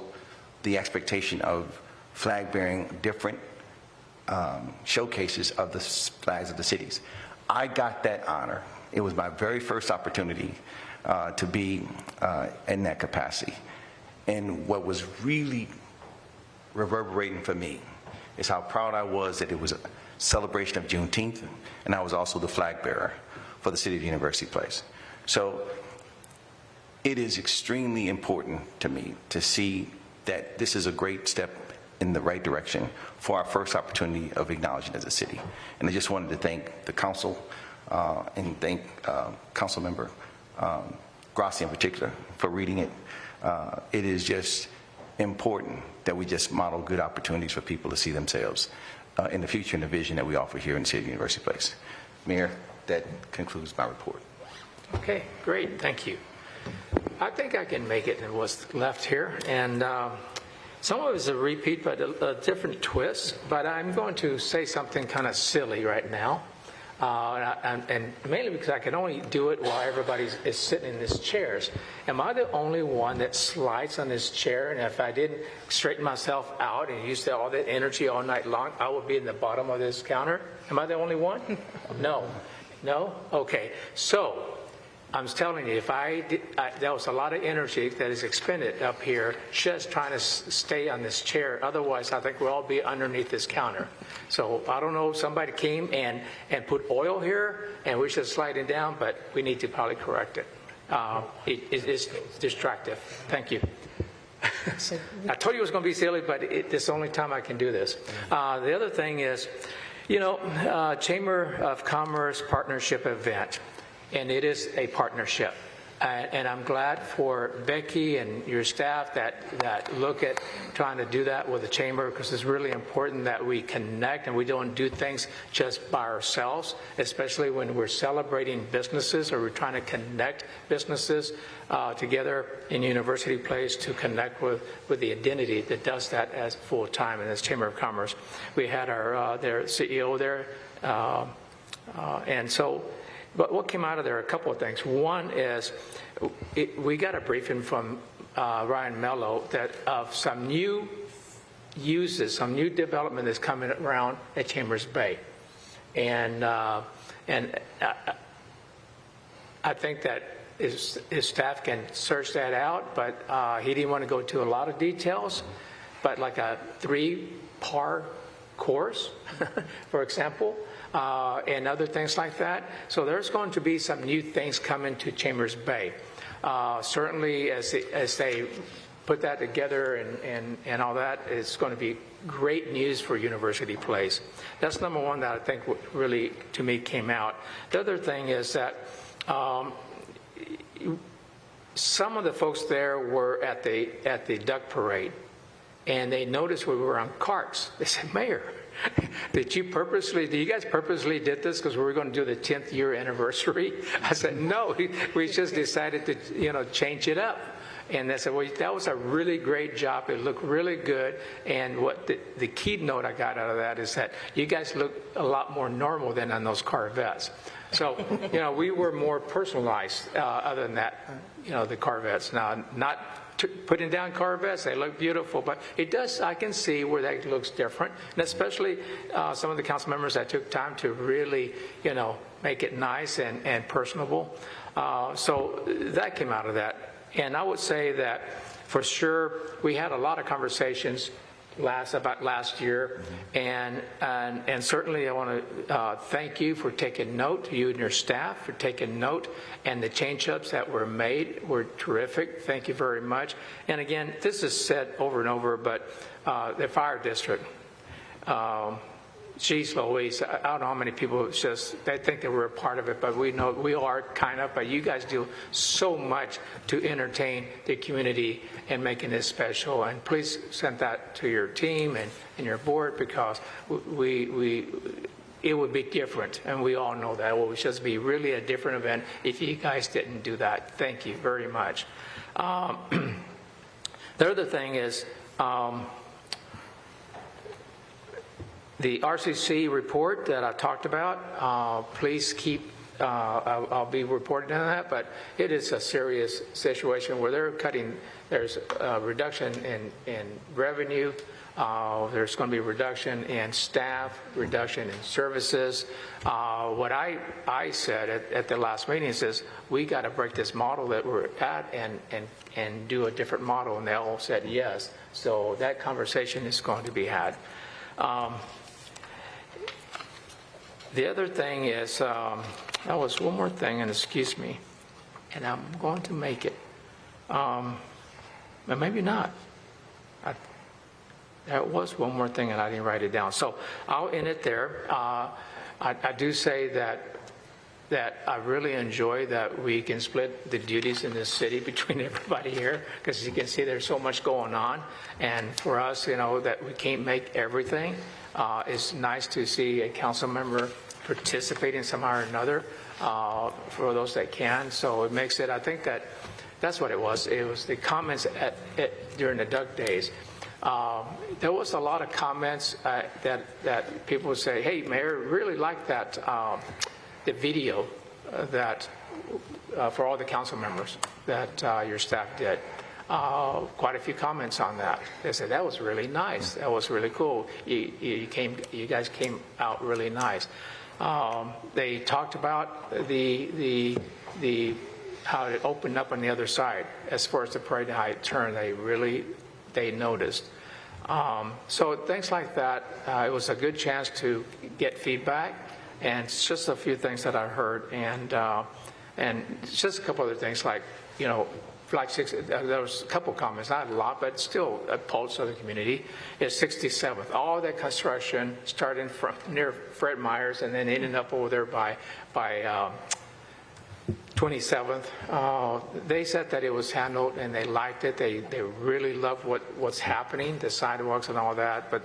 the expectation of flag bearing different showcases of the flags of the cities. I got that honor. It was my very first opportunity to be in that capacity. And what was really reverberating for me is how proud I was that it was a celebration of Juneteenth, and I was also the flag bearer for the City of University Place. So it is extremely important to me to see that this is a great step in the right direction for our first opportunity of acknowledging as a city. And I just wanted to thank the council and thank Council Member Grassi in particular for reading it. It is just important that we just model good opportunities for people to see themselves in the future and the vision that we offer here in the City of University Place. Mayor, that concludes my report. okay, great. Thank you. I think I can make it in what's left here, and some of it is a repeat, but a different twist. But I'm going to say something kind of silly right now, and mainly because I can only do it while everybody is sitting in these chairs. Am I the only one that slides on this chair? And if I didn't straighten myself out and use all that energy all night long, I would be in the bottom of this counter? Am I the only one? No. No? Okay. So I'm telling you, if there was a lot of energy that is expended up here just trying to stay on this chair. Otherwise, I think we'll all be underneath this counter. So I don't know if somebody came and put oil here and we're just sliding down, but we need to probably correct it. It's distractive. Thank you. I told you it was going to be silly, but it's the only time I can do this. The other thing is, Chamber of Commerce partnership event, and it is a partnership. And I'm glad for Becky and your staff that look at trying to do that with the Chamber, because it's really important that we connect and we don't do things just by ourselves, especially when we're celebrating businesses or we're trying to connect businesses together in University Place to connect with the identity that does that as full time in this Chamber of Commerce. We had their CEO there, and so. But what came out of there, a couple of things. One is we got a briefing from Ryan Mello that of some new uses, some new development that's coming around at Chambers Bay. And I think that his staff can search that out, but he didn't want to go into a lot of details. But like a 3-par course, for example, and other things like that. So there's going to be some new things coming to Chambers Bay. Certainly as they put that together and all that, it's going to be great news for University Place. That's number one that I think really, to me, came out. The other thing is that some of the folks there were at the duck parade, and they noticed we were on carts. They said, Mayor, did you guys purposely did this because we were going to do the 10th year anniversary? I said, no, we just decided to, change it up. And they said, well, that was a really great job. It looked really good. And what the keynote I got out of that is that you guys look a lot more normal than on those Corvettes. So, we were more personalized other than that, the Corvettes. Now, not putting down Corvettes, they look beautiful, but it does, I can see where that looks different, and especially some of the council members that took time to really, make it nice and personable. So that came out of that. And I would say that for sure we had a lot of conversations about last year, and certainly I want to thank you for taking note, you and your staff for taking note, and the change-ups that were made were terrific. Thank you very much. And again, this is said over and over, but the fire district, geez Louise, I don't know how many people they think that we're a part of it, but we know we are kind of, but you guys do so much to entertain the community and making this special. And please send that to your team and your board, because it would be different, and we all know that. It would just be really a different event if you guys didn't do that. Thank you very much. The other thing is, the RCC report that I talked about, please keep, I'll be reporting on that, but it is a serious situation where there's a reduction in revenue, there's going to be a reduction in staff, reduction in services. What I said at the last meeting is we got to break this model that we're at and do a different model, and they all said yes. So that conversation is going to be had. The other thing is, that was one more thing, and excuse me, and I'm going to make it, but maybe not. There was one more thing, and I didn't write it down. So I'll end it there. I do say that I really enjoy that we can split the duties in this city between everybody here, because you can see there's so much going on. And for us, that we can't make everything. It's nice to see a council member participating somehow or another for those that can. So it makes it, I think that's what it was. It was the comments during the Duck Days. There was a lot of comments that people would say, hey, Mayor, really like that, the video that for all the council members that your staff did. Quite a few comments on that. They said that was really nice. That was really cool. You guys came out really nice. They talked about the how it opened up on the other side as far as the parade and how it turned. They noticed. So things like that. It was a good chance to get feedback, and it's just a few things that I heard. And And just a couple other things like, there was a couple comments, not a lot, but still a pulse of the community, is 67th. All that construction starting from near Fred Meyer's and then ending up over there by 27th. They said that it was handled and they liked it. They really love what's happening, the sidewalks and all that. But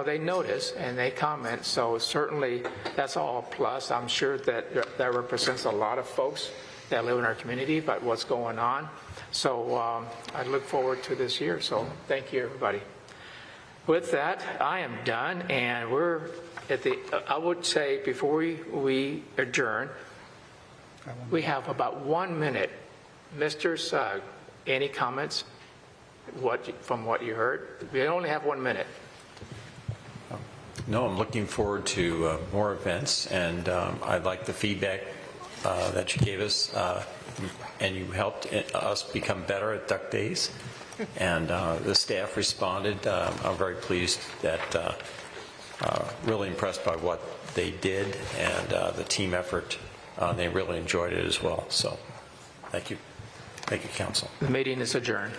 they notice and they comment. So certainly that's all a plus. I'm sure that represents a lot of folks that live in our community about what's going on. So I look forward to this year. So thank you, everybody. With that, I am done, and we're at the. I would say before we adjourn, we have about 1 minute. Mr. Sugg, any comments? From what you heard? We only have 1 minute. No, I'm looking forward to more events, and I like the feedback that you gave us, and you helped us become better at Duck Days, and the staff responded. I'm very pleased that, really impressed by what they did and the team effort. They really enjoyed it as well. So thank you. Thank you, Council. The meeting is adjourned.